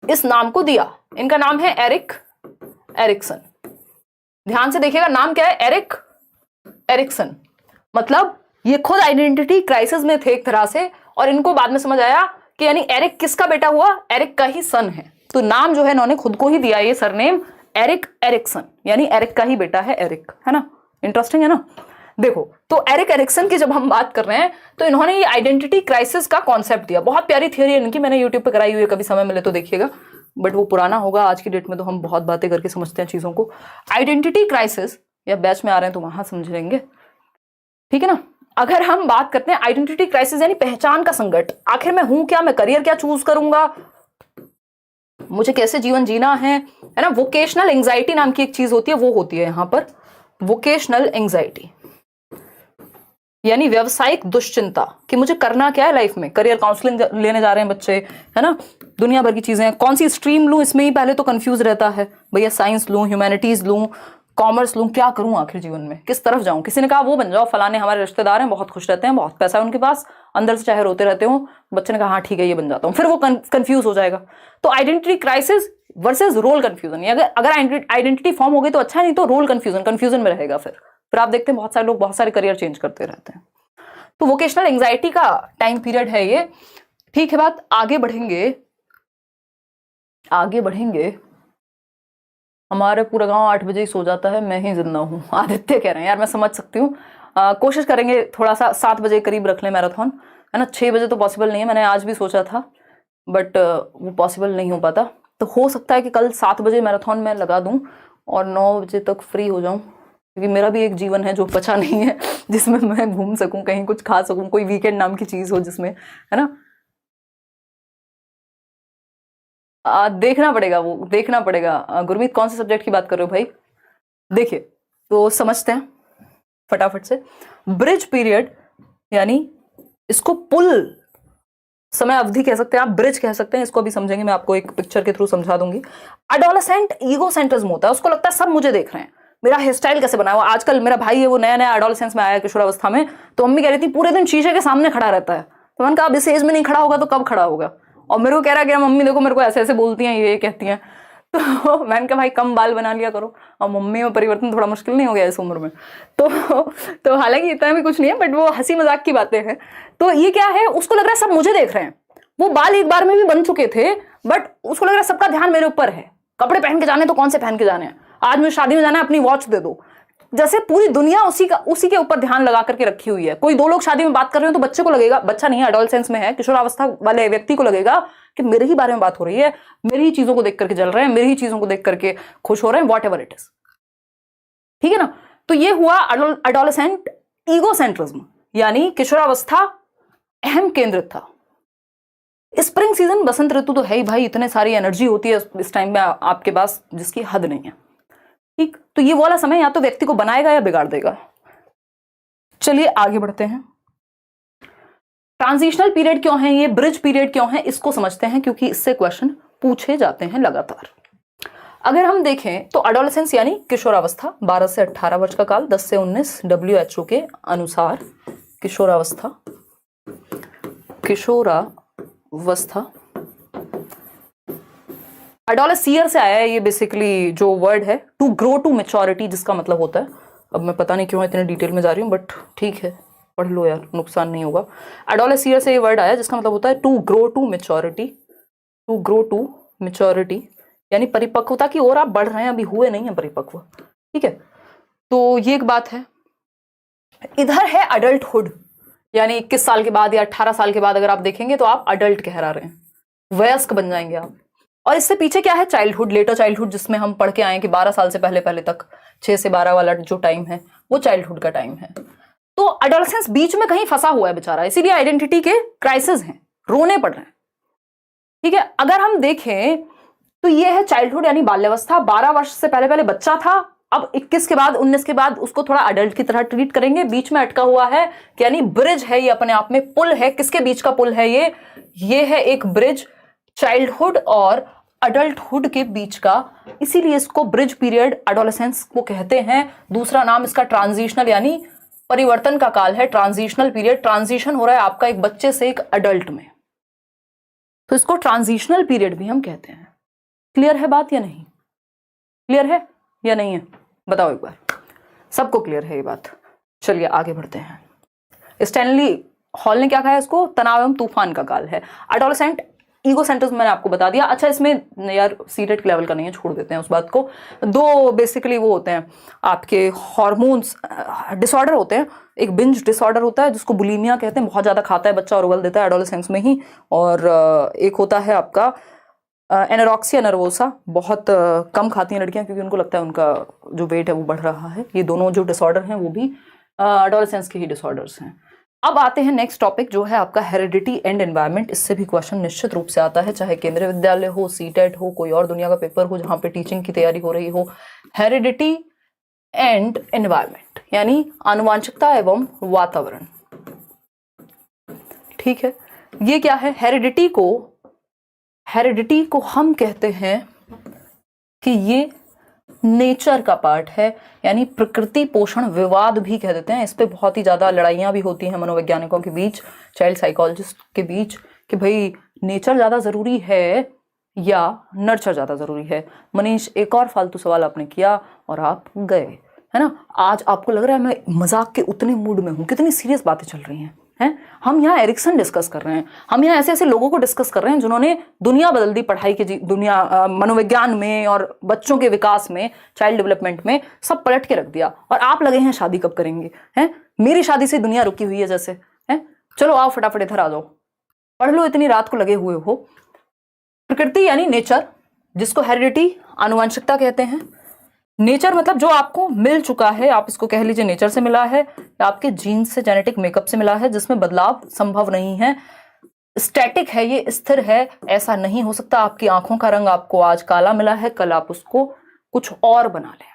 इस नाम को दिया। इनका नाम है एरिक एरिक्सन। ध्यान से देखिएगा, नाम क्या है, एरिक एरिक्सन। मतलब ये खुद आइडेंटिटी क्राइसिस में थे एक तरह से, और इनको बाद में समझ आया कि यानी एरिक किसका बेटा हुआ, एरिक का ही सन है। तो नाम जो है इन्होंने खुद को ही दिया, ये सरनेम एरिक एरिक्सन, यानी एरिक का ही बेटा है एरिक, है ना। इंटरेस्टिंग है ना। देखो, तो एरिक एरिक्सन की जब हम बात कर रहे हैं तो इन्होंने ये आइडेंटिटी क्राइसिस का कॉन्सेप्ट दिया। बहुत प्यारी थियरी है इनकी, मैंने यूट्यूब पे कराई हुई है, कभी समय मिले तो देखिएगा, बट वो पुराना होगा, आज की डेट में तो हम बहुत बातें करके समझते हैं चीजों को। आइडेंटिटी क्राइसिस, या बैच में आ रहे हैं तो वहां समझ लेंगे, ठीक है ना। अगर हम बात करते हैं आइडेंटिटी क्राइसिस यानी पहचान का संकट, आखिर मैं हूं क्या, मैं करियर क्या चूज करूंगा, मुझे कैसे जीवन जीना है ना। वोकेशनल एंजाइटी नाम की एक चीज होती है, वो होती है यहां पर वोकेशनल एंजाइटी, यानी व्यवसायिक दुश्चिंता कि मुझे करना क्या है लाइफ में। करियर काउंसलिंग लेने जा रहे हैं बच्चे, है ना, दुनिया भर की चीजें, कौन सी स्ट्रीम लूं, इसमें ही पहले तो कंफ्यूज रहता है, भैया साइंस लूं, ह्यूमैनिटीज लूं, कॉमर्स लूं, क्या करूं आखिर जीवन में, किस तरफ जाऊं। किसी ने कहा वो बन जाओ, फलाने हमारे रिश्तेदार हैं, बहुत खुश रहते हैं, बहुत पैसा है उनके पास, अंदर से चाहे रोते रहते हो। बच्चे ने कहा हाँ ठीक है ये बन जाता हूं, फिर वो कंफ्यूज हो जाएगा। तो identity crisis versus role confusion, अगर आइडेंटिटी फॉर्म हो गई तो अच्छा है, नहीं तो रोल कंफ्यूजन में रहेगा। फिर आप देखते हैं बहुत सारे लोग बहुत सारे करियर चेंज करते रहते हैं। तो वोकेशनल एंजाइटी का टाइम पीरियड है ये, ठीक है। बात आगे बढ़ेंगे। हमारे पूरा गांव 8 बजे ही सो जाता है, मैं ही जिंदा हूँ, आदित्य कह रहे हैं। यार मैं समझ सकती हूँ, कोशिश करेंगे थोड़ा सा 7 बजे करीब रख लें मैराथन, है ना। 6 बजे तो पॉसिबल नहीं है, मैंने आज भी सोचा था बट वो पॉसिबल नहीं हो पाता। तो हो सकता है कि कल 7 बजे मैराथन में लगा दूं और 9 बजे तक फ्री हो जाऊं, क्योंकि मेरा भी एक जीवन है जो बचा नहीं है, जिसमें मैं घूम सकूं, कहीं कुछ खा सकूं, कोई वीकेंड नाम की चीज हो जिसमें, है ना। देखना पड़ेगा। गुरमीत कौन से सब्जेक्ट की बात कर रहे हो भाई। देखिए तो समझते हैं फटाफट से। ब्रिज पीरियड यानी इसको पुल समय अवधि कह सकते हैं आप, ब्रिज कह सकते हैं, इसको अभी समझेंगे, मैं आपको एक पिक्चर के थ्रू समझा दूंगी। एडोलेसेंट ईगो सेंट्रिज्म होता है, उसको लगता है सब मुझे देख रहे हैं, मेरा हेयर स्टाइल कैसे बना हुआ। आजकल मेरा भाई है वो नया एडोलेसेंस में आया किशोरावस्था में, तो मम्मी कह रही थी पूरे दिन शीशे के सामने खड़ा रहता है। तो मैंने कहा अब इस एज में नहीं खड़ा होगा तो कब खड़ा होगा। और मेरे को कह रहा है कि मम्मी देखो मेरे को ऐसे ऐसे बोलती हैं, ये कहती हैं। तो मैंने कहा भाई कम बाल बना लिया करो, और मम्मी में परिवर्तन थोड़ा मुश्किल नहीं हो गया इस उम्र में। तो हालांकि इतना भी कुछ नहीं है, बट वो हंसी मजाक की बातें हैं। तो ये क्या है, उसको लग रहा है सब मुझे देख रहे हैं। वो बाल एक बार में भी बन चुके थे, बट उसको लग रहा है सबका ध्यान मेरे ऊपर है। कपड़े पहन के जाने तो कौन से पहन के जाने हैं, आज मुझे शादी में जाना है अपनी वॉच दे दो। जैसे पूरी दुनिया उसी के ऊपर ध्यान लगा करके रखी हुई है। कोई 2 लोग शादी में बात कर रहे हो तो बच्चे को लगेगा, बच्चा नहीं है एडोलेसेंस में है, किशोरावस्था वाले व्यक्ति को लगेगा कि मेरे ही बारे में बात हो रही है, मेरी ही चीजों को देख करके जल रहे हैं, मेरी ही चीजों को देख करके खुश हो रहे हैं, वॉट एवर इट इज, ठीक है ना। तो ये हुआ एडोलेसेंट ईगोसेंट्रिज्म, यानी किशोरावस्था अहम केंद्रित था। स्प्रिंग सीजन, बसंत ऋतु तो है ही भाई, इतने सारी एनर्जी होती है इस टाइम में आपके पास जिसकी हद नहीं है, ठीक। तो ये वाला समय या तो व्यक्ति को बनाएगा या बिगाड़ देगा। चलिए आगे बढ़ते हैं। ट्रांजिशनल पीरियड क्यों है, ये ब्रिज पीरियड क्यों है, इसको समझते हैं, क्योंकि इससे क्वेश्चन पूछे जाते हैं लगातार। अगर हम देखें तो एडोलेसेंस यानी किशोरावस्था, 12 से 18 वर्ष का काल, 10 से 19 WHO के अनुसार किशोरावस्था एडोलेसियर से आया है ये बेसिकली जो वर्ड है, टू ग्रो टू मेच्योरिटी, जिसका मतलब होता है अब मैं पता नहीं क्यों इतने डिटेल में जा रही हूँ, बट ठीक है, पढ़ लो यार, नुकसान नहीं होगा। एडोलेसिया से ये वर्ड आया जिसका मतलब होता है to grow to maturity, to grow to maturity, यानी परिपक्वता की ओर आप बढ़ रहे हैं, अभी हुए नहीं है परिपक्व, ठीक है। तो ये एक बात है। इधर है अडल्टहुड, यानी 21 साल के बाद या 18 साल के बाद अगर आप देखेंगे तो आप अडल्ट कहला रहे हैं, वयस्क बन जाएंगे आप। और इससे पीछे क्या है, चाइल्डहुड, लेटर चाइल्डहुड, जिसमें हम पढ़ के आए कि 12 साल से पहले पहले तक, 6 से 12 वाला जो टाइम है वो चाइल्डहुड का टाइम है। तो अडोलेसेंस बीच में कहीं फंसा हुआ है बेचारा, इसीलिए आइडेंटिटी के क्राइसिस हैं, रोने पड़ रहे हैं, ठीक है। अगर हम देखें तो ये है चाइल्डहुड यानी बाल्यावस्था, 12 वर्ष से पहले पहले बच्चा था, अब 21 के बाद 19 के बाद उसको थोड़ा अडल्ट की तरह ट्रीट करेंगे। बीच में अटका हुआ है कि यानी ब्रिज है ये, अपने आप में पुल है। किसके बीच का पुल है ये है एक ब्रिज चाइल्डहुड और अडल्टहुड के बीच का, इसीलिए इसको ब्रिज पीरियड एडोलेसेंस को कहते हैं। दूसरा नाम इसका ट्रांजिशनल यानी परिवर्तन का काल है, ट्रांजिशनल पीरियड। ट्रांजिशन हो रहा है आपका एक बच्चे से एक अडल्ट में, तो इसको ट्रांजिशनल पीरियड भी हम कहते हैं। क्लियर है बात या नहीं? क्लियर है या नहीं है बताओ एक बार, सबको क्लियर है ये बात? चलिए आगे बढ़ते हैं। स्टैनली हॉल ने क्या कहा है इसको, तनाव एवं तूफान का काल है। एडोलेसेंट ईगो सेंटर्स मैंने आपको बता दिया। अच्छा, इसमें यार सीटेट लेवल का नहीं है, छोड़ देते हैं उस बात को। दो बेसिकली वो होते हैं आपके हॉर्मोन्स डिसऑर्डर होते हैं। एक बिंज डिसऑर्डर होता है जिसको बुलीमिया कहते हैं, बहुत ज़्यादा खाता है बच्चा और उगल देता है एडोलेसेंस में ही। और एक होता है आपका एनोरेक्सिया नर्वोसा, बहुत कम खाती हैं लड़कियां क्योंकि उनको लगता है उनका जो वेट है वो बढ़ रहा है। ये दोनों जो डिसऑर्डर हैं वो भी एडोलेसेंस के ही डिसऑर्डर्स हैं। अब आते हैं नेक्स्ट टॉपिक जो है आपका हेरिडिटी एंड एनवायरनमेंट। इससे भी क्वेश्चन निश्चित रूप से आता है, चाहे केंद्रीय विद्यालय हो, सीटेट हो, कोई और दुनिया का पेपर हो जहाँ पे टीचिंग की तैयारी हो रही हो। हेरिडिटी एंड एनवायरनमेंट यानी आनुवांशिकता एवं वातावरण, ठीक है। ये क्या है, हेरिडिटी को हम कहते हैं कि ये नेचर का पार्ट है, यानी प्रकृति पोषण विवाद भी कह देते हैं। इस पे बहुत ही ज्यादा लड़ाइयां भी होती हैं मनोवैज्ञानिकों के बीच, चाइल्ड साइकोलॉजिस्ट के बीच, कि भाई नेचर ज्यादा जरूरी है या नर्चर ज्यादा जरूरी है। मनीष, एक और फालतू सवाल आपने किया और आप गए, है ना। आज आपको लग रहा है मैं मजाक के उतने मूड में हूं, कितनी सीरियस बातें चल रही हैं। हम यहाँ एरिक्सन डिस्कस कर रहे हैं, हम यहाँ ऐसे ऐसे लोगों को डिस्कस कर रहे हैं जिन्होंने दुनिया बदल दी पढ़ाई की, दुनिया मनोविज्ञान में और बच्चों के विकास में, चाइल्ड डेवलपमेंट में, सब पलट के रख दिया। और आप लगे हैं शादी कब करेंगे, हैं? मेरी शादी से दुनिया रुकी हुई है जैसे, हैं? चलो आओ फटाफट इधर आ जाओ, पढ़ लो, इतनी रात को लगे हुए हो। प्रकृति यानी नेचर, जिसको हेरिडिटी आनुवंशिकता कहते हैं। नेचर मतलब जो आपको मिल चुका है, आप इसको कह लीजिए नेचर से मिला है या आपके जीन से, जेनेटिक मेकअप से मिला है, जिसमें बदलाव संभव नहीं है, स्टैटिक है, ये स्थिर है, ऐसा नहीं हो सकता। आपकी आंखों का रंग आपको आज काला मिला है, कल आप उसको कुछ और बना लें,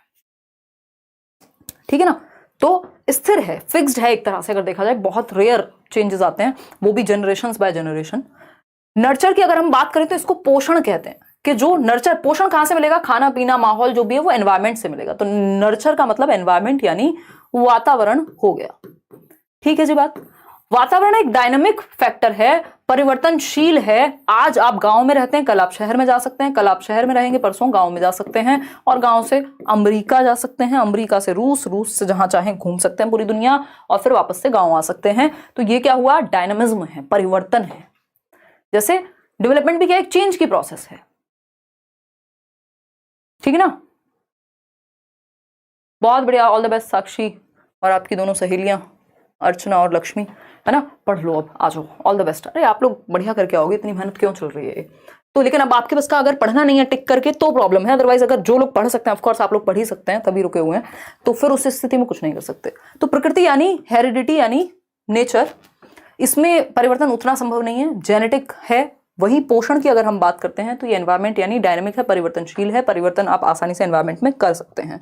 ठीक है ना। तो स्थिर है, फिक्स्ड है एक तरह से अगर देखा जाए। बहुत रेयर चेंजेस आते हैं, वो भी जनरेशन बाय जनरेशन। नर्चर की अगर हम बात करें तो इसको पोषण कहते हैं, कि जो नर्चर, पोषण कहां से मिलेगा, खाना पीना माहौल जो भी है वो एनवायरमेंट से मिलेगा। तो नर्चर का मतलब एनवायरमेंट यानी वातावरण हो गया, ठीक है जी बात। वातावरण एक डायनामिक फैक्टर है, परिवर्तनशील है। आज आप गांव में रहते हैं, कल आप शहर में जा सकते हैं, कल आप शहर में रहेंगे, परसों गांव में जा सकते हैं, और गांव से अमेरिका जा सकते हैं, अमेरिका से रूस, रूस से जहां चाहें घूम सकते हैं पूरी दुनिया, और फिर वापस से गांव आ सकते हैं। तो ये क्या हुआ, डायनामिज्म है, परिवर्तन है। जैसे डेवलपमेंट भी क्या, एक चेंज की प्रोसेस है, ठीक है ना। बहुत बढ़िया, ऑल द बेस्ट साक्षी और आपकी दोनों सहेलियां अर्चना और लक्ष्मी, है ना। पढ़ लो, अब आ जाओ, ऑल द बेस्ट। अरे आप लोग बढ़िया करके आओगे, इतनी मेहनत क्यों चल रही है तो। लेकिन अब आपके बस का अगर पढ़ना नहीं है टिक करके तो प्रॉब्लम है, अदरवाइज अगर जो लोग पढ़ सकते हैं, ऑफकोर्स आप लोग पढ़ ही सकते हैं, तभी रुके हुए हैं, तो फिर उस स्थिति में कुछ नहीं कर सकते। तो प्रकृति यानी हेरिडिटी यानी नेचर, इसमें परिवर्तन उतना संभव नहीं है, जेनेटिक है। वही पोषण की अगर हम बात करते हैं तो ये एनवायरमेंट यानी डायनामिक है, परिवर्तनशील है, परिवर्तन आप आसानी से एनवायरमेंट में कर सकते हैं।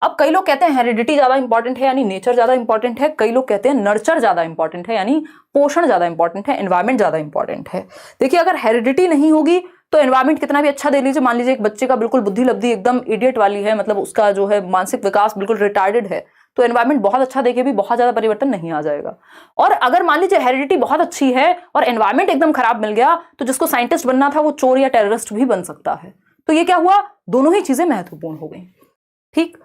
अब कई लोग कहते हैं हेरिडिटी ज्यादा इंपॉर्टेंट है यानी नेचर ज्यादा इंपॉर्टेंट है, कई लोग कहते हैं नर्चर ज्यादा इंपॉर्टेंट है यानी पोषण ज्यादा इंपॉर्टेंट है, एनवायरमेंट ज्यादा इंपॉर्टेंट है। देखिए, अगर हेरिडिटी नहीं होगी तो एनवायरमेंट कितना भी अच्छा दे लीजिए, मान लीजिए एक बच्चे का बिल्कुल बुद्धि लब्धि एकदम इडियट वाली है, मतलब उसका जो है मानसिक विकास बिल्कुल रिटार्डेड है, तो एनवायरमेंट बहुत अच्छा देके भी बहुत ज्यादा परिवर्तन नहीं आ जाएगा। और अगर मान लीजिए हेरिडिटी बहुत अच्छी है और एनवायरमेंट एकदम खराब मिल गया, तो जिसको साइंटिस्ट बनना था वो चोर या टेररिस्ट भी बन सकता है। तो ये क्या हुआ, दोनों ही चीजें महत्वपूर्ण हो गई, ठीक।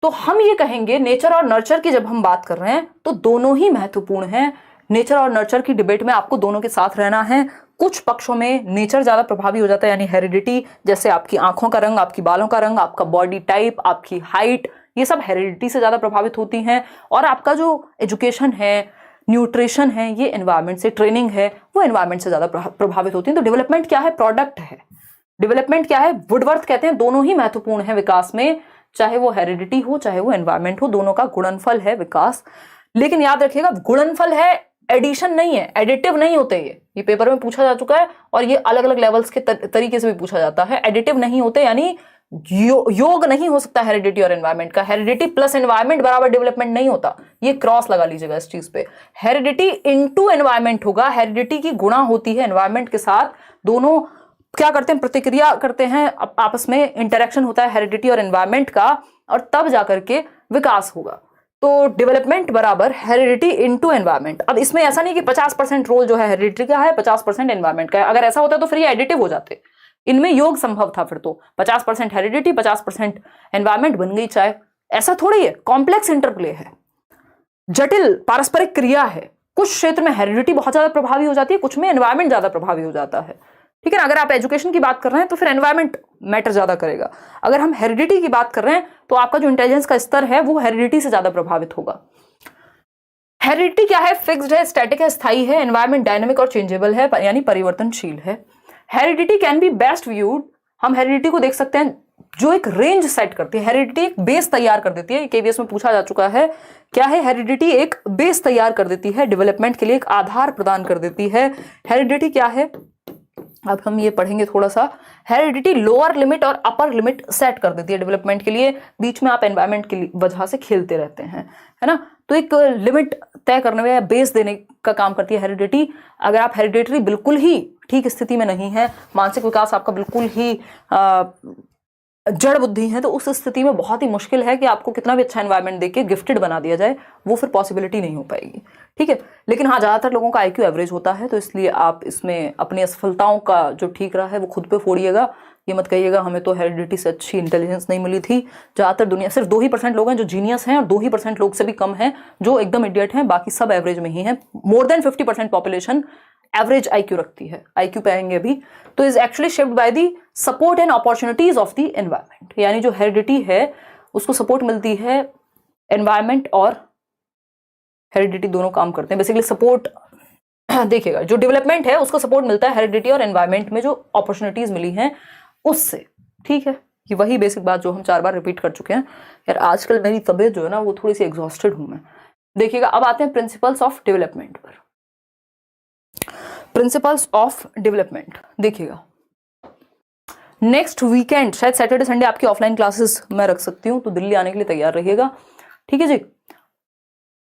तो हम ये कहेंगे नेचर और नर्चर की जब हम बात कर रहे हैं तो दोनों ही महत्वपूर्ण हैं। नेचर और नर्चर की डिबेट में आपको दोनों के साथ रहना है। कुछ पक्षों में नेचर ज्यादा प्रभावी हो जाता है, यानी हेरिडिटी, जैसे आपकी आंखों का रंग, आपकी बालों का रंग, आपका बॉडी टाइप, आपकी हाइट, ये सब हेरिडिटी से ज्यादा प्रभावित होती हैं। और आपका जो एजुकेशन है, न्यूट्रिशन है, ये एनवायरमेंट से, ट्रेनिंग है, वो एनवायरमेंट से ज्यादा प्रभावित होती है। तो डेवलपमेंट क्या है? प्रोडक्ट है। डेवलपमेंट क्या है? वुडवर्थ कहते हैं दोनों ही महत्वपूर्ण है विकास में, चाहे वो हेरिडिटी हो चाहे वो एनवायरमेंट हो, दोनों का गुणनफल है विकास। लेकिन याद रखिएगा गुणनफल है, एडिशन नहीं है, एडिटिव नहीं होते ये पेपर में पूछा जा चुका है और ये अलग अलग लेवल्स के तरीके से भी पूछा जाता है। एडिटिव नहीं होते, यानी योग नहीं हो सकता हेरिडिटी और एनवायरमेंट का। हेरिडिटी प्लस एनवायरमेंट बराबर डेवलपमेंट नहीं होता, ये क्रॉस लगा लीजिएगा इस चीज पे। हेरिडिटी इनटू एनवायरमेंट होगा, हेरिडिटी की गुणा होती है एनवायरमेंट के साथ, दोनों क्या करते हैं? प्रतिक्रिया करते हैं, आपस में इंटरेक्शन होता है हेरिडिटी और एनवायरमेंट का, और तब जाकर के विकास होगा। तो डेवलपमेंट बराबर हेरिडिटी इनटू एनवायरमेंट। अब इसमें ऐसा नहीं कि 50% रोल जो है हेरिडिटी का है, 50% एनवायरमेंट का है। अगर ऐसा होता तो फिर ये एडिटिव हो जाते, इनमें योग संभव था। फिर तो 50% हेरिडिटी 50% एनवायरमेंट बन गई चाय। ऐसा थोड़ी है, कॉम्प्लेक्स इंटरप्ले है, जटिल पारस्परिक क्रिया है। कुछ क्षेत्र में हेरिडिटी बहुत ज्यादा प्रभावी हो जाती है, कुछ में एनवायरमेंट ज्यादा प्रभावी हो जाता है। ठीक है ना? अगर आप एजुकेशन की बात कर रहे हैं तो फिर एनवायरमेंट मैटर ज्यादा करेगा। अगर हम हेरिडिटी की बात कर रहे हैं तो आपका जो इंटेलिजेंस का स्तर है वो हेरिडिटी से ज्यादा प्रभावित होगा। हेरिडिटी क्या है? फिक्स्ड है, स्टैटिक है, स्थायी है। एनवायरमेंट डायनेमिक और चेंजेबल है, यानी परिवर्तनशील है। Heredity can be best viewed, हम हेरिडिटी को देख सकते हैं जो एक रेंज सेट करती है। हेरिडिटी एक बेस तैयार कर देती है, केवीएस में पूछा जा चुका है। क्या है? हेरिडिटी एक बेस तैयार कर देती है, डेवलपमेंट के लिए एक आधार प्रदान कर देती है। हेरिडिटी क्या है? अब हम ये पढ़ेंगे थोड़ा सा। हेरिडिटी लोअर लिमिट और अपर लिमिट सेट कर देती है डेवलपमेंट के लिए, बीच में आप एनवायरमेंट की वजह से खेलते रहते हैं, है ना? तो एक लिमिट तय करने में या बेस देने का काम करती है हेरिडिटी। अगर आप हेरिडिटरी बिल्कुल ही ठीक स्थिति में नहीं है, मानसिक विकास आपका बिल्कुल ही जड़ बुद्धि है, तो उस स्थिति में बहुत ही मुश्किल है कि आपको कितना भी अच्छा एनवायरनमेंट देके गिफ्टेड बना दिया जाए, वो फिर पॉसिबिलिटी नहीं हो पाएगी। ठीक है, लेकिन हाँ, ज्यादातर लोगों का आईक्यू एवरेज होता है, तो इसलिए आप इसमें अपनी असफलताओं का जो ठीक रहा है वो खुद पे फोड़िएगा। ये मत कहिएगा हमें तो हेरिडिटी से अच्छी इंटेलिजेंस नहीं मिली थी। ज्यादातर दुनिया सिर्फ 2% लोग हैं जो जीनियस हैं और 2% लोग से भी कम हैं जो एकदम इडियट हैं, बाकी सब एवरेज में ही हैं। More than 50% population average IQ रखती है। आईक्यू पे आएंगे अभी। तो is actually shaped by the support and opportunities of the environment, यानी जो हेरिडिटी है उसको सपोर्ट मिलती है, एनवायरनमेंट और हेरिडिटी दोनों काम करते हैं। बेसिकली सपोर्ट देखिएगा, जो डेवलपमेंट है उसको सपोर्ट मिलता है हेरिडिटी और एनवायरनमेंट में जो अपॉर्चुनिटीज मिली हैं उससे। ठीक है, ये वही बेसिक बात जो हम 4 बार रिपीट कर चुके हैं। यार आजकल मेरी तबीयत जो है ना वो थोड़ी सी एग्जॉस्टेड हूं मैं। देखिएगा, अब आते हैं प्रिंसिपल्स ऑफ डेवलपमेंट पर। प्रिंसिपल्स ऑफ डेवलपमेंट देखिएगा, नेक्स्ट वीकेंड शायद सैटरडे संडे आपकी ऑफलाइन क्लासेस मैं रख सकती हूँ, तो दिल्ली आने के लिए तैयार रहिएगा। ठीक है जी,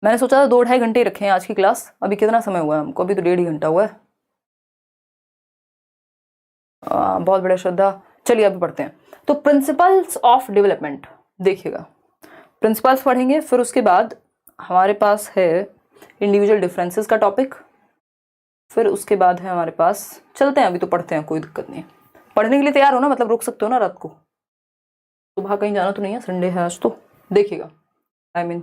मैंने सोचा था 2-2.5 घंटे ही रखे हैं आज की क्लास। अभी कितना समय हुआ है हमको? अभी तो 1.5 घंटा हुआ है। बहुत बड़ा श्रद्धा। चलिए अभी पढ़ते हैं। तो प्रिंसिपल्स ऑफ डेवलपमेंट देखिएगा, प्रिंसिपल्स पढ़ेंगे, फिर उसके बाद हमारे पास है इंडिविजुअल डिफरेंसेस का टॉपिक, फिर उसके बाद है हमारे पास, चलते हैं अभी तो पढ़ते हैं, कोई दिक्कत नहीं। पढ़ने के लिए तैयार हो ना, मतलब रुक सकते हो ना रात को, सुबह कहीं जाना तो नहीं है, संडे है आज तो। देखिएगा,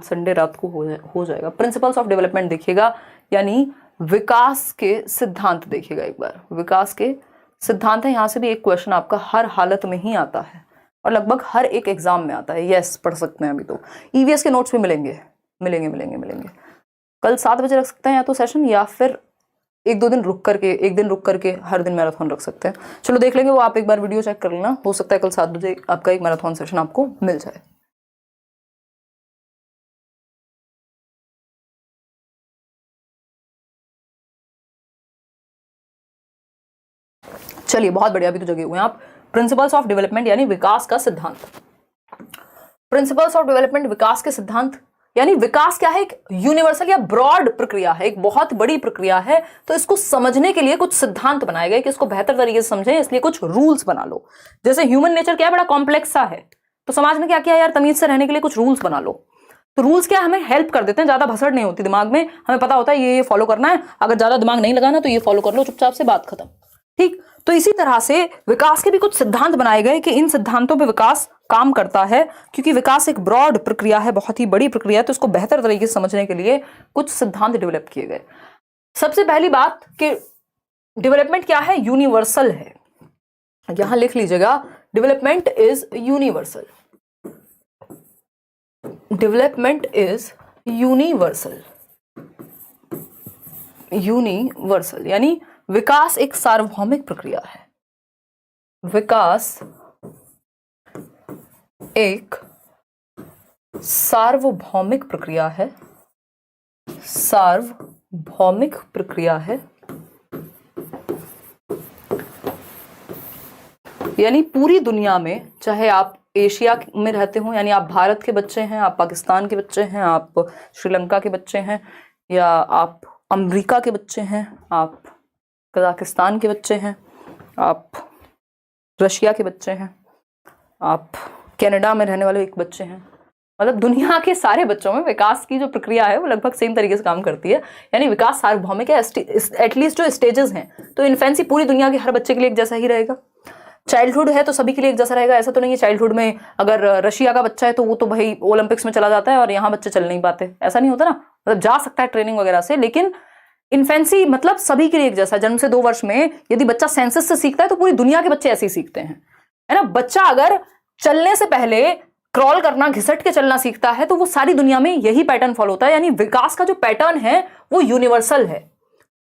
संडे रात को हो जाएगा। प्रिंसिपल्स ऑफ डेवलपमेंट देखिएगा, यानी विकास के सिद्धांत देखिएगा एक बार। विकास के सिद्धांत है, यहाँ से भी एक क्वेश्चन आपका हर हालत में ही आता है और लगभग हर एक एग्जाम में आता है। यस, पढ़ सकते हैं अभी तो। ईवीएस के नोट्स भी मिलेंगे। कल 7 बजे रख सकते हैं या तो सेशन, या फिर एक दिन रुक करके हर दिन मैराथन रख सकते हैं। चलो देख लेंगे वो, आप एक बार वीडियो चेक कर लेना, हो सकता है कल 7 बजे आपका एक मैराथन सेशन आपको मिल जाए। चलिए बहुत बढ़िया, अभी तो जगे हुए हैं आप। प्रिंसिपल्स ऑफ डेवलपमेंट यानी विकास का सिद्धांत। प्रिंसिपल्स ऑफ डेवलपमेंट, विकास के सिद्धांत, यानी विकास क्या है? एक यूनिवर्सल या ब्रॉड प्रक्रिया है, एक बहुत बड़ी प्रक्रिया है। तो इसको समझने के लिए कुछ सिद्धांत बनाए गए कि इसको बेहतर तरीके से समझें, इसलिए कुछ रूल्स बना लो। जैसे ह्यूमन नेचर क्या है, बड़ा कॉम्प्लेक्स सा है, तो समाज में क्या किया यार, तमीज से रहने के लिए कुछ रूल्स बना लो। तो रूल्स क्या हमें हेल्प कर देते हैं, ज्यादा भसड़ नहीं होती दिमाग में, हमें पता होता है ये फॉलो करना है, अगर ज्यादा दिमाग नहीं लगाना तो ये फॉलो कर लो, चुपचाप से बात खत्म। ठीक, तो इसी तरह से विकास के भी कुछ सिद्धांत बनाए गए कि इन सिद्धांतों पे विकास काम करता है, क्योंकि विकास एक ब्रॉड प्रक्रिया है, बहुत ही बड़ी प्रक्रिया है, तो इसको बेहतर तरीके से समझने के लिए कुछ सिद्धांत डेवलप किए गए। सबसे पहली बात कि डेवलपमेंट क्या है, यूनिवर्सल है। यहां लिख लीजिएगा, development is universal. Development is universal. Universal यानी विकास एक सार्वभौमिक प्रक्रिया है। विकास एक सार्वभौमिक प्रक्रिया है। सार्वभौमिक प्रक्रिया है यानी पूरी दुनिया में, चाहे आप एशिया में रहते हो, यानी आप भारत के बच्चे हैं, आप पाकिस्तान के बच्चे हैं, आप श्रीलंका के बच्चे हैं, या आप अमेरिका के बच्चे हैं, आप कजाकिस्तान के बच्चे हैं, आप रशिया के बच्चे हैं, आप कनाडा में रहने वाले एक बच्चे हैं, मतलब दुनिया के सारे बच्चों में विकास की जो प्रक्रिया है वो लगभग सेम तरीके से काम करती है। यानी विकास सार्वभौमिक है, एटलीस्ट जो स्टेजेस हैं। तो इन्फेंसी पूरी दुनिया के हर बच्चे के लिए एक जैसा ही रहेगा। चाइल्डहुड है तो सभी के लिए एक जैसा रहेगा, ऐसा तो नहीं है चाइल्डहुड में अगर रशिया का बच्चा है तो वो तो भाई ओलंपिक्स में चला जाता है और यहाँ बच्चे चल नहीं पाते, ऐसा नहीं होता ना। मतलब जा सकता है ट्रेनिंग वगैरह से, लेकिन इन्फेंसी मतलब सभी के लिए एक जैसा। जन्म से 2 वर्ष में यदि बच्चा सेंसस से सीखता है तो पूरी दुनिया के बच्चे ऐसे ही सीखते हैं, है ना। बच्चा अगर चलने से पहले क्रॉल करना, घिसट के चलना सीखता है तो वो सारी दुनिया में यही पैटर्न फॉलो होता है। यानी विकास का जो पैटर्न है वो यूनिवर्सल है।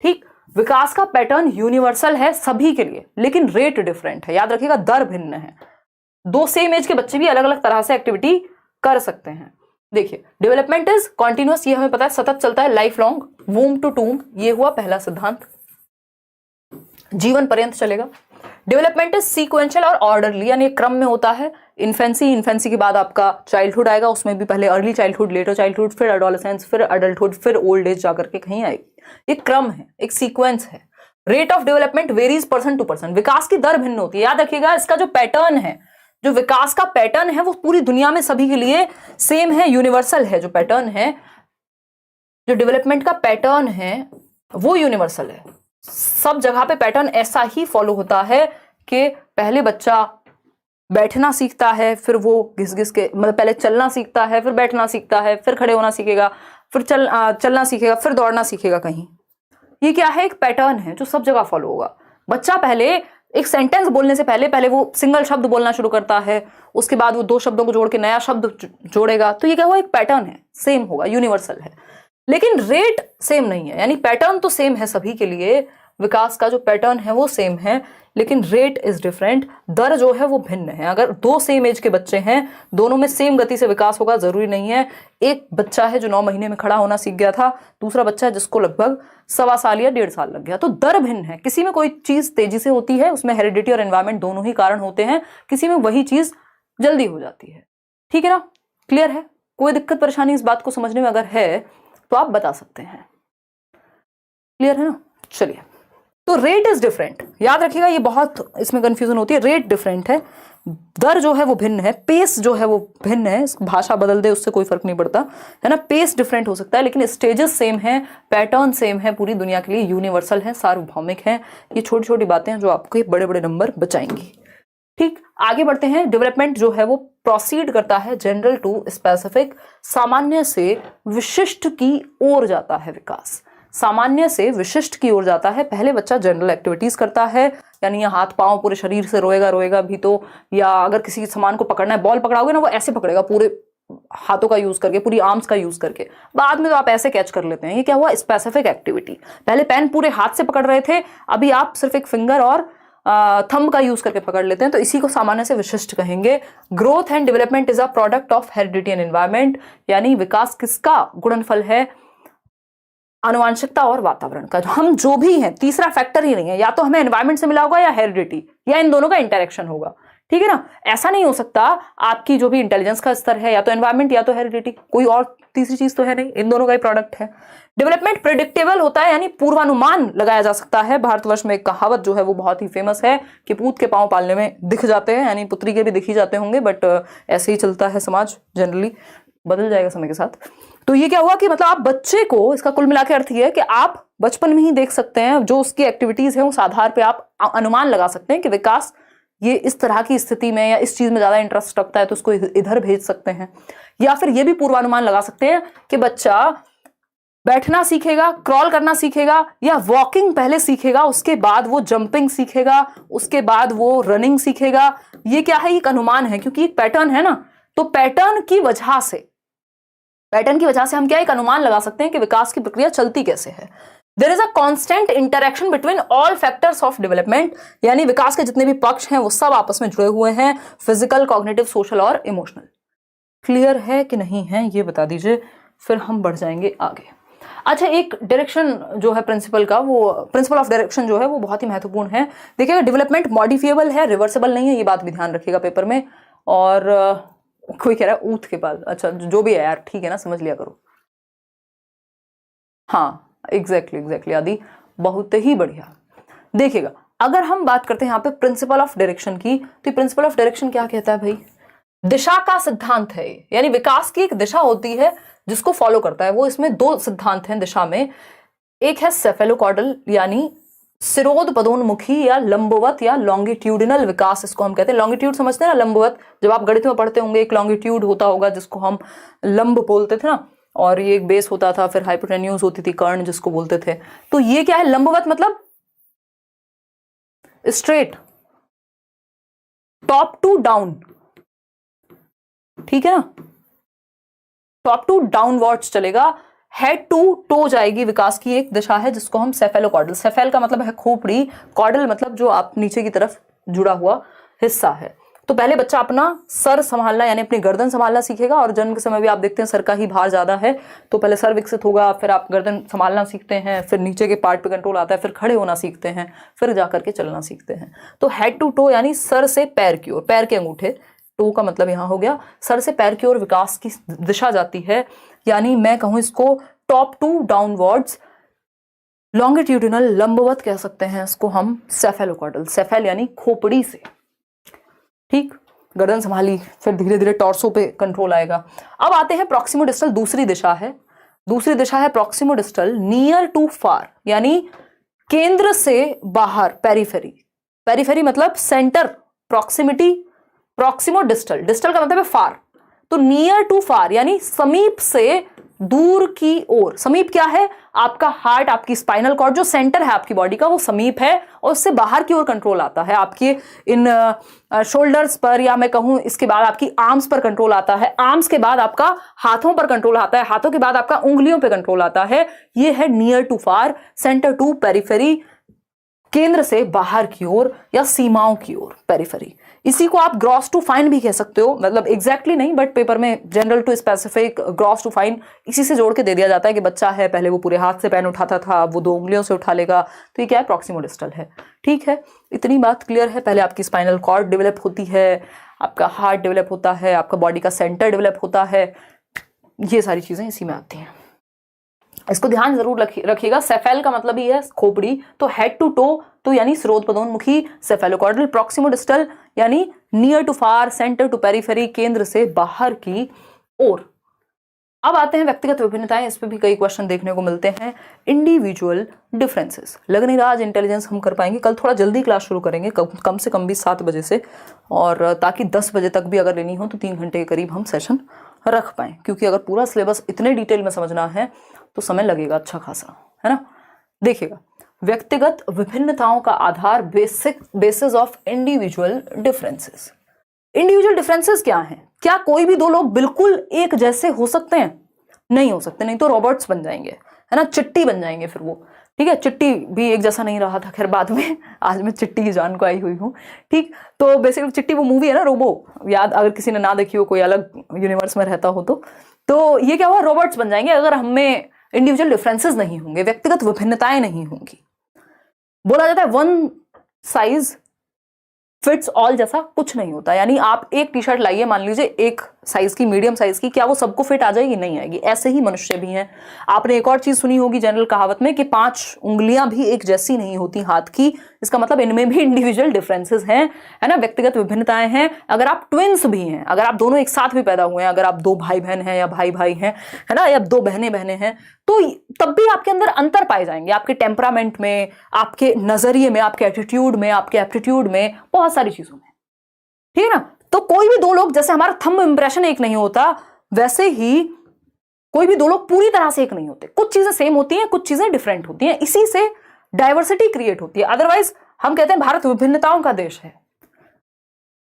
ठीक, विकास का पैटर्न यूनिवर्सल है सभी के लिए, लेकिन रेट डिफरेंट है। याद रखिएगा, दर भिन्न है। 2 सेम एज के बच्चे भी अलग अलग तरह से एक्टिविटी कर सकते हैं। देखिए, डेवलपमेंट इज कॉन्टिन्यूअस, ये हमें पता है, सतत चलता है, लाइफ लॉन्ग, वूम टू टूम, ये हुआ पहला सिद्धांत, जीवन पर्यंत चलेगा। डेवलपमेंट इज सीक्वेंशियल और ऑर्डरली, यानी क्रम में होता है। इन्फेंसी के बाद आपका चाइल्डहुड आएगा, उसमें भी पहले अर्ली चाइल्डहुड, लेटर चाइल्डहुड, फिर एडोलेसेंस, फिर अडल्टहुड, फिर ओल्ड एज जाकर के कहीं आएगी। एक क्रम है, एक सीक्वेंस है। Rate of development varies person to person, विकास की दर भिन्न होती है। याद रखिएगा, इसका जो पैटर्न है, जो विकास का पैटर्न है वो पूरी दुनिया में सभी के लिए सेम है, यूनिवर्सल है। जो पैटर्न है, जो डेवलपमेंट का पैटर्न है वो यूनिवर्सल है। सब जगह पे पैटर्न ऐसा ही फॉलो होता है कि पहले बच्चा बैठना सीखता है, फिर वो घिस घिस के, मतलब पहले चलना सीखता है, फिर बैठना सीखता है, फिर खड़े होना सीखेगा, फिर चलना सीखेगा, फिर दौड़ना सीखेगा कहीं। ये क्या है, एक पैटर्न है जो सब जगह फॉलो होगा। बच्चा पहले एक सेंटेंस बोलने से पहले वो सिंगल शब्द बोलना शुरू करता है, उसके बाद वो 2 शब्दों को जोड़ के नया शब्द जोड़ेगा। तो ये क्या हुआ, एक पैटर्न है, सेम होगा, यूनिवर्सल है। लेकिन रेट सेम नहीं है। यानी पैटर्न तो सेम है सभी के लिए, विकास का जो पैटर्न है वो सेम है, लेकिन रेट इज डिफरेंट, दर जो है वो भिन्न है। अगर 2 सेम एज के बच्चे हैं, दोनों में सेम गति से विकास होगा जरूरी नहीं है। एक बच्चा है जो 9 महीने में खड़ा होना सीख गया था, दूसरा बच्चा है जिसको लगभग 1.25 साल या 1.5 साल लग गया। तो दर भिन्न है। किसी में कोई चीज तेजी से होती है, उसमें हेरिडिटी और एनवायरमेंट दोनों ही कारण होते हैं, किसी में वही चीज जल्दी हो जाती है। ठीक है ना, क्लियर है? कोई दिक्कत परेशानी इस बात को समझने में अगर है तो आप बता सकते हैं। क्लियर है ना? चलिए, तो रेट इज डिफरेंट, याद रखिएगा, ये बहुत इसमें कंफ्यूजन होती है। रेट डिफरेंट है, दर जो है वो भिन्न है, पेस जो है वो भिन्न है। भाषा बदल दे उससे कोई फर्क नहीं पड़ता, है ना। पेस डिफरेंट हो सकता है, लेकिन स्टेजेस सेम है, पैटर्न सेम है, पूरी दुनिया के लिए यूनिवर्सल है, सार्वभौमिक है। ये छोटी छोटी बातें हैं जो आपको बड़े बड़े नंबर बचाएंगी। ठीक, आगे बढ़ते हैं। डेवलपमेंट जो है वो प्रोसीड करता है जनरल टू स्पेसिफिक, सामान्य से विशिष्ट की ओर जाता है विकास। सामान्य से विशिष्ट की ओर जाता है। पहले बच्चा जनरल एक्टिविटीज करता है, यानी हाथ पांव पूरे शरीर से रोएगा भी तो, या अगर किसी सामान को पकड़ना है, बॉल पकड़ाओगे ना, वो ऐसे पकड़ेगा पूरे हाथों का यूज करके, पूरी आर्म्स का यूज करके। बाद में तो आप ऐसे कैच कर लेते हैं। ये क्या हुआ, स्पेसिफिक एक्टिविटी। पहले पेन पूरे हाथ से पकड़ रहे थे, अभी आप सिर्फ एक फिंगर और थंब का यूज करके पकड़ लेते हैं, तो इसी को सामान्य से विशिष्ट कहेंगे। Growth and development is a product of heredity and environment, यानी विकास किसका गुणनफल है, आनुवांशिकता और वातावरण का। हम जो भी हैं, तीसरा फैक्टर ही नहीं है, या तो हमें एनवायरमेंट से मिला होगा या हेरिडिटी, या इन दोनों का इंटरेक्शन होगा। ठीक है ना, ऐसा नहीं हो सकता आपकी जो भी इंटेलिजेंस का स्तर है या तो एनवायरमेंट या तो हेरिडिटी, कोई और तीसरी चीज तो है नहीं, इन दोनों का ही प्रोडक्ट है। डेवलपमेंट प्रिडिक्टेबल होता है, यानी पूर्वानुमान लगाया जा सकता है। भारतवर्ष में एक कहावत जो है वो बहुत ही फेमस है कि पूत के पांव पालने में दिख जाते हैं, यानी पुत्री के भी दिख ही जाते होंगे, बट ऐसे ही चलता है समाज, जनरली बदल जाएगा समय के साथ। तो ये क्या हुआ कि मतलब आप बच्चे को, इसका कुल मिला के अर्थ ये है कि आप बचपन में ही देख सकते हैं जो उसकी एक्टिविटीज है, उस आधार पे आप अनुमान लगा सकते हैं कि विकास ये इस तरह की स्थिति में या इस चीज में ज्यादा इंटरेस्ट रखता है तो उसको इधर भेज सकते हैं। या फिर ये भी पूर्वानुमान लगा सकते हैं कि बच्चा बैठना सीखेगा, क्रॉल करना सीखेगा, या वॉकिंग पहले सीखेगा, उसके बाद वो जंपिंग सीखेगा, उसके बाद वो रनिंग सीखेगा। ये क्या है, एक अनुमान है, क्योंकि एक पैटर्न है ना, तो पैटर्न की वजह से हम क्या एक अनुमान लगा सकते हैं कि विकास की प्रक्रिया चलती कैसे है। There is a constant interaction between all factors of development, यानी विकास के जितने भी पक्ष हैं वो सब आपस में जुड़े हुए हैं, फिजिकल, कॉग्निटिव, सोशल और इमोशनल। क्लियर है कि नहीं है ये बता दीजिए, फिर हम बढ़ जाएंगे आगे। अच्छा, एक डायरेक्शन जो है प्रिंसिपल का, वो प्रिंसिपल ऑफ डायरेक्शन जो है वो बहुत ही महत्वपूर्ण है। देखिएगा, डेवलपमेंट मॉडिफिएबल है, रिवर्सेबल नहीं है, ये बात भी ध्यान रखिएगा पेपर में। और कोई कह रहा है ऊंट के बाल, अच्छा जो भी है यार, ठीक है ना, समझ लिया करो। हाँ एग्जैक्टली आदि, बहुत ही बढ़िया। देखिएगा, अगर हम बात करते हैं यहाँ पे प्रिंसिपल ऑफ डायरेक्शन की, तो प्रिंसिपल ऑफ डायरेक्शन क्या कहता है भाई, दिशा का सिद्धांत है, यानी विकास की एक दिशा होती है जिसको फॉलो करता है वो। इसमें दो सिद्धांत हैं दिशा में, एक है सेफेलोकॉर्डल यानी सिरोध पदोन्मुखी या लंबवत या लॉन्गिट्यूडिनल विकास, इसको हम कहते हैं। लॉन्गिट्यूड समझते हैं ना, लंबवत, जब आप गणित में पढ़ते होंगे एक लॉन्गिट्यूड होता होगा जिसको हम लंब बोलते थे ना, और ये एक बेस होता था, फिर हाइपोटेन्यूज होती थी, कर्ण जिसको बोलते थे। तो ये क्या है, लंबवत मतलब स्ट्रेट, टॉप टू डाउन, ठीक है ना, टॉप टू डाउनवर्ड्स चलेगा, हेड टू टो जाएगी, विकास की एक दिशा है जिसको हम सेफेलोकॉर्डल, सेफेल का मतलब है खोपड़ी, कॉर्डल मतलब जो आप नीचे की तरफ जुड़ा हुआ हिस्सा है। तो पहले बच्चा अपना सर संभालना यानी अपनी गर्दन संभालना सीखेगा, और जन्म के समय भी आप देखते हैं सर का ही भार ज्यादा है, तो पहले सर विकसित होगा, फिर आप गर्दन संभालना सीखते हैं, फिर नीचे के पार्ट पे कंट्रोल आता है, फिर खड़े होना सीखते हैं, फिर जाकर के चलना सीखते हैं। तो हेड टू टो यानी सर से पैर की ओर, पैर के अंगूठे, टो का मतलब यहां हो गया सर से पैर की ओर विकास की दिशा जाती है, यानी मैं कहूं इसको टॉप टू डाउनवर्ड्स, लॉन्गिट्यूडिनल लंबवत कह सकते हैं इसको हम, सेफेलोकॉर्डल, सेफेल यानी खोपड़ी से, ठीक, गर्दन संभाली, फिर धीरे धीरे टॉर्सो पे कंट्रोल आएगा। अब आते हैं प्रॉक्सिमो डिस्टल, दूसरी दिशा है प्रॉक्सिमो डिस्टल, नियर टू फार यानी केंद्र से बाहर, पेरिफेरी, पेरिफेरी मतलब centre, proximity, proximo distal, distal का मतलब है फार, तो नियर टू फार यानी समीप से दूर की ओर। समीप क्या है, आपका हार्ट, आपकी स्पाइनल कॉर्ड जो सेंटर है आपकी बॉडी का वो समीप है, और उससे बाहर की ओर कंट्रोल आता है, आपके इन शोल्डर्स पर, या मैं कहूं इसके बाद आपकी आर्म्स पर कंट्रोल आता है, आर्म्स के बाद आपका हाथों पर कंट्रोल आता है, हाथों के बाद आपका उंगलियों पर कंट्रोल आता है। ये है near to far, centre to periphery, केंद्र से बाहर की ओर या सीमाओं की ओर, पेरिफेरी। इसी को आप ग्रॉस टू फाइन भी कह सकते हो, मतलब एग्जैक्टली नहीं, बट पेपर में general to specific, gross to fine इसी से जोड़ के दे दिया जाता है कि बच्चा है, पहले वो पूरे हाथ से पेन उठाता था, अब वो 2 उंगलियों से उठा लेगा, तो ये क्या है, प्रॉक्सिमो डिस्टल है। ठीक है, इतनी बात क्लियर है। पहले आपकी स्पाइनल कॉर्ड डेवलप होती है, आपका हार्ट डेवलप होता है, आपका बॉडी का सेंटर डेवलप होता है, ये सारी चीजें इसी में आती हैं। इसको ध्यान जरूर रखिएगा। सेफेल का मतलब ही है खोपड़ी, तो हेड टू टो तो यानी स्रोत पदोन्मुखी, सेफेलोकॉर्डल, प्रॉक्सिमो डिस्टल यानी near to far, centre to periphery, केंद्र से बाहर की ओर। अब आते हैं व्यक्तिगत विभिन्नताएं, इस पे भी कई क्वेश्चन देखने को मिलते हैं। इंडिविजुअल डिफरेंसेस, लग नहीं रहा आज इंटेलिजेंस हम कर पाएंगे, कल थोड़ा जल्दी क्लास शुरू करेंगे, कम से कम भी 7 बजे से, और ताकि 10 बजे तक भी अगर लेनी हो तो 3 घंटे के करीब हम सेशन रख पाएं, क्योंकि अगर पूरा सिलेबस इतने डिटेल में समझना है तो समय लगेगा अच्छा खासा, है ना। देखिएगा, व्यक्तिगत विभिन्नताओं का आधार, basis of individual differences. Individual differences क्या हैं? क्या कोई भी 2 लोग बिल्कुल एक जैसे हो सकते हैं? नहीं हो सकते, नहीं तो रॉबर्ट्स बन जाएंगे, है ना, चिट्टी बन जाएंगे फिर वो। ठीक है, चिट्टी भी एक जैसा नहीं रहा था, खैर बाद में, आज मैं चिट्टी की जान को आई हुई हूँ। ठीक, तो बेसिकली चिट्टी वो मूवी है ना, रोबो, याद अगर किसी ने ना देखी हो, कोई अलग यूनिवर्स में रहता हो तो ये क्या हुआ, रॉबर्ट्स बन जाएंगे अगर हमें इंडिविजुअल डिफरेंसेस नहीं होंगे, व्यक्तिगत विभिन्नताएं नहीं होंगी। बोला जाता है वन साइज फिट्स ऑल जैसा कुछ नहीं होता, यानी आप एक टी शर्ट लाइए, मान लीजिए एक साइज की, मीडियम साइज की, क्या वो सबको फिट आ जाएगी? नहीं आएगी। ऐसे ही मनुष्य भी हैं। आपने एक और चीज सुनी होगी जनरल कहावत में कि 5 उंगलियां भी एक जैसी नहीं होती हाथ की। इसका मतलब इनमें भी इंडिविजुअल डिफरेंसेस हैं, है ना, व्यक्तिगत विभिन्नताएं हैं। अगर आप ट्विंस भी हैं, अगर आप दोनों एक साथ भी पैदा हुए हैं, अगर आप 2 भाई बहन हैं या भाई भाई हैं, है ना, या 2 बहनें बहनें हैं, तो तब भी आपके अंदर अंतर पाए जाएंगे, आपके टेम्परामेंट में, आपके नजरिए में, आपके एटीट्यूड में, आपके एप्टीट्यूड में, बहुत सारी चीजों में। ठीक है ना? तो कोई भी 2 लोग, जैसे हमारा थंब इंप्रेशन एक नहीं होता, वैसे ही कोई भी 2 लोग पूरी तरह से एक नहीं होते। कुछ चीजें सेम होती हैं, कुछ चीजें डिफरेंट होती हैं। इसी से डाइवर्सिटी क्रिएट होती है। अदरवाइज हम कहते हैं भारत विभिन्नताओं का देश है,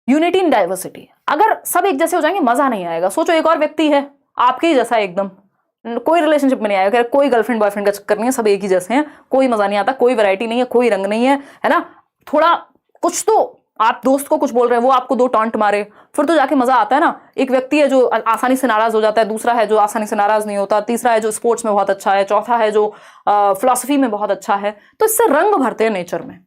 यूनिटी इन डाइवर्सिटी। अगर सब एक जैसे हो जाएंगे मजा नहीं आएगा। सोचो एक और व्यक्ति है आपके ही जैसा, एकदम कोई रिलेशनशिप में नहीं आएगा, कोई गर्लफ्रेंड बॉयफ्रेंड का चक्कर नहीं है, सब एक ही जैसे हैं, कोई मजा नहीं आता, कोई वैरायटी नहीं है, कोई रंग नहीं है ना। थोड़ा कुछ तो आप दोस्त को कुछ बोल रहे हैं, वो आपको 2 टॉन्ट मारे, फिर तो जाके मजा आता है ना। एक व्यक्ति है जो आसानी से नाराज हो जाता है, दूसरा है जो आसानी से नाराज नहीं होता, तीसरा है जो स्पोर्ट्स में बहुत अच्छा है, चौथा है जो फिलॉसफी में बहुत अच्छा है। तो इससे रंग भरते हैं नेचर में।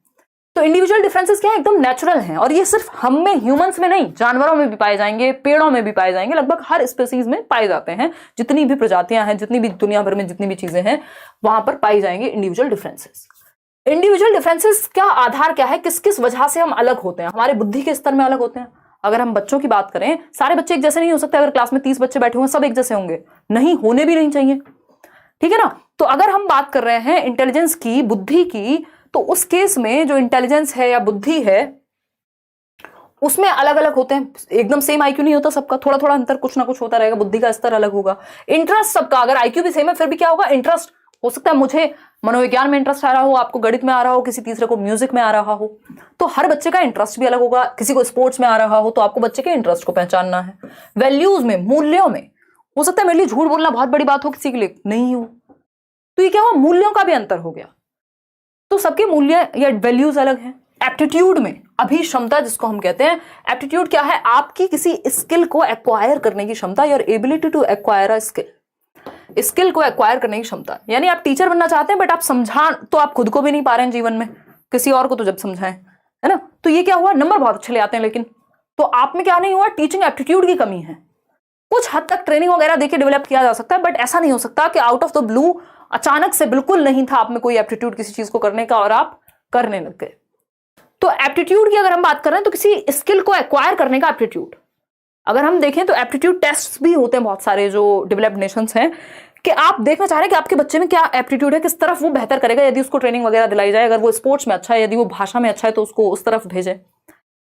तो इंडिविजुअल डिफरेंसेस क्या है? एकदम नेचुरल हैं, और ये सिर्फ हम में, ह्यूमंस में नहीं, जानवरों में भी पाए जाएंगे, पेड़ों में भी पाए जाएंगे, लगभग हर स्पीसीज में पाए जाते हैं। जितनी भी प्रजातियां हैं, जितनी भी दुनिया भर में जितनी भी चीजें हैं, वहां पर पाई जाएंगे इंडिविजुअल डिफरेंसेस। इंडिविजुअल डिफरेंसेस का आधार क्या है? किस किस वजह से हम अलग होते हैं? हमारे बुद्धि के स्तर में अलग होते हैं। अगर हम बच्चों की बात करें, सारे बच्चे एक जैसे नहीं हो सकते। अगर क्लास में 30 बच्चे बैठे हुए सब एक जैसे होंगे नहीं, होने भी नहीं चाहिए। ठीक है ना? तो अगर हम बात कर रहे हैं इंटेलिजेंस की, बुद्धि की, तो उस केस में जो इंटेलिजेंस है या बुद्धि है उसमें अलग अलग होते हैं। एकदम सेम आईक्यू नहीं होता सबका, थोड़ा थोड़ा अंतर कुछ ना कुछ होता रहेगा, बुद्धि का स्तर अलग होगा। इंटरेस्ट सबका, अगर आईक्यू भी सेम है फिर भी क्या होगा? इंटरेस्ट हो सकता है मुझे मनोविज्ञान में इंटरेस्ट आ रहा हो, आपको गणित में आ रहा हो, किसी तीसरे को म्यूजिक में आ रहा हो। तो हर बच्चे का इंटरेस्ट भी अलग होगा। किसी को स्पोर्ट्स में आ रहा हो तो आपको बच्चे के इंटरेस्ट को पहचानना है। वैल्यूज में, मूल्यों में, हो सकता है मेरे लिए झूठ बोलना बहुत बड़ी बात हो, किसी के लिए नहीं हो। तो ये क्या हुआ? मूल्यों का भी अंतर हो गया। तो सबके मूल्य या वैल्यूज अलग हैं। एप्टीट्यूड में, अभिक्षमता जिसको हम कहते हैं, एप्टीट्यूड क्या है? आपकी किसी स्किल को एक्वायर करने की क्षमता, your ability to acquire a skill. Skill को एक्वायर करने की क्षमता, यानी आप टीचर बनना चाहते हैं बट आप समझा तो आप खुद को भी नहीं पा रहे हैं जीवन में, किसी और को तो जब समझाएं, है ना। तो ये क्या हुआ? नंबर बहुत अच्छे ले आते हैं लेकिन, तो आप में क्या नहीं हुआ? टीचिंग एप्टीट्यूड की कमी है। कुछ हद तक ट्रेनिंग वगैरह देके डेवलप किया जा सकता है, बट ऐसा नहीं हो सकता कि आउट ऑफ द ब्लू अचानक से बिल्कुल नहीं था आप में कोई एप्टीट्यूड किसी चीज को करने का और आप करने लग गए। तो एप्टीट्यूड की अगर हम बात कर रहे हैं तो किसी स्किल को एक्वायर करने का एप्टीट्यूड, अगर हम देखें तो एप्टीट्यूड टेस्ट भी होते हैं बहुत सारे जो डेवलप्ड नेशंस हैं, कि आप देखना चाह रहे हैं कि आपके बच्चे में क्या एप्टीट्यूड है, किस तरफ वो बेहतर करेगा। यदि उसको ट्रेनिंग वगैरह दिलाई जाए, अगर वो स्पोर्ट्स में अच्छा है, यदि वो भाषा में अच्छा है तो उसको उस तरफ भेजें,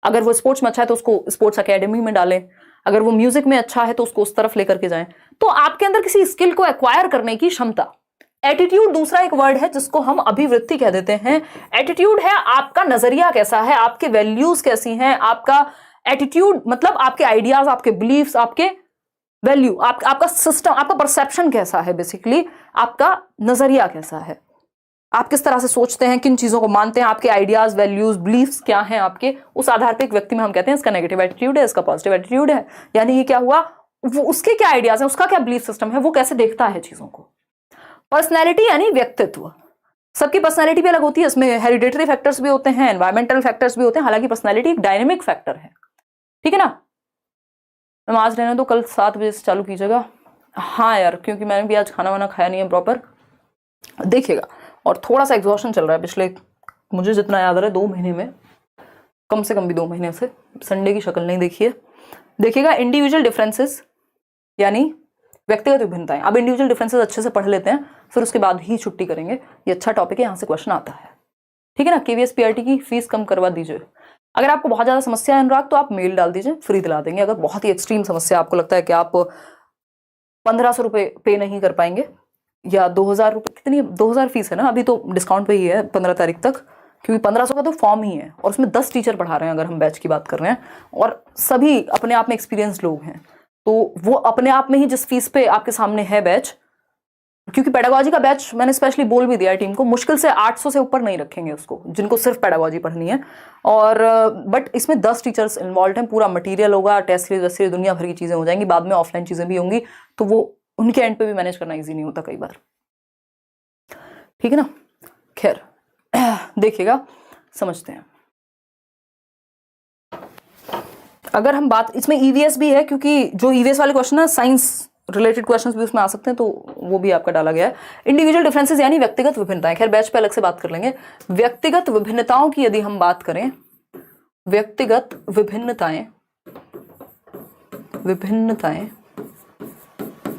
अगर वो स्पोर्ट्स में अच्छा है तो उसको स्पोर्ट्स अकेडमी में डालें, अगर वो म्यूजिक में अच्छा है तो उसको उस तरफ लेकर के जाएं। तो आपके अंदर किसी स्किल को एक्वायर करने की क्षमता। एटीट्यूड दूसरा एक वर्ड है जिसको हम अभिवृत्ति कह देते हैं। एटीट्यूड है आपका नजरिया कैसा है, आपके वैल्यूज कैसी हैं, आपका एटीट्यूड मतलब आपके आइडियाज, आपके बिलीफ्स, आपके वैल्यू, आपका सिस्टम, आपका परसेप्शन कैसा है, बेसिकली आपका नजरिया कैसा है, आप किस तरह से सोचते हैं, किन चीजों को मानते हैं, आपके आइडियाज, वैल्यूज, बिलीफ्स क्या हैं आपके, उस आधार पे एक व्यक्ति में हम कहते हैं इसका नेगेटिव एटीट्यूड है, इसका पॉजिटिव एटीट्यूड है। यानी ये क्या हुआ? वो उसके क्या आइडियाज हैं, उसका क्या बिलीफ सिस्टम है, वो कैसे देखता है चीजों को। पर्सनैलिटी यानी व्यक्तित्व, सबकी पर्सनैलिटी भी अलग होती है, इसमें हेरिडेटरी फैक्टर्स भी होते हैं, एनवायरमेंटल फैक्टर्स भी होते हैं। हालांकि पर्सनैलिटी एक डायनेमिक फैक्टर है, ठीक है ना। नमाज रहने दो, कल 7 बजे से चालू कीजिएगा। हाँ यार, क्योंकि मैंने भी आज खाना वाना खाया नहीं है प्रॉपर, देखिएगा। और थोड़ा सा एग्जॉशन चल रहा है पिछले, मुझे जितना याद आ रहा है 2 महीने में, कम से कम भी 2 महीने से संडे की शक्ल नहीं देखी है। देखिएगा, इंडिविजुअल डिफरेंसेस यानी व्यक्तिगत विभिन्नताएं। अब इंडिविजुअल डिफरेंसेस अच्छे से पढ़ लेते हैं, फिर उसके बाद ही छुट्टी करेंगे। ये अच्छा टॉपिक है, यहाँ से क्वेश्चन आता है, ठीक है ना। केवीएस पीआरटी की फीस कम करवा दीजिए। अगर आपको बहुत ज्यादा समस्या है अनुराग, तो आप मेल डाल दीजिए, फ्री दिला देंगे। अगर बहुत ही एक्सट्रीम समस्या, आपको लगता है कि आप 1500 रुपये पे नहीं कर पाएंगे या 2000 रुपये, कितनी 2000 फीस है ना, अभी तो डिस्काउंट पे ही है 15 तारीख तक, क्योंकि 1500 का तो फॉर्म ही है और उसमें 10 टीचर पढ़ा रहे हैं अगर हम बैच की बात कर रहे हैं, और सभी अपने आप में एक्सपीरियंस लोग हैं। तो वो अपने आप में ही जिस फीस पे आपके सामने है बैच, क्योंकि पेडागोजी का बैच मैंने स्पेशली बोल भी दिया टीम को, मुश्किल से 800 से ऊपर नहीं रखेंगे उसको, जिनको सिर्फ पेडागोजी पढ़नी है। और बट इसमें 10 टीचर्स इन्वॉल्व हैं, पूरा मटेरियल होगा, टेस्ट सीरीज वैसे दुनिया भर की चीजें हो जाएंगी, बाद में ऑफलाइन चीजें भी होंगी, तो वो उनके एंड पे भी मैनेज करना ईजी नहीं होता कई बार, ठीक है ना। खैर देखिएगा, समझते हैं। अगर हम बात, इसमें ईवीएस भी है क्योंकि जो ईवीएस वाले क्वेश्चन है साइंस रिलेटेड क्वेश्चंस भी उसमें आ सकते हैं, तो वो भी आपका डाला गया है। इंडिविजुअल डिफरेंसेस यानी व्यक्तिगत विभिन्नताएं, खैर बैच पे अलग से बात कर लेंगे। व्यक्तिगत विभिन्नताओं की यदि हम बात करें, व्यक्तिगत विभिन्नताएं, विभिन्नताएं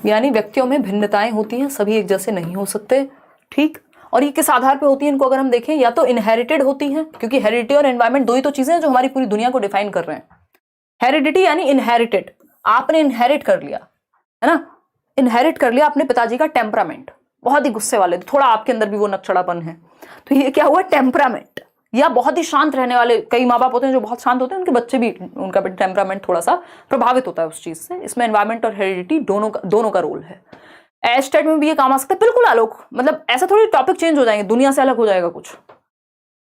यानी व्यक्तियों में भिन्नताएं होती हैं, सभी एक जैसे नहीं हो सकते, ठीक। और ये किस आधार पे होती है इनको अगर हम देखें, या तो इनहेरिटेड होती हैं, क्योंकि हेरिडिटी और एनवायरमेंट दो ही तो चीजें हैं जो हमारी पूरी दुनिया को डिफाइन कर रहे हैं। हेरिडिटी यानी इनहेरिटेड, आपने इनहेरिट कर लिया, है ना, इनहेरिट कर लिया अपने पिताजी का टेम्परामेंट, बहुत ही गुस्से वाले, थोड़ा आपके अंदर भी वो नकचड़ापन है, तो ये क्या हुआ, टेम्परामेंट। या बहुत ही शांत रहने वाले, कई माँ बाप होते हैं जो बहुत शांत होते हैं, उनके बच्चे भी, उनका भी टेम्परामेंट थोड़ा सा प्रभावित होता है उस चीज से। इसमें एनवायरमेंट और हेरिडिटी दोनों का रोल है। एस्टेट में भी ये काम आ सकता है, बिल्कुल आलोक, मतलब ऐसा थोड़ी टॉपिक चेंज हो जाएंगे, दुनिया से अलग हो जाएगा कुछ।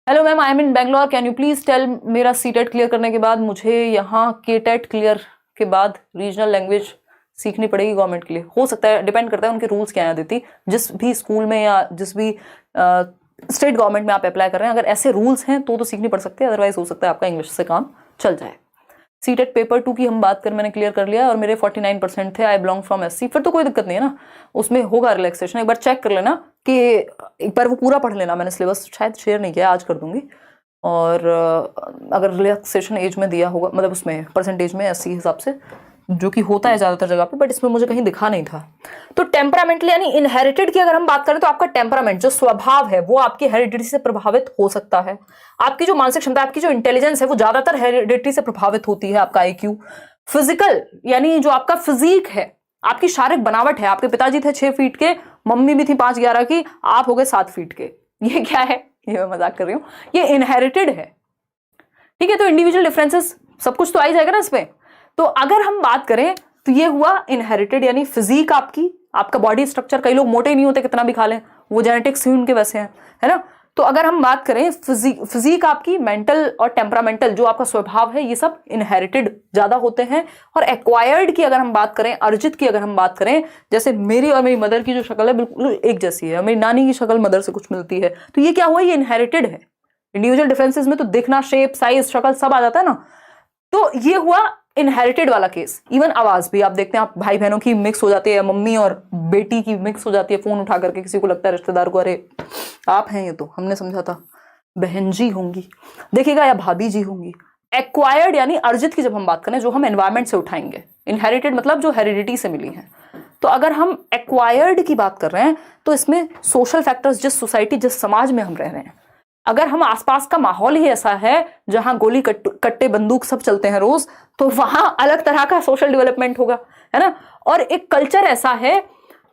Hello ma'am, I am in Bangalore, can you please tell, मेरा सीटेट क्लियर करने के बाद मुझे यहाँ केटेट क्लियर के बाद रीजनल लैंग्वेज सीखनी पड़ेगी गवर्नमेंट के लिए। हो सकता है, डिपेंड करता है उनके रूल्स क्या है देती, जिस भी स्कूल में या जिस भी स्टेट गवर्नमेंट में आप अप्लाई कर रहे हैं, अगर ऐसे रूल्स हैं तो सीखनी पड़ सकती है, अदरवाइज हो सकता है आपका इंग्लिश से काम चल जाए। सीटेट पेपर 2 की हम बात करें, मैंने क्लियर कर लिया और मेरे 49% थे, आई बिलोंग फ्रॉम एससी, फिर तो कोई दिक्कत नहीं है ना, उसमें होगा रिलैक्सेशन। एक बार चेक कर लेना कि एक बार वो पूरा पढ़ लेना, मैंने सिलेबस शायद शेयर नहीं किया, आज कर दूंगी। और अगर रिलैक्सेशन एज में दिया होगा, मतलब उसमें परसेंटेज में एससी हिसाब से, जो कि होता है ज्यादातर जगह पे, बट इसमें मुझे कहीं दिखा नहीं था। तो टेम्परामेंटली यानी इनहेरिटेड की अगर हम बात करें तो आपका टेम्परामेंट जो स्वभाव है वो आपकी हेरिडिटी से प्रभावित हो सकता है। आपकी जो मानसिक क्षमता, आपकी जो इंटेलिजेंस है वो ज्यादातर हेरिडिटी से प्रभावित होती है। आपका आईक्यू, फिजिकल यानी जो आपका फिजिक है, आपकी शारीरिक बनावट है, आपके पिताजी थे 6 फीट के, मम्मी भी थी 5'11" की, आप हो गए 7 फीट के, ये क्या है, ये मैं मजाक कर रही हूँ, ये इनहेरिटेड है, ठीक है। तो इंडिविजुअल डिफरेंसेस सब कुछ तो आ ही जाएगा ना इसमें। तो अगर हम बात करें तो ये हुआ इनहेरिटेड यानी फिजिक, आपका बॉडी स्ट्रक्चर, कई लोग मोटे नहीं होते कितना भी खा लें, वो जेनेटिक्स ही उनके वैसे हैं, है ना। तो अगर हम बात करें फिजिक आपकी, मेंटल और टेम्परामेंटल जो आपका स्वभाव है, ये सब इनहेरिटेड ज्यादा होते हैं। और एक्वायर्ड की अगर हम बात करें, अर्जित की अगर हम बात करें, जैसे मेरी और मेरी मदर की जो शक्ल है बिल्कुल एक जैसी है, मेरी नानी की शक्ल मदर से कुछ मिलती है, तो ये क्या हुआ, ये इनहेरिटेड है। इंडिविजुअल डिफरेंसेस में तो दिखना, शेप, साइज, शक्ल सब आ जाता है ना, तो ये हुआ इनहेरिटेड वाला केस। इवन आवाज भी आप देखते हैं, आप भाई बहनों की मिक्स हो जाती है, मम्मी और बेटी की मिक्स हो जाती है, फोन उठा करके किसी को लगता है रिश्तेदार को, अरे आप हैं ये तो हमने समझा था बहन जी होंगी, देखिएगा, या भाभी जी होंगी। एक्वायर्ड यानी अर्जित की जब हम बात करें, जो हम एनवायरमेंट से उठाएंगे, इनहेरिटेड मतलब जो हेरिडिटी से मिली है। तो अगर हम एक्वायर्ड की बात कर रहे हैं तो इसमें सोशल फैक्टर्स, जिस सोसाइटी, जिस समाज में हम रह रहे हैं, अगर हम आसपास का माहौल ही ऐसा है जहां गोली कट्टे बंदूक सब चलते हैं रोज, तो वहां अलग तरह का सोशल डेवलपमेंट होगा, है ना। और एक कल्चर ऐसा है,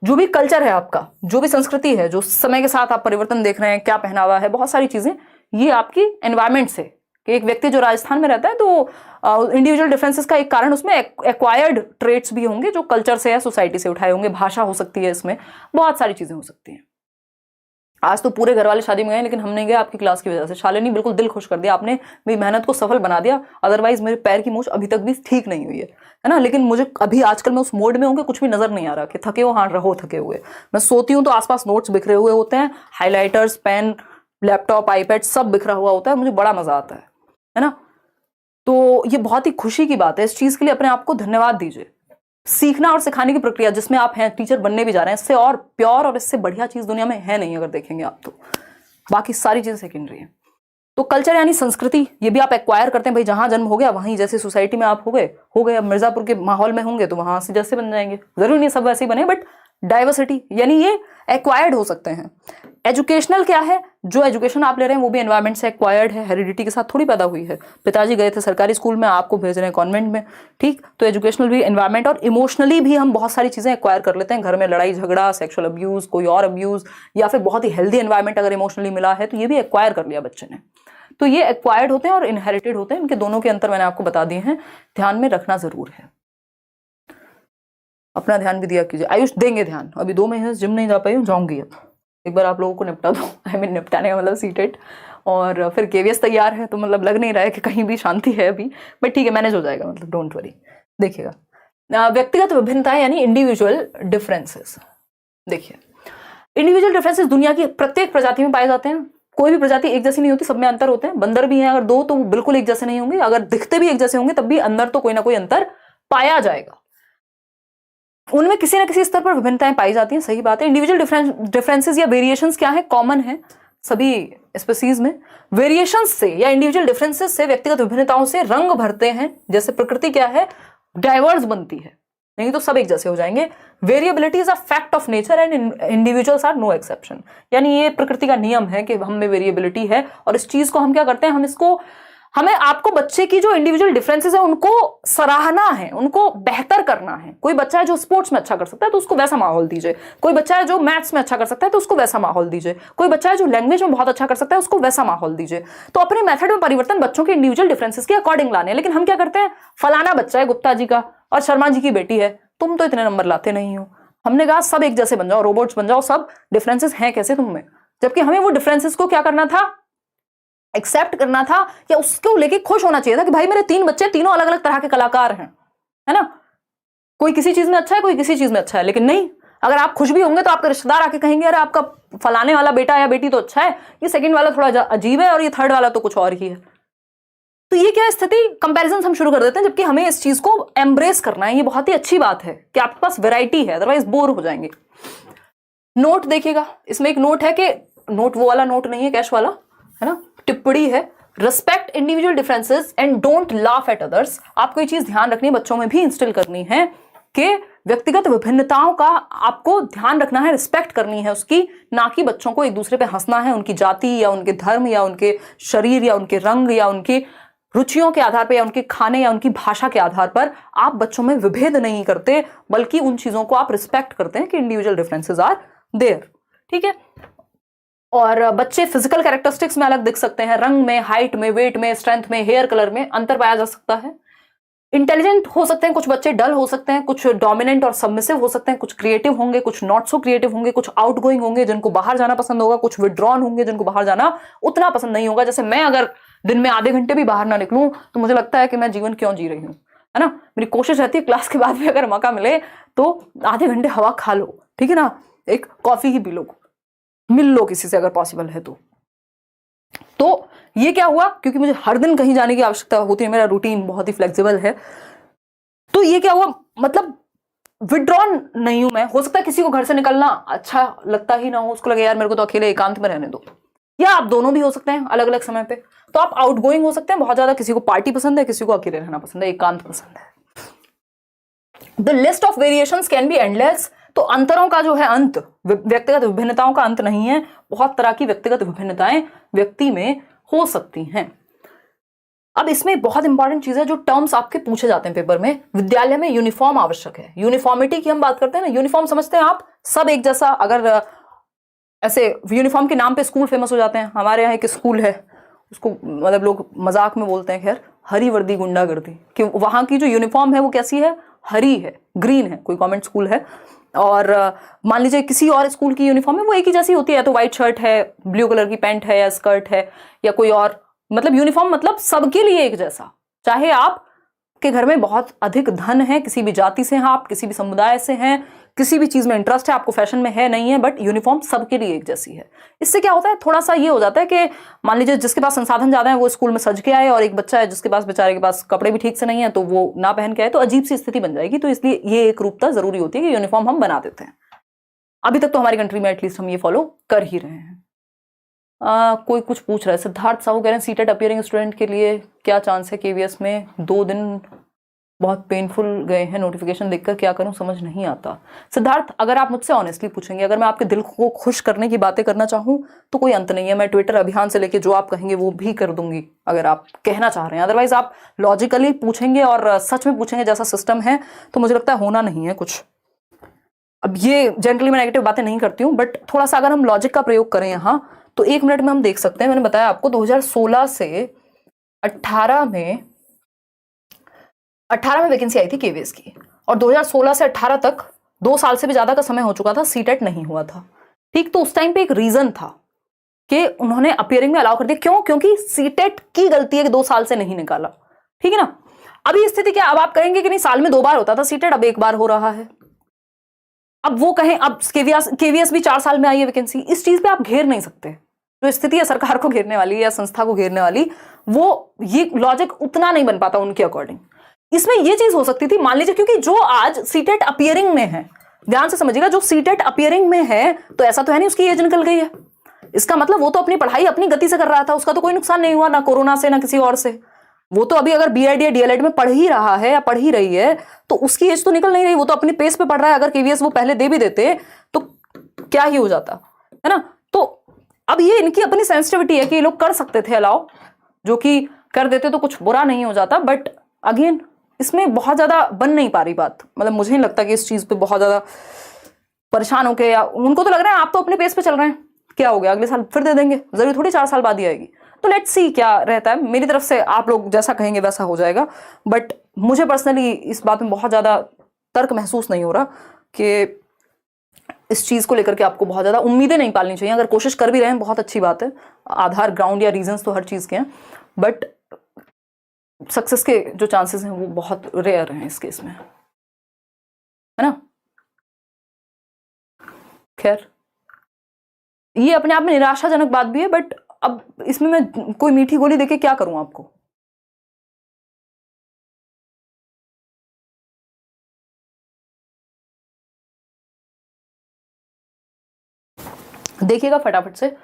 जो भी कल्चर है आपका, जो भी संस्कृति है, जो समय के साथ आप परिवर्तन देख रहे हैं, क्या पहनावा है, बहुत सारी चीजें, ये आपकी एनवायरमेंट से, कि एक व्यक्ति जो राजस्थान में रहता है तो इंडिविजुअल डिफरेंसेस का एक कारण उसमें एक्वायर्ड ट्रेट्स भी होंगे जो कल्चर से या सोसाइटी से उठाए होंगे। भाषा हो सकती है, इसमें बहुत सारी चीजें हो सकती हैं। आज तो पूरे घर वाले शादी में गए, लेकिन हम नहीं गए आपकी क्लास की वजह से। शालिनी बिल्कुल दिल खुश कर दिया आपने, मेरी मेहनत को सफल बना दिया, अदरवाइज मेरे पैर की मूछ अभी तक भी ठीक नहीं हुई है ना। लेकिन मुझे अभी आजकल मैं उस मोड में हूँ कि कुछ भी नजर नहीं आ रहा कि थके हो, हाँ रहो थके हुए। मैं सोती हूँ तो आसपास नोट्स बिखरे हुए होते हैं, हाईलाइटर्स, पेन, लैपटॉप, आईपैड सब बिखरा हुआ होता है, मुझे बड़ा मजा आता है ना। तो ये बहुत ही खुशी की बात है, इस चीज के लिए अपने आप को धन्यवाद दीजिए। सीखना और सिखाने की प्रक्रिया जिसमें आप हैं, टीचर बनने भी जा रहे हैं, इससे और प्योर और इससे बढ़िया चीज दुनिया में है नहीं, अगर देखेंगे आप तो। बाकी सारी चीजें सेकेंडरी है। तो कल्चर यानी संस्कृति, ये भी आप एक्वायर करते हैं भाई, जहां जन्म हो गया वहीं, जैसे सोसाइटी में आप हो गए। अब मिर्जापुर के माहौल में होंगे तो वहां से जैसे बन जाएंगे, जरूरी नहीं सब वैसे ही बने, बट डाइवर्सिटी यानी ये एक्वायर्ड हो सकते हैं। एजुकेशनल क्या है, जो एजुकेशन आप ले रहे हैं वो भी एनवायरमेंट से एक्वायर्ड है, हेरिडिटी के साथ थोड़ी पैदा हुई है। पिताजी गए थे सरकारी स्कूल में, आपको भेज रहे हैं कॉन्वेंट में, ठीक। तो एजुकेशनल भी एनवायरमेंट, और इमोशनली भी हम बहुत सारी चीजें एक्वायर कर लेते हैं। घर में लड़ाई झगड़ा, सेक्सुअल अब्यूज, कोई और अब्यूज, या फिर बहुत ही हेल्दी एनवायरमेंट अगर इमोशनली मिला है तो ये भी एक्वायर कर लिया बच्चे ने। तो ये एक्वायर्ड होते हैं और इनहेरिटेड होते हैं, इनके दोनों के अंतर मैंने आपको बता दिए हैं, ध्यान में रखना जरूर है। अपना ध्यान भी दिया कीजिए। आयुष देंगे ध्यान, अभी 2 महीने जिम नहीं जा पाई हूँ, जाऊंगी अब। एक बार आप लोगों को निपटा दो, आई मीन निपटाने का मतलब सीटेट, और फिर केवीएस तैयार है, तो मतलब लग नहीं रहा है कि कहीं भी शांति है अभी, बट ठीक है मैनेज हो जाएगा, मतलब डोंट वरी। देखिएगा, व्यक्तिगत विभिन्नताएं यानी इंडिविजुअल डिफरेंसेस। देखिए, इंडिविजुअल डिफरेंसेस दुनिया की प्रत्येक प्रजाति में पाए जाते हैं, कोई भी प्रजाति एक जैसी नहीं होती, सब में अंतर होते हैं। बंदर भी हैं अगर दो तो बिल्कुल एक जैसे नहीं होंगे, अगर दिखते भी एक जैसे होंगे तब भी अंदर तो कोई ना कोई अंतर पाया जाएगा। उनमें किसी ना किसी स्तर पर विभिन्नताएं पाई जाती हैं, सही बात है। इंडिविजुअल डिफरेंसेस या वेरिएशंस क्या है, कॉमन है सभी स्पीसीज में। वेरिएशंस से या इंडिविजुअल डिफरेंसेस से, व्यक्तिगत विभिन्नताओं से रंग भरते हैं। जैसे प्रकृति क्या है, डाइवर्स बनती है, नहीं तो सब एक जैसे हो जाएंगे। Variability is a fact of nature and individuals are no exception. यानी ये प्रकृति का नियम है कि हम में वेरिएबिलिटी है, और इस चीज को हम क्या करते हैं, हमें आपको बच्चे की जो इंडिविजुअल डिफरेंसेस है उनको सराहना है, उनको बेहतर करना है। कोई बच्चा है जो स्पोर्ट्स में अच्छा कर सकता है तो उसको वैसा माहौल दीजिए। कोई बच्चा है जो मैथ्स में अच्छा कर सकता है तो उसको वैसा माहौल दीजिए। कोई बच्चा है जो लैंग्वेज में बहुत अच्छा कर सकता है उसको वैसा माहौल दीजिए। तो अपने मेथड में परिवर्तन बच्चों के इंडिविजुअल डिफरेंसेस के अकॉर्डिंग लाने हैं। लेकिन हम क्या करते हैं, फलाना बच्चा है गुप्ता जी का और शर्मा जी की बेटी है, तुम तो इतने नंबर लाते नहीं हो। हमने कहा सब एक जैसे बन जाओ, रोबोट्स बन जाओ, सब डिफरेंसेस हैं कैसे तुम में। जबकि हमें वो डिफरेंसेस को क्या करना था, एक्सेप्ट करना था, या उसको लेके खुश होना चाहिए था कि भाई मेरे 3 बच्चे तीनों अलग अलग तरह के कलाकार हैं, है ना। कोई किसी चीज में अच्छा है, कोई किसी चीज में अच्छा है। लेकिन नहीं, अगर आप खुश भी होंगे तो आपके रिश्तेदार आके कहेंगे अरे आपका फलाने वाला बेटा या बेटी तो अच्छा है, ये सेकंड वाला थोड़ा अजीब है, और ये थर्ड वाला तो कुछ और ही है। तो ये क्या स्थिति, कंपैरिजन हम शुरू कर देते हैं, जबकि हमें इस चीज को एम्ब्रेस करना है। ये बहुत ही अच्छी बात है कि आपके पास वैरायटी है, अदरवाइज बोर हो जाएंगे। नोट देखिएगा, इसमें एक नोट है कि नोट वो वाला नोट नहीं है कैश वाला, है ना, टिप्पणी है, respect individual differences and don't laugh at others. आपको ये चीज ध्यान रखनी है, बच्चों में भी इंस्टिल करनी है कि व्यक्तिगत विभिन्नताओं का आपको ध्यान रखना है, रिस्पेक्ट करनी है उसकी, ना कि बच्चों को एक दूसरे पे हंसना है उनकी जाति या उनके धर्म या उनके शरीर या उनके रंग या उनकी रुचियों के आधार पर या उनके खाने या उनकी भाषा के आधार पर। आप बच्चों में विभेद नहीं करते, बल्कि उन चीजों को आप रिस्पेक्ट करते हैं कि इंडिविजुअल डिफरेंसेस आर देयर, ठीक है। और बच्चे फिजिकल कैरेक्टरिस्टिक्स में अलग दिख सकते हैं, रंग में, हाइट में, वेट में, स्ट्रेंथ में, हेयर कलर में अंतर पाया जा सकता है। इंटेलिजेंट हो सकते हैं कुछ बच्चे, डल हो सकते हैं कुछ, डोमिनेंट और सबमिसिव हो सकते हैं कुछ, क्रिएटिव होंगे कुछ, नॉट सो क्रिएटिव होंगे कुछ, आउटगोइंग होंगे जिनको बाहर जाना पसंद होगा, कुछ विड्रॉन होंगे जिनको बाहर जाना उतना पसंद नहीं होगा। जैसे मैं अगर दिन में आधे घंटे भी बाहर ना निकलूं तो मुझे लगता है कि मैं जीवन क्यों जी रही हूं, है ना। मेरी कोशिश रहती है क्लास के बाद भी अगर मौका मिले तो आधे घंटे हवा खा लो, ठीक है ना, एक कॉफी ही पी लो, मिल लो किसी से अगर पॉसिबल है तो ये क्या हुआ, क्योंकि मुझे हर दिन कहीं जाने की आवश्यकता होती है, मेरा रूटीन बहुत ही फ्लेक्सिबल है। तो ये क्या हुआ, मतलब विड्रॉन नहीं हूं मैं। हो सकता है किसी को घर से निकलना अच्छा लगता ही ना हो, उसको लगे यार मेरे को तो अकेले एकांत में रहने दो, या आप दोनों भी हो सकते हैं अलग अलग समय पे। तो आप आउटगोइंग हो सकते हैं बहुत ज्यादा, किसी को पार्टी पसंद है, किसी को अकेले रहना पसंद है, एकांत पसंद है। The list of variations can be endless. तो अंतरों का जो है अंत, व्यक्तिगत विभिन्नताओं का अंत नहीं है। बहुत तरह की व्यक्तिगत विभिन्नताएं व्यक्ति में हो सकती हैं। अब इसमें बहुत इंपॉर्टेंट चीज है, जो टर्म्स आपके पूछे जाते हैं पेपर में। विद्यालय में यूनिफॉर्म आवश्यक है। यूनिफॉर्मिटी की हम बात करते हैं ना, यूनिफॉर्म समझते हैं आप, सब एक जैसा। अगर ऐसे यूनिफॉर्म के नाम पे स्कूल फेमस हो जाते हैं। हमारे यहाँ एक स्कूल है, उसको मतलब लोग मजाक में बोलते हैं, खैर, हरी वर्दी गुंडागर्दी, कि वहां की जो यूनिफॉर्म है वो कैसी है, हरी है, ग्रीन है। कोई कॉन्वेंट स्कूल है और मान लीजिए किसी और स्कूल की यूनिफॉर्म है, वो एक ही जैसी होती है, तो व्हाइट शर्ट है, ब्लू कलर की पैंट है या स्कर्ट है, या कोई और, मतलब यूनिफॉर्म मतलब सबके लिए एक जैसा। चाहे आप के घर में बहुत अधिक धन है, किसी भी जाति से हैं आप, किसी भी समुदाय से हैं, किसी भी चीज में इंटरेस्ट है, आपको फैशन में है नहीं है, बट यूनिफॉर्म सबके लिए एक जैसी है। इससे क्या होता है, थोड़ा सा ये हो जाता है कि मान लीजिए जिसके पास संसाधन ज्यादा है वो स्कूल में सज के आए, और एक बच्चा है जिसके पास, बेचारे के पास कपड़े भी ठीक से नहीं है, तो वो ना पहन के आए, तो अजीब सी स्थिति बन जाएगी। तो इसलिए ये एक रूपता जरूरी होती है कि यूनिफॉर्म हम बना देते हैं। अभी तक तो हमारी कंट्री में एटलीस्ट हम ये फॉलो कर ही रहे हैं। कोई कुछ पूछ रहा है, सिद्धार्थ साहू कह रहे हैं सीटेट अपियरिंग स्टूडेंट के लिए क्या चांस है केवीएस में? 2 दिन बहुत पेनफुल गए हैं, नोटिफिकेशन देखकर क्या करूं समझ नहीं आता। सिद्धार्थ, अगर आप मुझसे ऑनेस्टली पूछेंगे, अगर मैं आपके दिल को खुश करने की बातें करना चाहूं तो कोई अंत नहीं है। मैं ट्विटर अभियान से लेके जो आप कहेंगे वो भी कर दूंगी, अगर आप कहना चाह रहे हैं। अदरवाइज आप लॉजिकली पूछेंगे और सच में पूछेंगे जैसा सिस्टम है, तो मुझे लगता है होना नहीं है कुछ। अब ये जनरली मैं नेगेटिव बातें नहीं करती हूँ, बट थोड़ा सा अगर हम लॉजिक का प्रयोग करें यहाँ, तो 1 मिनट में हम देख सकते हैं। मैंने बताया आपको 2016 से 18 में वैकेंसी आई थी केवीएस की, और 2016 से 18 तक 2 साल से भी ज्यादा का समय हो चुका था, सीटेट नहीं हुआ था। ठीक, तो उस टाइम पे एक रीजन था कि उन्होंने अपियरिंग में अलाउ कर दिया। क्यों? क्योंकि सीटेट की गलती है कि 2 साल से नहीं निकाला। ठीक है ना। अभी स्थिति क्या, अब आप कहेंगे कि नहीं साल में 2 बार होता था सीटेट, अब 1 बार हो रहा है। अब वो कहें, अब केवीएस भी 4 साल में आई है वैकेंसी, इस चीज पे आप घेर नहीं सकते। जो स्थिति है सरकार को घेरने वाली या संस्था को घेरने वाली, वो ये लॉजिक उतना नहीं बन पाता उनके अकॉर्डिंग। इसमें ये चीज हो सकती थी, मान लीजिए, क्योंकि जो आज सीटेट अपियरिंग में है, ध्यान से समझिएगा, जो सीटेट अपियरिंग में है तो ऐसा तो है नहीं उसकी एज निकल गई है। इसका मतलब वो तो अपनी पढ़ाई अपनी गति से कर रहा था, उसका तो कोई नुकसान नहीं हुआ, ना कोरोना से ना किसी और से। वो तो अभी अगर बीएड या डीएलएड में पढ़ ही रहा है या पढ़ ही रही है तो उसकी एज तो निकल नहीं रही, वो तो अपनी पेस पे पढ़ रहा है। अगर केवीएस वो पहले दे भी देते तो क्या ही हो जाता है ना। तो अब ये इनकी अपनी सेंसिटिविटी है कि ये लोग कर सकते थे अलाउ, जो कि कर देते तो कुछ बुरा नहीं हो जाता। बट अगेन इसमें बहुत ज्यादा बन नहीं पा रही बात, मतलब मुझे नहीं लगता कि इस चीज पे बहुत ज्यादा परेशान होके, या उनको तो लग रहा है आप तो अपने पेस पे चल रहे हैं, क्या हो गया अगले साल फिर दे देंगे, जरूरी थोड़ी 4 साल बाद ही आएगी। तो लेट्स सी क्या रहता है। मेरी तरफ से आप लोग जैसा कहेंगे वैसा हो जाएगा, बट मुझे पर्सनली इस बात में बहुत ज्यादा तर्क महसूस नहीं हो रहा कि इस चीज को लेकर के आपको बहुत ज्यादा उम्मीदें नहीं पालनी चाहिए। अगर कोशिश कर भी रहे हैं बहुत अच्छी बात है, आधार ग्राउंड या रीजंस तो हर चीज के हैं, बट सक्सेस के जो चांसेस हैं वो बहुत रेयर हैं इस केस में, है ना। खैर ये अपने आप में निराशाजनक बात भी है, बट अब इसमें मैं कोई मीठी गोली देके क्या करूं आपको। देखिएगा फटाफट से,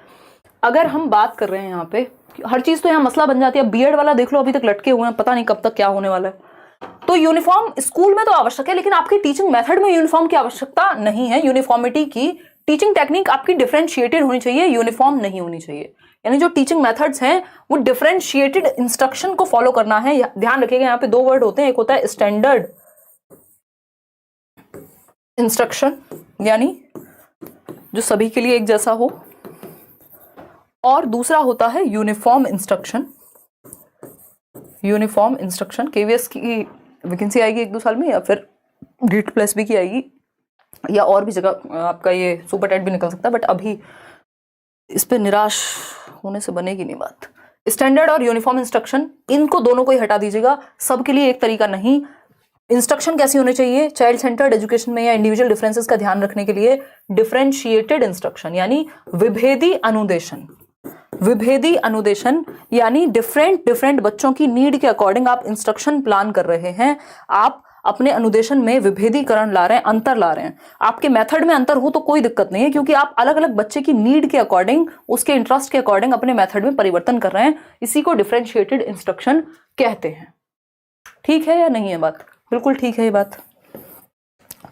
अगर हम बात कर रहे हैं यहाँ पे, हर चीज तो यहाँ मसला बन जाती है। बीएड वाला देख लो, अभी तक लटके हुए हैं, पता नहीं कब तक क्या होने वाला है। तो यूनिफॉर्म स्कूल में तो आवश्यक है, लेकिन आपकी टीचिंग मेथड में यूनिफॉर्म की आवश्यकता नहीं है। यूनिफॉर्मिटी की टीचिंग टेक्निक आपकी डिफरेंशिएटेड होनी चाहिए, यूनिफॉर्म नहीं होनी चाहिए। यानी जो टीचिंग मेथड्स हैं वो डिफरेंशिएटेड इंस्ट्रक्शन को फॉलो करना है। ध्यान रखिएगा यहाँ पे 2 वर्ड होते हैं, एक होता है स्टैंडर्ड इंस्ट्रक्शन, यानी जो सभी के लिए एक जैसा हो, और दूसरा होता है uniform instruction. Uniform instruction KVS की वैकेंसी आएगी 1-2 साल में, या फिर डीट प्लस बी की आएगी, या और भी जगह आपका ये सुपर टेट भी निकल सकता है। बट अभी इस पे निराश होने से बनेगी नहीं बात। स्टैंडर्ड और यूनिफॉर्म इंस्ट्रक्शन, इनको दोनों को ही हटा दीजिएगा, सबके लिए एक तरीका नहीं। इंस्ट्रक्शन कैसी होनी चाहिए चाइल्ड सेंटर्ड एजुकेशन में या इंडिविजुअल डिफरेंसेस का ध्यान रखने के लिए? डिफरेंशिएटेड इंस्ट्रक्शन, यानी विभेदी अनुदेशन। विभेदी अनुदेशन यानी डिफरेंट बच्चों की नीड के अकॉर्डिंग आप इंस्ट्रक्शन प्लान कर रहे हैं, आप अपने अनुदेशन में विभेदीकरण ला रहे हैं, अंतर ला रहे हैं। आपके मेथड में अंतर हो तो कोई दिक्कत नहीं है, क्योंकि आप अलग अलग बच्चे की नीड के अकॉर्डिंग, उसके इंटरेस्ट के अकॉर्डिंग अपने मेथड में परिवर्तन कर रहे हैं। इसी को डिफरेंशिएटेड इंस्ट्रक्शन कहते हैं। ठीक है या नहीं है बात? बिल्कुल ठीक है ये बात।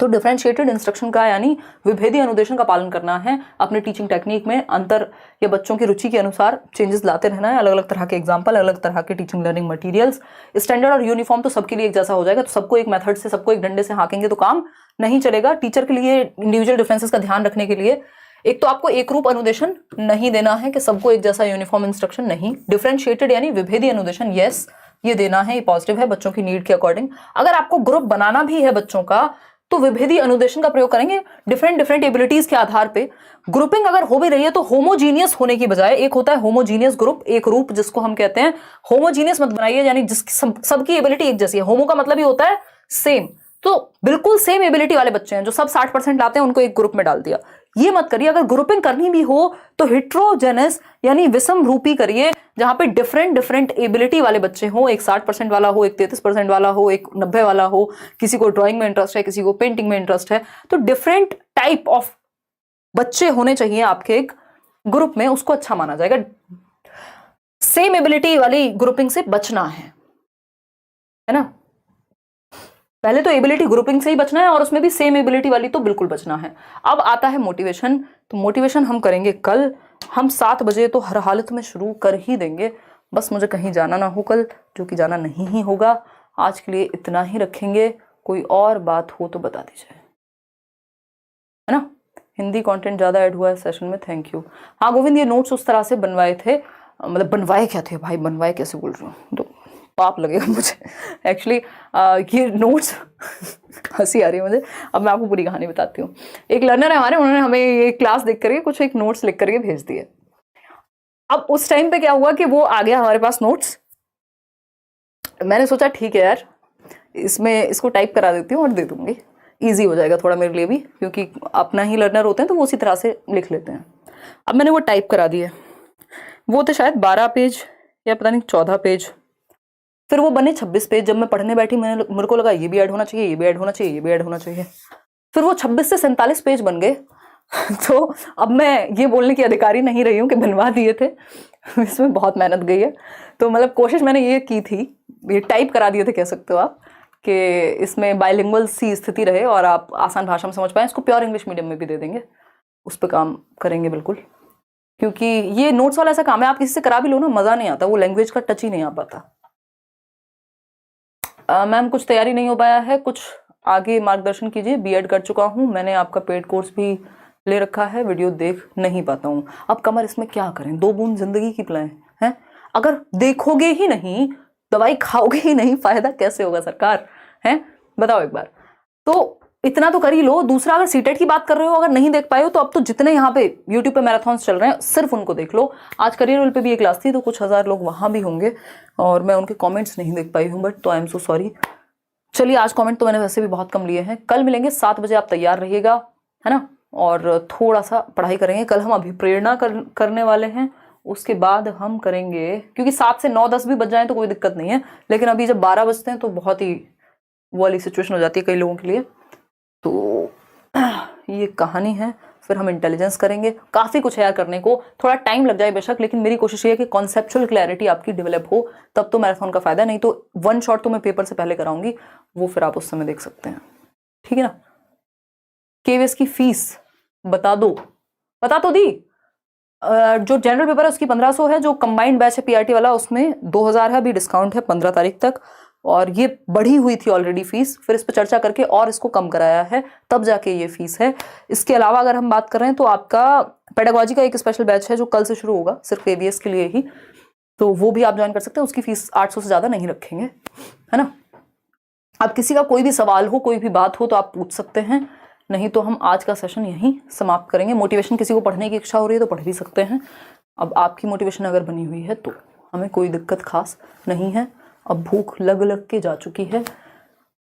तो डिफरेंशिएटेड इंस्ट्रक्शन का यानी विभेदी अनुदेशन का पालन करना है, अपने टीचिंग टेक्निक में अंतर या बच्चों की रुचि के अनुसार चेंजेस लाते रहना है, अलग अलग तरह के एग्जाम्पल, अलग अलग तरह के टीचिंग लर्निंग मटेरियल्स। स्टैंडर्ड और यूनिफॉर्म तो सबके लिए एक जैसा हो जाएगा, तो सबको एक मेथड से, सबको एक डंडे से हाँकेंगे तो काम नहीं चलेगा। टीचर के लिए इंडिविजुअल डिफरेंसेस का ध्यान रखने के लिए एक तो आपको एक रूप अनुदेशन नहीं देना है कि सबको एक जैसा यूनिफॉर्म इंस्ट्रक्शन नहीं। डिफरेंशिएटेड यानी विभेदी अनुदेशन, यस ये देना है, ये पॉजिटिव है बच्चों की नीड के अकॉर्डिंग। अगर आपको ग्रुप बनाना भी है बच्चों का तो विभेदी अनुदेशन का प्रयोग करेंगे डिफरेंट एबिलिटीज के आधार पे। ग्रुपिंग अगर हो भी रही है तो होमोजीनियस होने की बजाय, एक होता है होमोजीनियस ग्रुप, एक रूप जिसको हम कहते हैं, होमोजीनियस मत बनाइए, यानी जिसकी सबकी एबिलिटी एक जैसी है। होमो का मतलब ही होता है सेम, तो बिल्कुल सेम एबिलिटी वाले बच्चे हैं जो सब 60% लाते हैं, उनको एक ग्रुप में डाल दिया। ये मत करिए। अगर ग्रुपिंग करनी भी हो तो हिट्रोजेनस यानी विषम रूपी करिए, जहां पे डिफरेंट एबिलिटी वाले बच्चे हो, एक 60% वाला हो, एक 33% वाला हो, एक 90 वाला हो, किसी को ड्राइंग में इंटरेस्ट है, किसी को पेंटिंग में इंटरेस्ट है, तो डिफरेंट टाइप ऑफ बच्चे होने चाहिए आपके एक ग्रुप में, उसको अच्छा माना जाएगा। सेम एबिलिटी वाली ग्रुपिंग से बचना है ना। पहले तो एबिलिटी ग्रुपिंग से ही बचना है और उसमें भी सेम एबिलिटी वाली तो बिल्कुल बचना है। अब आता है मोटिवेशन। तो मोटिवेशन हम करेंगे कल, हम 7 बजे तो हर हालत में शुरू कर ही देंगे। बस मुझे कहीं जाना ना हो कल, जो कि जाना नहीं ही होगा। आज के लिए इतना ही रखेंगे, कोई और बात हो तो बता दीजिए, है ना। हिंदी कंटेंट ज़्यादा ऐड हुआ है सेशन में, थैंक यू। हाँ गोविंद, ये नोट्स उस तरह से बनवाए थे, मतलब बनवाए क्या थे भाई, बनवाए कैसे बोल रही हूँ, तो पाप लगेगा मुझे एक्चुअली। ये नोट्स हंसी आ रही है मुझे। अब मैं आपको पूरी कहानी बताती हूँ। एक लर्नर है हमारे, उन्होंने हमें ये क्लास देख करके कुछ एक नोट्स लिख करके भेज दिए। अब उस टाइम पे क्या हुआ कि वो आ गया हमारे पास नोट्स, मैंने सोचा ठीक है यार, इसको टाइप करा देती हूँ और दे दूंगी, ईजी हो जाएगा थोड़ा मेरे लिए भी, क्योंकि अपना ही लर्नर होते हैं तो वो उसी तरह से लिख लेते हैं। अब मैंने वो टाइप करा दिए, वो थे शायद 12 पेज या पता नहीं 14 पेज, फिर वो बने 26 पेज। जब मैं पढ़ने बैठी मेरे को लगा ये भी ऐड होना चाहिए, ये भी ऐड होना चाहिए, ये भी ऐड होना चाहिए, फिर वो 26 से 47 पेज बन गए। तो अब मैं ये बोलने की अधिकारी नहीं रही हूँ कि बनवा दिए थे, इसमें बहुत मेहनत गई है। तो मतलब कोशिश मैंने ये की थी, ये टाइप करा दिए थे कह सकते हो आप, कि इसमें बाइलिंगुअल सी स्थिति रहे और आप आसान भाषा में समझ पाएं। इसको प्योर इंग्लिश मीडियम में भी दे देंगे, उस पर काम करेंगे बिल्कुल, क्योंकि ये नोट्स वाला ऐसा काम है, आप किसी से करा भी लो ना मज़ा नहीं आता, वो लैंग्वेज का टच ही नहीं आ पाता। मैम कुछ तैयारी नहीं हो पाया है, कुछ आगे मार्गदर्शन कीजिए। बीएड कर चुका हूँ मैंने, आपका पेड कोर्स भी ले रखा है, वीडियो देख नहीं पाता हूँ। अब कमर इसमें क्या करें, 2 बूंद जिंदगी की पिलाएं हैं। अगर देखोगे ही नहीं, दवाई खाओगे ही नहीं, फायदा कैसे होगा सरकार, है बताओ एक बार। तो इतना तो कर ही लो। दूसरा, अगर सीटेट की बात कर रहे हो, अगर नहीं देख पाए हो तो अब तो जितने यहाँ पे यूट्यूब पे मैराथॉन्स चल रहे हैं सिर्फ उनको देख लो। आज करियर रोल पे भी एक क्लास थी तो कुछ 1000 लोग वहां भी होंगे और मैं उनके कमेंट्स नहीं देख पाई हूँ, बट तो आई एम सो सॉरी। चलिए आज कमेंट तो मैंने वैसे भी बहुत कम लिए हैं। कल मिलेंगे 7 बजे, आप तैयार रहिएगा, है ना, और थोड़ा सा पढ़ाई करेंगे। कल हम अभिप्रेरणा करने वाले हैं, उसके बाद हम करेंगे, क्योंकि 7 से 9-10 भी बज जाए तो कोई दिक्कत नहीं है, लेकिन अभी जब 12 बजते हैं तो बहुत ही वो वाली सिचुएशन हो जाती है कई लोगों के लिए। तो ये कहानी है, फिर हम इंटेलिजेंस करेंगे। काफ़ी कुछ है यार करने को, थोड़ा टाइम लग जाए बेशक, लेकिन मेरी कोशिश ये है कि कॉन्सेप्चुअल क्लैरिटी आपकी डेवलप हो, तब तो मैराथन का फायदा। नहीं तो 1 शॉट तो मैं पेपर से पहले कराऊंगी, वो फिर आप उस समय देख सकते हैं, ठीक है ना। केवीएस की फीस बता दो, बता तो दी। जो जनरल पेपर है उसकी 1500 है, जो कंबाइंड बैच है पीआरटी वाला उसमें 2000 है, अभी डिस्काउंट है 15 तारीख तक, और ये बढ़ी हुई थी ऑलरेडी फीस, फिर इस पर चर्चा करके और इसको कम कराया है, तब जाके ये फीस है। इसके अलावा अगर हम बात कर रहे हैं तो आपका पेडागोजी का एक स्पेशल बैच है जो कल से शुरू होगा सिर्फ केवीएस के लिए ही, तो वो भी आप ज्वाइन कर सकते हैं। उसकी फीस 800 से ज़्यादा नहीं रखेंगे, है ना। अब किसी का कोई भी सवाल हो, कोई भी बात हो तो आप पूछ सकते हैं, नहीं तो हम आज का सेशन यहीं समाप्त करेंगे। मोटिवेशन किसी को पढ़ने की इच्छा हो रही है तो पढ़ भी सकते हैं। अब आपकी मोटिवेशन अगर बनी हुई है तो हमें कोई दिक्कत खास नहीं है। अब भूख लग के जा चुकी है।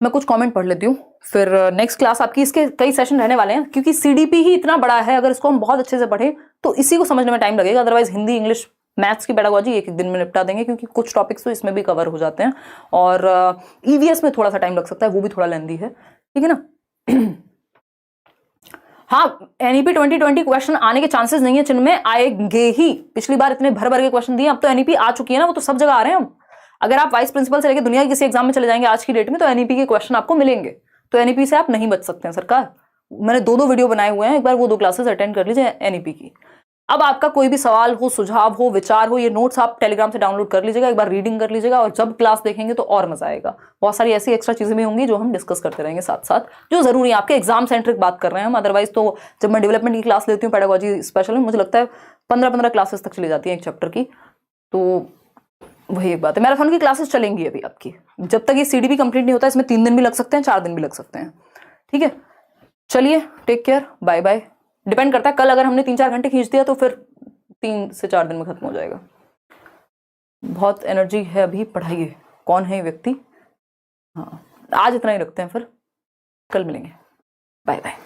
मैं कुछ कमेंट पढ़ लेती हूँ, फिर नेक्स्ट क्लास आपकी, इसके कई सेशन रहने वाले हैं, क्योंकि सीडीपी ही इतना बड़ा है, अगर इसको हम बहुत अच्छे से पढ़ें तो इसी को समझने में टाइम लगेगा। अदरवाइज हिंदी, इंग्लिश, मैथ्स की पेडागोजी एक दिन में निपटा देंगे, क्योंकि कुछ टॉपिक्स तो इसमें भी कवर हो जाते हैं, और ईवीएस में थोड़ा सा टाइम लग सकता है, वो भी थोड़ा लेंदी है, ठीक है ना। हाँ, एनईपी 2020 क्वेश्चन आने के चांसेस नहीं है, चिन्ह आएंगे ही। पिछली बार इतने भर के क्वेश्चन दिए, अब तो एनईपी आ चुकी है ना, वो तो सब जगह आ रहे हैं। अगर आप वाइस प्रिंसिपल से लेकर दुनिया के किसी एग्जाम में चले जाएंगे आज की डेट में, तो एनईपी के क्वेश्चन आपको मिलेंगे। तो एनईपी से आप नहीं बच सकते हैं सरकार। मैंने 2 वीडियो बनाए हुए हैं, एक बार वो 2 क्लासेस अटेंड कर लीजिए एनईपी की। अब आपका कोई भी सवाल हो, सुझाव हो, विचार हो, ये नोट्स आप टेलीग्राम से डाउनलोड कर लीजिएगा, एक बार रीडिंग कर लीजिएगा, और जब क्लास देखेंगे तो और मजा आएगा। बहुत सारी ऐसी एक्स्ट्रा चीजें भी होंगी जो हम डिस्कस करते रहेंगे साथ साथ, जो जरूरी है। आपके एग्जाम सेंट्रिक बात कर रहे हैं हम, अदरवाइज तो जब मैं डेवलपमेंट की क्लास लेती हूँ पेडागोजी स्पेशल में, मुझे लगता है 15 क्लासेस तक चली जाती है एक चैप्टर की। तो वही एक बात है। मैराथन की क्लासेस चलेंगी अभी आपकी, जब तक ये सीडीपी कंप्लीट नहीं होता। इसमें 3 दिन भी लग सकते हैं, 4 दिन भी लग सकते हैं, ठीक है। चलिए, take care, bye bye. Depend करता है, कल अगर हमने 3-4 घंटे खींच दिया तो फिर 3 से 4 दिन में खत्म हो जाएगा। बहुत एनर्जी है अभी, पढ़ाइए। कौन है ये व्यक्ति? हाँ, आज इतना ही रखते हैं, फिर कल मिलेंगे। Bye bye.